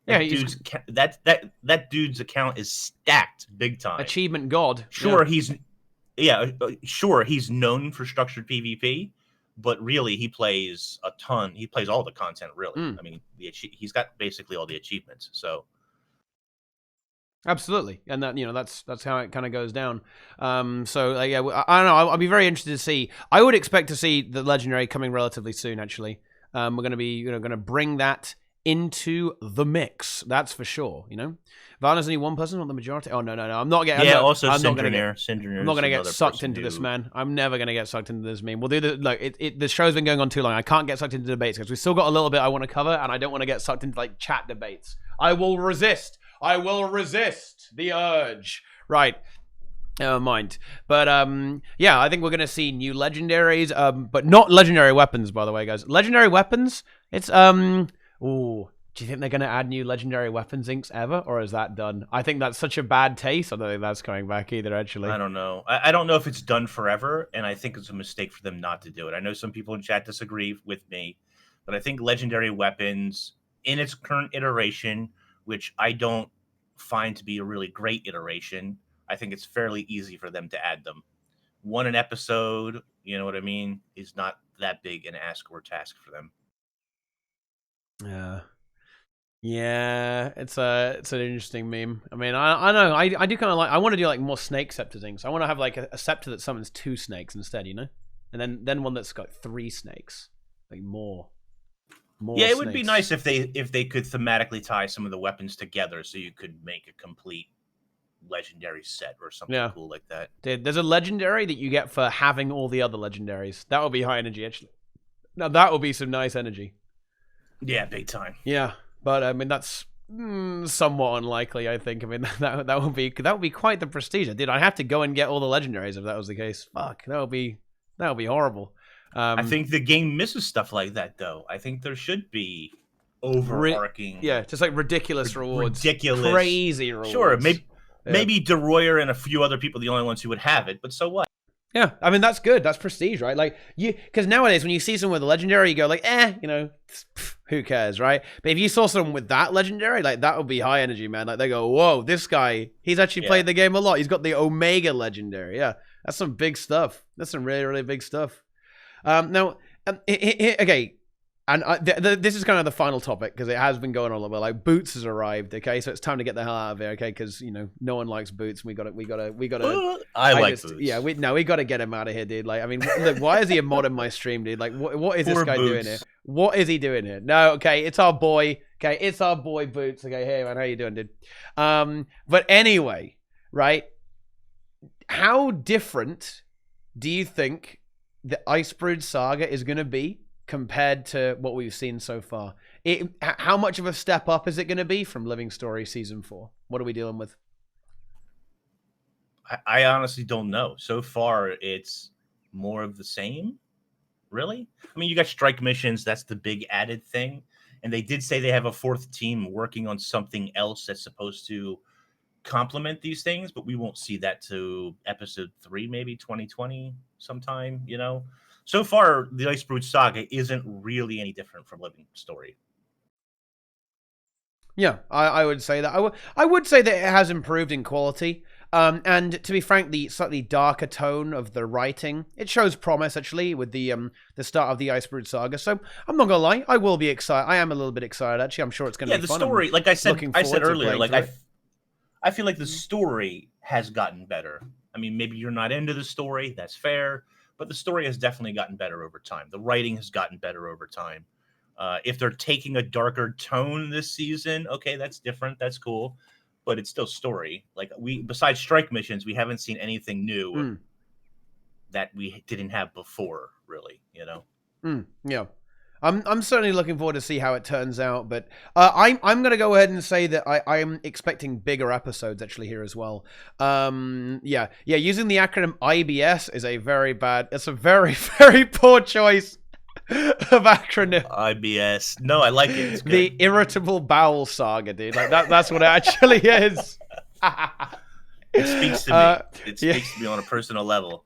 That dude's account is stacked big time. Achievement god. Sure, he's known for structured PvP. But really, he plays a ton. He plays all the content, really. I mean, he's got basically all the achievements. So, absolutely, and that's how it kind of goes down. I don't know. I'll be very interested to see. I would expect to see the legendary coming relatively soon. Actually, we're going to be going to bring that into the mix. That's for sure. Valorant's only one person, not the majority. Oh no! I'm not getting. Yeah, I'm not going to get sucked into this, man. I'm never going to get sucked into this meme. We'll do the show's been going on too long. I can't get sucked into debates because we've still got a little bit I want to cover, and I don't want to get sucked into chat debates. I will resist the urge. Right. Never mind. But I think we're going to see new legendaries, but not legendary weapons, by the way, guys. Legendary weapons. It's Ooh, do you think they're going to add new legendary weapons inks ever, or is that done? I think that's such a bad taste. I don't think that's coming back either, actually. I don't know. I don't know if it's done forever, and I think it's a mistake for them not to do it. I know some people in chat disagree with me, but I think legendary weapons, in its current iteration, which I don't find to be a really great iteration. I think it's fairly easy for them to add them. One an episode, you know what I mean, is not that big an ask or task for them. Yeah, it's an interesting meme. I mean, I know I do kind of like. I want to do like more snake scepter things. I want to have like a scepter that summons 2 snakes instead, you know, and then one that's got 3 snakes, like more. Yeah, it would be nice if they could thematically tie some of the weapons together, so you could make a complete legendary set or something cool like that. Dude, there's a legendary that you get for having all the other legendaries. That would be high energy, actually. Now that would be some nice energy. Yeah, big time. Yeah. But I mean, that's somewhat unlikely. I think. I mean, that would be quite the prestige. Dude, I'd have to go and get all the legendaries if that was the case. Fuck, that would be horrible. I think the game misses stuff like that, though. I think there should be overarching, just like ridiculous rewards, crazy rewards. Sure, maybe DeRoyer and a few other people are the only ones who would have it, but so what? Yeah, I mean, that's good. That's prestige, right? Like, because nowadays when you see someone with a legendary, you go like, you know, who cares, right? But if you saw someone with that legendary, like, that would be high energy, man. Like, they go, whoa, this guy, he's actually played the game a lot. He's got the Omega legendary. Yeah, that's some big stuff. That's some really, really big stuff. Now, okay. And this is kind of the final topic because it has been going on a little bit. Like, Boots has arrived, okay, so it's time to get the hell out of here, okay? Because you know no one likes Boots. We got to. I like Boots. Yeah, we got to get him out of here, dude. Like, I mean, look, why is he a mod in my stream, dude? Like, what is this guy doing here? What is he doing here? No, okay, it's our boy. Okay, it's our boy Boots. Okay, hey man, how you doing, dude? But anyway, right? How different do you think the Icebrood Saga is going to be compared to what we've seen so far? How much of a step up is it going to be from Living Story Season 4? What are we dealing with? I honestly don't know. So far, it's more of the same, really. I mean, you got strike missions. That's the big added thing. And they did say they have a 4th team working on something else that's supposed to complement these things, but we won't see that to episode 3, maybe 2020 sometime, you know? So far, the Icebrood Saga isn't really any different from Living Story. Yeah, I would say that. I would say that it has improved in quality. And to be frank, the slightly darker tone of the writing, it shows promise actually with the start of the Icebrood Saga. So I'm not gonna lie, I will be excited. I am a little bit excited actually. I'm sure it's gonna be fun. Yeah, the story, like I said earlier, like I feel like the story has gotten better. I mean, maybe you're not into the story, that's fair. But the story has definitely gotten better over time. The writing has gotten better over time. If they're taking a darker tone this season, okay, that's different. That's cool. But it's still story. Like, besides strike missions, we haven't seen anything new that we didn't have before, really, you know? Yeah. I'm certainly looking forward to see how it turns out, but I'm going to go ahead and say that I'm expecting bigger episodes actually here as well. Yeah, using the acronym IBS is a very very poor choice of acronym. IBS. No, I like it. It's good. The Irritable Bowel Saga, dude. Like that's what it actually is. It speaks to me. It speaks to me on a personal level.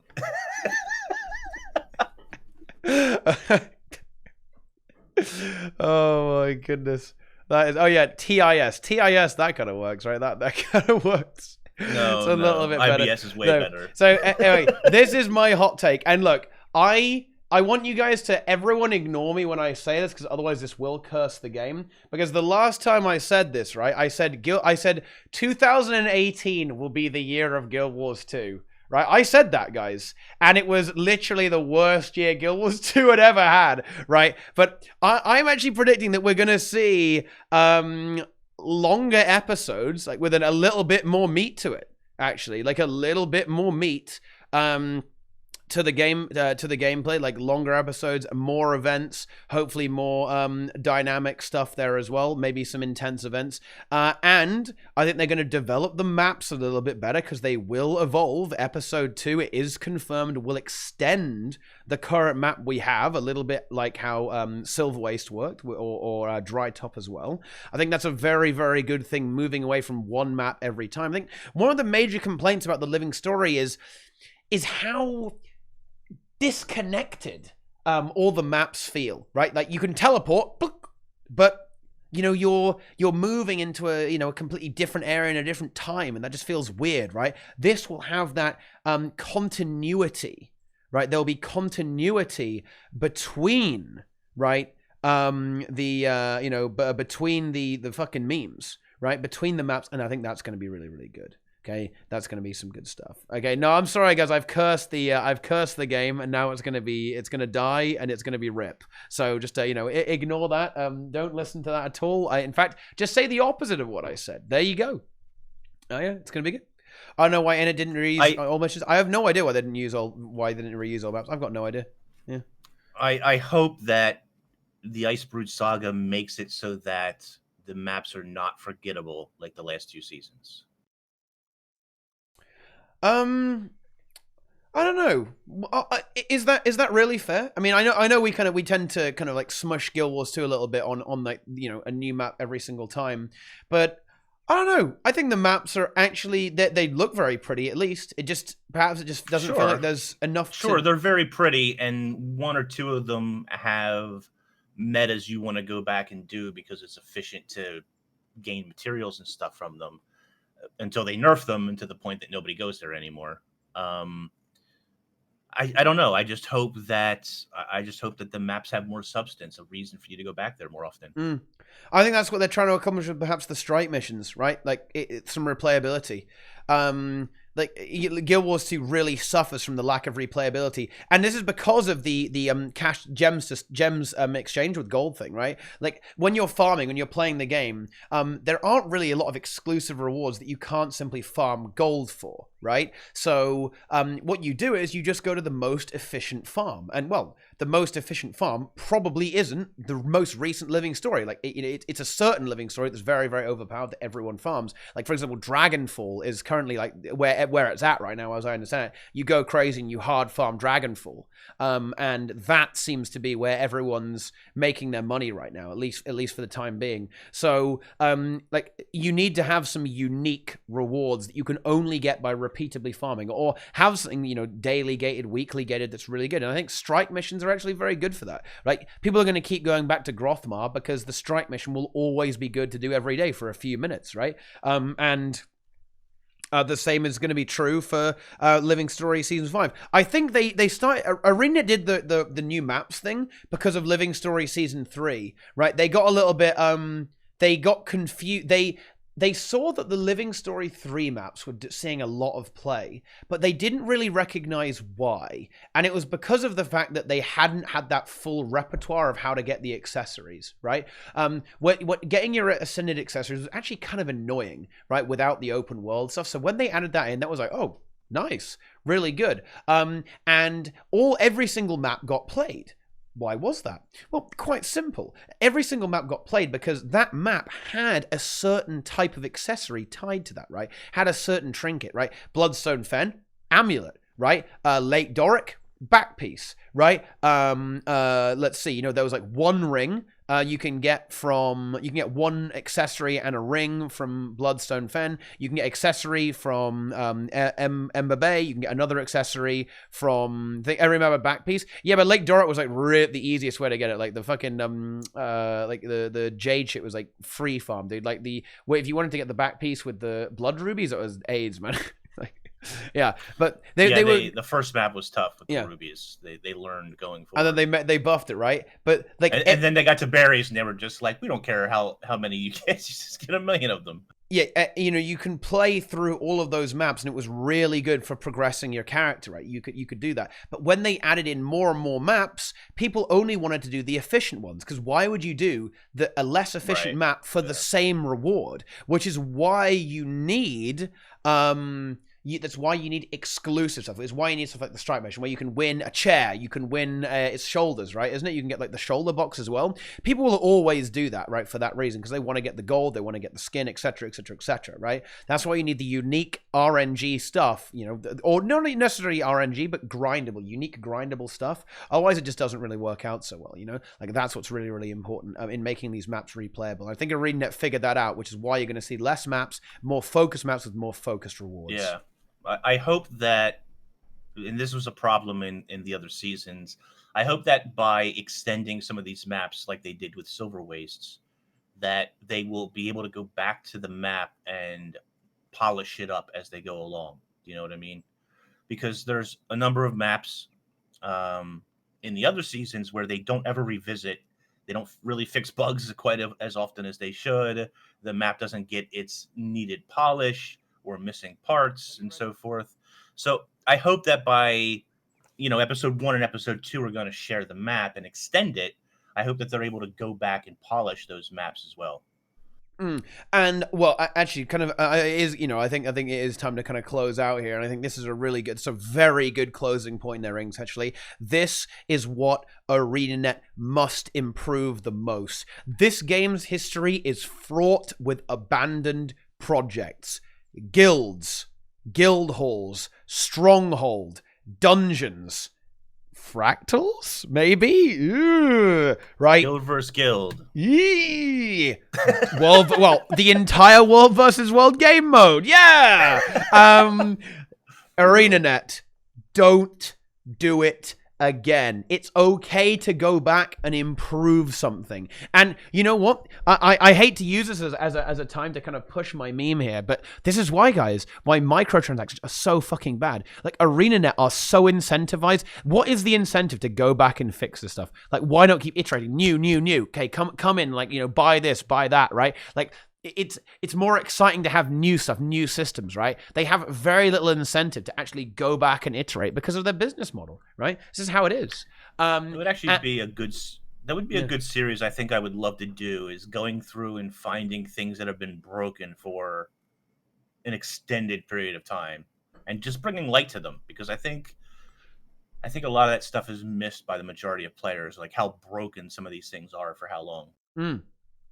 Oh my goodness. That is TIS, that kind of works, right? That kind of works. No, it's a little bit better. IBS is way better. So anyway, this is my hot take. And look, I want you guys to everyone ignore me when I say this, because otherwise this will curse the game. Because the last time I said this, right, I said 2018 will be the year of Guild Wars 2. Right, I said that, guys, and it was literally the worst year Guild Wars 2 had ever had, right? But I'm actually predicting that we're going to see longer episodes, like with a little bit more meat to it, actually, like a little bit more meat to the game, to the gameplay, like longer episodes, more events, hopefully more dynamic stuff there as well, maybe some intense events, and I think they're going to develop the maps a little bit better because they will evolve. Episode 2, it is confirmed, will extend the current map we have a little bit, like how Silver Waste worked, or Dry Top as well. I think that's a very, very good thing, moving away from one map every time. I think one of the major complaints about the Living Story is how disconnected all the maps feel, right? Like you can teleport, but you're moving into a completely different area in a different time, and that just feels weird, right? This will have that continuity, right? There'll be continuity between, right, between the fucking memes, right, between the maps, and I think that's going to be really, really good. Okay, that's going to be some good stuff. Okay, no, I'm sorry, guys. I've cursed the game, and now it's going to die, and it's going to be rip. So just ignore that. Don't listen to that at all. In fact, just say the opposite of what I said. There you go. Oh yeah, it's going to be good. I don't know why Enna didn't reuse all missions. I have no idea why they didn't reuse all maps. I've got no idea. Yeah. I hope that the Icebrood Saga makes it so that the maps are not forgettable like the last 2 seasons. I don't know. Is that really fair? I mean, I know we tend to kind of like smush Guild Wars 2 a little bit on like a new map every single time, but I don't know. I think the maps are actually they look very pretty. At least perhaps it just doesn't feel like there's enough. Sure, they're very pretty, and 1 or 2 of them have metas you want to go back and do because it's efficient to gain materials and stuff from them. Until they nerf them, and to the point that nobody goes there anymore. I don't know. I just hope that the maps have more substance, a reason for you to go back there more often. I think that's what they're trying to accomplish with perhaps the Strife missions, right? Like it's some replayability. Like Guild Wars 2 really suffers from the lack of replayability, and this is because of the cash gems exchange with gold thing, right? Like when you're farming, when you're playing the game, there aren't really a lot of exclusive rewards that you can't simply farm gold for, right? So what you do is you just go to the most efficient farm, and well, the most efficient farm probably isn't the most recent living story. Like it's a certain living story that's very, very overpowered that everyone farms. Like for example, Dragonfall is currently like where it's at right now, as I understand it. You go crazy and you hard farm Dragonfall, and that seems to be where everyone's making their money right now, at least for the time being. So like you need to have some unique rewards that you can only get by repeatedly farming, or have something daily gated, weekly gated that's really good. And I think strike missions are actually very good for that. Like people are going to keep going back to Grothmar because the strike mission will always be good to do every day for a few minutes, right? And the same is going to be true for Living Story Season 5. I think they started... ArenaNet did the new maps thing because of Living Story Season 3, right? They got a little bit... they got confused... They saw that the Living Story 3 maps were seeing a lot of play, but they didn't really recognize why. And it was because of the fact that they hadn't had that full repertoire of how to get the accessories, right? What getting your Ascended accessories was actually kind of annoying, right, without the open world stuff. So when they added that in, that was like, oh, nice, really good. And every single map got played. Why was that? Well, quite simple. Every single map got played because that map had a certain type of accessory tied to that, right? Had a certain trinket, right? Bloodstone Fen, amulet, right? Lake Doric, back piece, right? Let's see, there was like 1 ring. You can get 1 accessory and a ring from Bloodstone Fen. You can get accessory from Ember Bay. You can get another accessory from I remember back piece. Yeah, but Lake Doric was like the easiest way to get it. Like the fucking like the jade shit was like free farm, dude. Like if you wanted to get the back piece with the blood rubies, it was AIDS, man. Yeah, but the first map was tough with the rubies. They learned going forward, and then they buffed it, right? But like, and then they got to berries, and they were just like, we don't care how many you get, you just get 1 million of them. Yeah, you can play through all of those maps, and it was really good for progressing your character, right? You could do that. But when they added in more and more maps, people only wanted to do the efficient ones, because why would you do a less efficient map for the same reward? Which is why you need that's why you need exclusive stuff. It's why you need stuff like the Stripe mission, where you can win a chair, you can win its shoulders, right? Isn't it? You can get like the shoulder box as well. People will always do that, right? For that reason, because they want to get the gold, they want to get the skin, etc., etc., etc., right? That's why you need the unique RNG stuff, or not necessarily RNG, but grindable, unique grindable stuff. Otherwise, it just doesn't really work out so well, Like that's what's really, really important in making these maps replayable. I think ArenaNet figured that out, which is why you're going to see less maps, more focused maps with more focused rewards. Yeah. I hope that, and this was a problem in the other seasons, I hope that by extending some of these maps like they did with Silver Wastes, that they will be able to go back to the map and polish it up as they go along. You know what I mean? Because there's a number of maps in the other seasons where they don't ever revisit. They don't really fix bugs quite as often as they should. The map doesn't get its needed polish or missing parts and so forth. So I hope that by, episode 1 and episode 2 are going to share the map and extend it. I hope that they're able to go back and polish those maps as well. And well, actually, kind of is I think it is time to kind of close out here, and I think this is it's a very good closing point there, Inks. Actually, this is what ArenaNet must improve the most. This game's history is fraught with abandoned projects, guilds, guild halls, stronghold, dungeons. Fractals, maybe? Ugh, right? Guild versus guild. Yee! Well, the entire world versus world game mode. Yeah! ArenaNet, don't do it again. It's okay to go back and improve something. And you know what? I hate to use this as a time to kind of push my meme here, but this is why, guys, why microtransactions are so fucking bad. Like, ArenaNet are so incentivized. What is the incentive to go back and fix this stuff? Like, why not keep iterating? New. Okay, come in, like, buy this, buy that, right? Like, it's more exciting to have new stuff, new systems, right? They have very little incentive to actually go back and iterate because of their business model, right? This is how it is. It would actually be a good. That would be a good series. I think I would love to do is going through and finding things that have been broken for an extended period of time and just bringing light to them, because I think a lot of that stuff is missed by the majority of players, like how broken some of these things are for how long.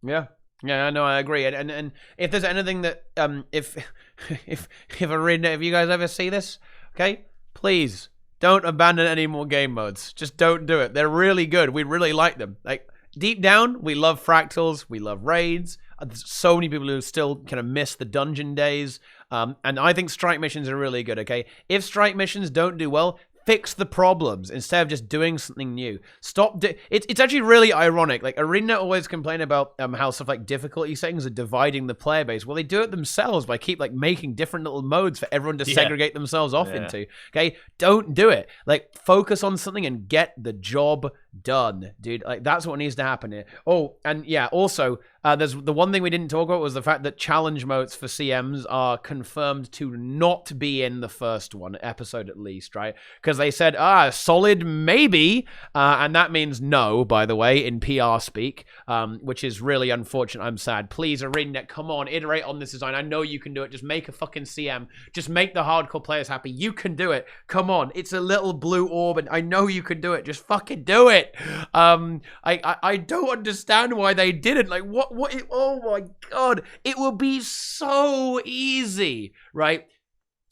Yeah. Yeah, no, I agree. And if there's anything that if ArenaNet, if you guys ever see this, okay, please don't abandon any more game modes. Just don't do it. They're really good. We really like them. Like, deep down, we love fractals, we love raids. There's so many people who still kind of miss the dungeon days. And I think strike missions are really good, okay? If strike missions don't do well, fix the problems instead of just doing something new. It's actually really ironic. Like, ArenaNet always complain about how stuff like difficulty settings are dividing the player base. Well, they do it themselves by making different little modes for everyone to segregate themselves off into. Okay, don't do it. Like, focus on something and get the job done, dude. Like, that's what needs to happen here. Oh, and yeah, also, there's the one thing we didn't talk about was the fact that challenge modes for CMs are confirmed to not be in the first episode at least, right? Because they said, solid maybe, and that means no, by the way, in PR speak, which is really unfortunate. I'm sad. Please, ArenaNet, come on, iterate on this design. I know you can do it. Just make a fucking CM. Just make the hardcore players happy. You can do it. Come on. It's a little blue orb, and I know you can do it. Just fucking do it. I don't understand why they didn't. Like, oh my god, it will be so easy, right?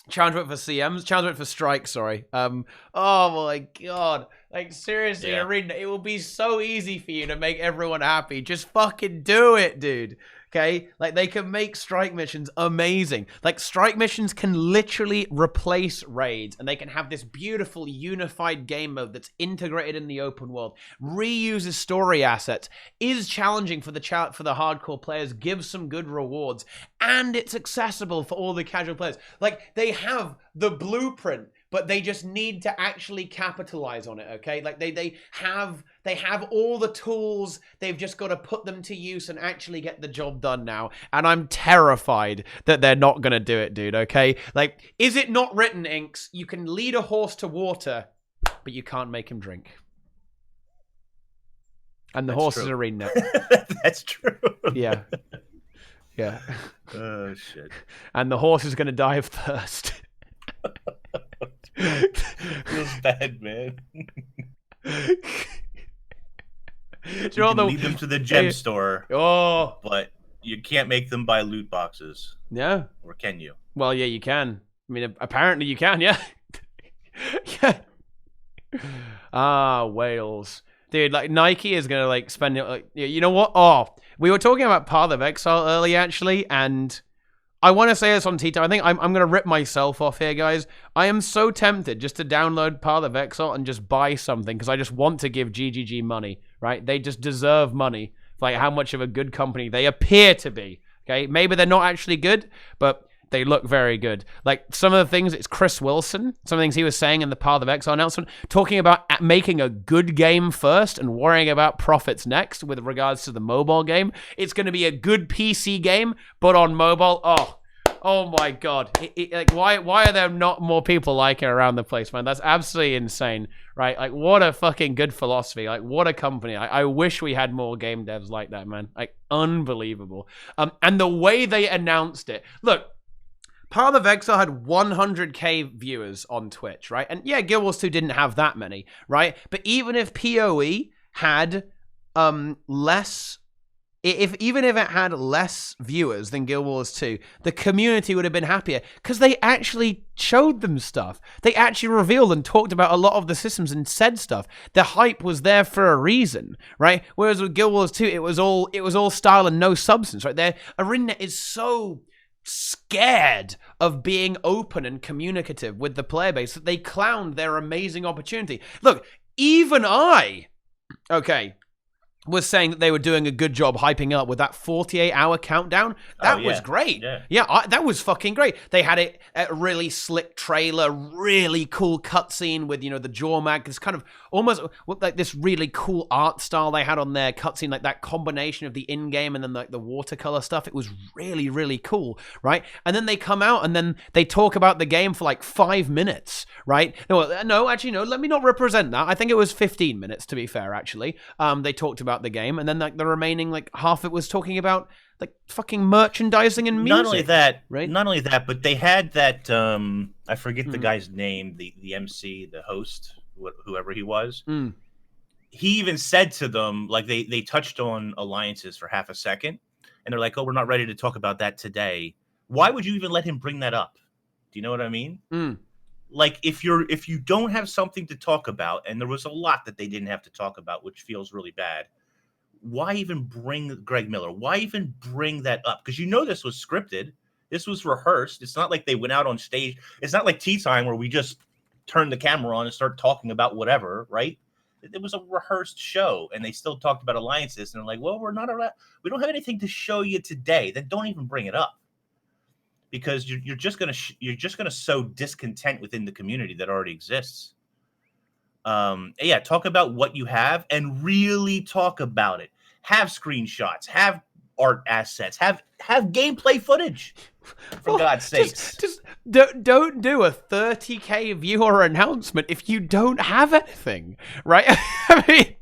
Challenge vote for CMs, challenge vote for strike, sorry. Oh my god. Like, seriously, Arena, it will be so easy for you to make everyone happy. Just fucking do it, dude. Okay? Like, they can make strike missions amazing. Like, strike missions can literally replace raids, and they can have this beautiful unified game mode that's integrated in the open world, reuses story assets, is challenging for the hardcore players, gives some good rewards, and it's accessible for all the casual players. Like, they have the blueprint, but they just need to actually capitalize on it, okay? Like, they have all the tools. They've just got to put them to use and actually get the job done now. And I'm terrified that they're not going to do it, dude, okay? Like, is it not written, Inks? You can lead a horse to water, but you can't make him drink. And the horse is ArenaNet. That's true. Yeah. Yeah. Oh, shit. And the horse is going to die of thirst. Feels bad, man. You can lead them to the gem store. Oh, but you can't make them buy loot boxes. Yeah. Or can you? Well, yeah, you can. I mean, apparently you can, yeah. Yeah. Wales. Dude, like, Nike is going to, like, spend it, like, you know what? Oh, we were talking about Path of Exile earlier, actually, and I want to say this on TeaTime. I think I'm going to rip myself off here, guys. I am so tempted just to download Path of Exile and just buy something because I just want to give GGG money, right? They just deserve money like how much of a good company they appear to be. Okay, maybe they're not actually good, but they look very good. Like some of the things, it's Chris Wilson, some of the things he was saying in the Path of Exile announcement, talking about making a good game first and worrying about profits next with regards to the mobile game. It's going to be a good PC game, but on mobile, oh my God. Like, why are there not more people like it around the place, man? That's absolutely insane, right? Like, what a fucking good philosophy. Like, what a company. I wish we had more game devs like that, man. Like, unbelievable. And the way they announced it. Look, Path of Exile had 100k viewers on Twitch, right? And yeah, Guild Wars 2 didn't have that many, right? But even if PoE had less... Even if it had less viewers than Guild Wars 2, the community would have been happier because they actually showed them stuff. They actually revealed and talked about a lot of the systems and said stuff. The hype was there for a reason, right? Whereas with Guild Wars 2, it was all style and no substance, right? Their ArenaNet is so scared of being open and communicative with the player base that they clowned their amazing opportunity. Look, even I, was saying that they were doing a good job hyping up with that 48-hour countdown. That was great. Yeah, that was fucking great. They had a really slick trailer, really cool cutscene with, the jaw mag. This kind of almost like this really cool art style they had on their cutscene, like that combination of the in-game and then like the watercolor stuff. It was really, really cool, right? And then they come out and then they talk about the game for like 5 minutes, right? No, actually, no, let me not represent that. I think it was 15 minutes, to be fair, actually. They talked about the game, and then like the remaining like half it was talking about like fucking merchandising and music. Not only that, but they had that I forget the guy's name, the MC, the host, whoever he was. He even said to them, like they touched on alliances for half a second, and they're like, "Oh, we're not ready to talk about that today." Why would you even let him bring that up? Do you know what I mean? Like if you don't have something to talk about, and there was a lot that they didn't have to talk about, which feels really bad. Why even bring Greg Miller? Why even bring that up? Because this was scripted. This was rehearsed. It's not like they went out on stage. It's not like TeaTime where we just turn the camera on and start talking about whatever, right? It was a rehearsed show, and they still talked about alliances. And they're like, well, we don't have anything to show you today. Then don't even bring it up. Because you're just gonna sow discontent within the community that already exists. Talk about what you have and really talk about it. Have screenshots, have art assets, have gameplay footage. For God's sakes, just don't do a 30k viewer announcement if you don't have anything, right? I mean,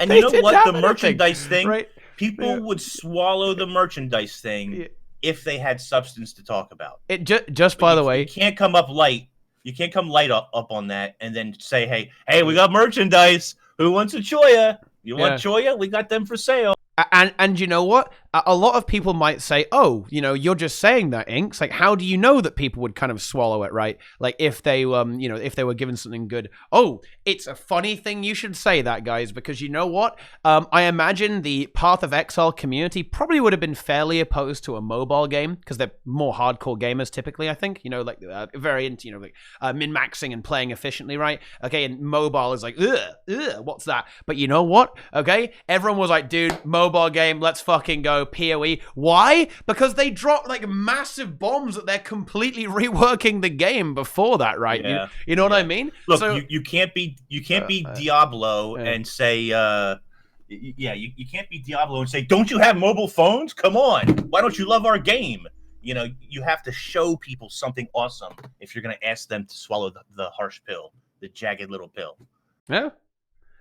and you know what? The merchandise thing, right? People would swallow the merchandise thing if they had substance to talk about. It just by the way, you can't come up light. You can't come light up on that and then say, hey, we got merchandise. Who wants a Choya? You want Choya? We got them for sale. And you know what? A lot of people might say, oh, you're just saying that, Inks. Like, how do you know that people would kind of swallow it, right? Like, if they, if they were given something good. Oh, it's a funny thing you should say that, guys, because you know what? I imagine the Path of Exile community probably would have been fairly opposed to a mobile game because they're more hardcore gamers typically, I think. Very into, min-maxing and playing efficiently, right? Okay, and mobile is like, ugh, what's that? But you know what? Okay, everyone was like, dude, mobile game, let's fucking go. PoE. Why? Because they dropped like massive bombs that they're completely reworking the game before that, right? Yeah. You know what I mean? Look, so, you can't be DIablo and say you can't be DIablo and say, don't you have mobile phones? Come on, why don't you love our game? You have to show people something awesome if you're going to ask them to swallow the harsh pill, the jagged little pill. Yeah.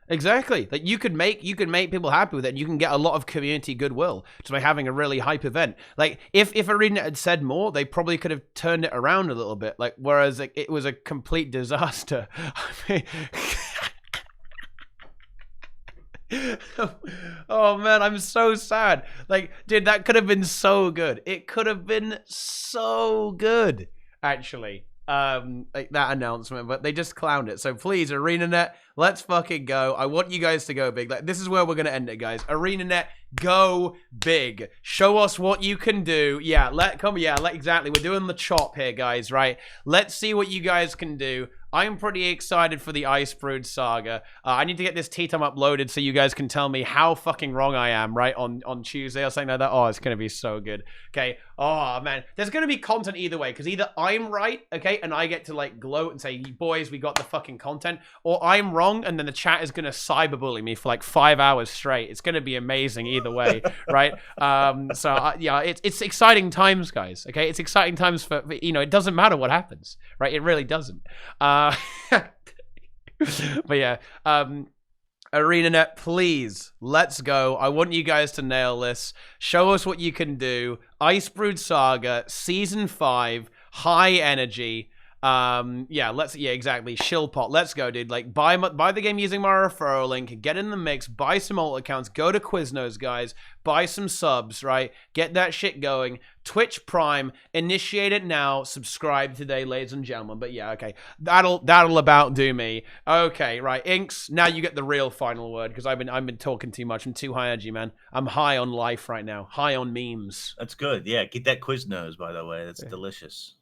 Exactly. Like you could make people happy with it, and you can get a lot of community goodwill just by having a really hype event. Like if ArenaNet had said more, they probably could have turned it around a little bit. Like whereas it was a complete disaster. I mean, oh man, I'm so sad. Like, dude, that could have been so good. It could have been so good, actually. Like that announcement, but they just clowned it. So please, ArenaNet, let's fucking go. I want you guys to go big. Like this is where we're gonna end it, guys. ArenaNet, go big. Show us what you can do. Exactly. We're doing the chop here, guys. Right? Let's see what you guys can do. I'm pretty excited for the Icebrood Saga. I need to get this TeaTime uploaded so you guys can tell me how fucking wrong I am, right, on Tuesday or something like that. Oh, it's going to be so good. Okay. Oh, man. There's going to be content either way, because either I'm right, okay, and I get to, like, gloat and say, boys, we got the fucking content, or I'm wrong, and then the chat is going to cyberbully me for, like, 5 hours straight. It's going to be amazing either way, right? Yeah, it's exciting times, guys, okay? It's exciting times for, you know, it doesn't matter what happens, right? It really doesn't. But yeah, ArenaNet, please, let's go. I want you guys to nail this. Show us what you can do. Icebrood Saga, Season 5, high energy. Yeah, exactly. Shillpot, let's go, dude. Like, buy the game using my referral link, get in the mix, buy some alt accounts, go to Quiznos, guys, buy some subs, right? Get that shit going. Twitch Prime, initiate it now. Subscribe today, ladies and gentlemen. But yeah, okay, that'll about do me. Okay, right, Inks. Now you get the real final word, because I've been talking too much. I'm too high energy, man. I'm high on life right now. High on memes. That's good. Yeah, get that Quiznos, by the way. That's delicious.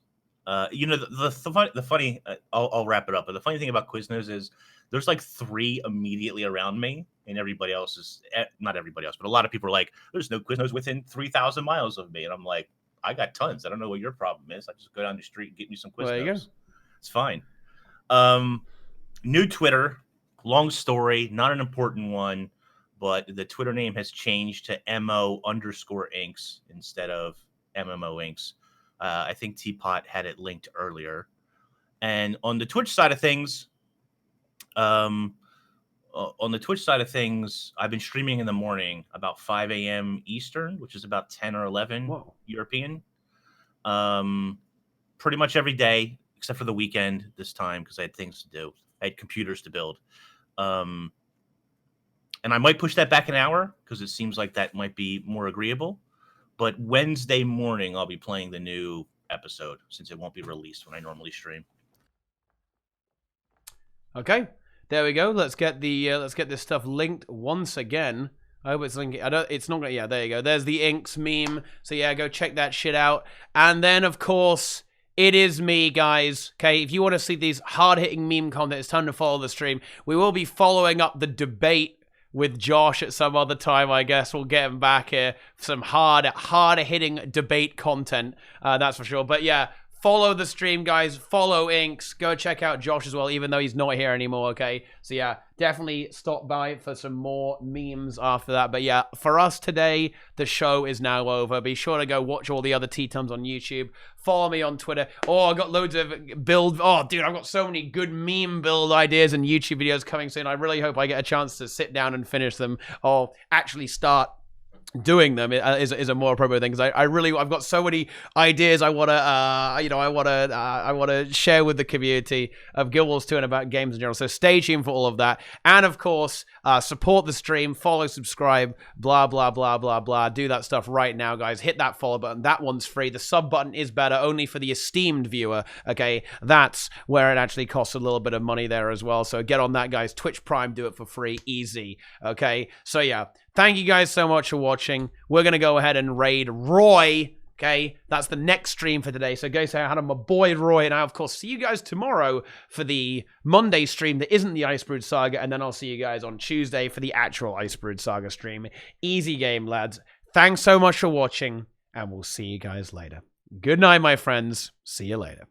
You know, the funny, I'll wrap it up, but the funny thing about Quiznos is there's like 3 immediately around me, and everybody else is, not everybody else, but a lot of people are like, there's no Quiznos within 3,000 miles of me. And I'm like, I got tons. I don't know what your problem is. I just go down the street and get me some Quiznos. There you go. It's fine. New Twitter, long story, not an important one, but the Twitter name has changed to MO_inks instead of MMO Inks. I think Teapot had it linked earlier. And on the Twitch side of things, I've been streaming in the morning about 5 a.m. Eastern, which is about 10 or 11 European. Pretty much every day, except for the weekend this time, because I had things to do. I had computers to build. And I might push that back an hour, because it seems like that might be more agreeable. But Wednesday morning, I'll be playing the new episode, since it won't be released when I normally stream. Okay, there we go. Let's get this stuff linked once again. I hope it's linking. It's not gonna. Yeah, there you go. There's the Inks meme. So yeah, go check that shit out. And then of course, it is me, guys. Okay, if you want to see these hard-hitting meme content, it's time to follow the stream. We will be following up the debate with Josh at some other time, I guess. We'll get him back here for some harder-hitting debate content, that's for sure. But yeah, follow the stream, guys. Follow Inks. Go check out Josh as well, even though he's not here anymore, okay? So yeah, definitely stop by for some more memes after that. But yeah, for us today, the show is now over. Be sure to go watch all the other TeaTimes on YouTube. Follow me on Twitter. Oh, I got loads of build. Oh, dude, I've got so many good meme build ideas and YouTube videos coming soon. I really hope I get a chance to sit down and finish them, or actually start doing them is a more appropriate thing, because I've got so many ideas I want to share with the community of Guild Wars 2 and about games in general. So stay tuned for all of that, and of course support the stream, follow, subscribe, blah blah blah blah blah. Do that stuff right now, guys. Hit that follow button. That one's free. The sub button is better, only for the esteemed viewer. Okay, that's where it actually costs a little bit of money there as well. So get on that, guys. Twitch Prime, do it for free, easy. Okay, so yeah. Thank you guys so much for watching. We're going to go ahead and raid Roy, okay? That's the next stream for today. So go say hi to my boy Roy, and I'll, of course, see you guys tomorrow for the Monday stream that isn't the Icebrood Saga, and then I'll see you guys on Tuesday for the actual Icebrood Saga stream. Easy game, lads. Thanks so much for watching, and we'll see you guys later. Good night, my friends. See you later.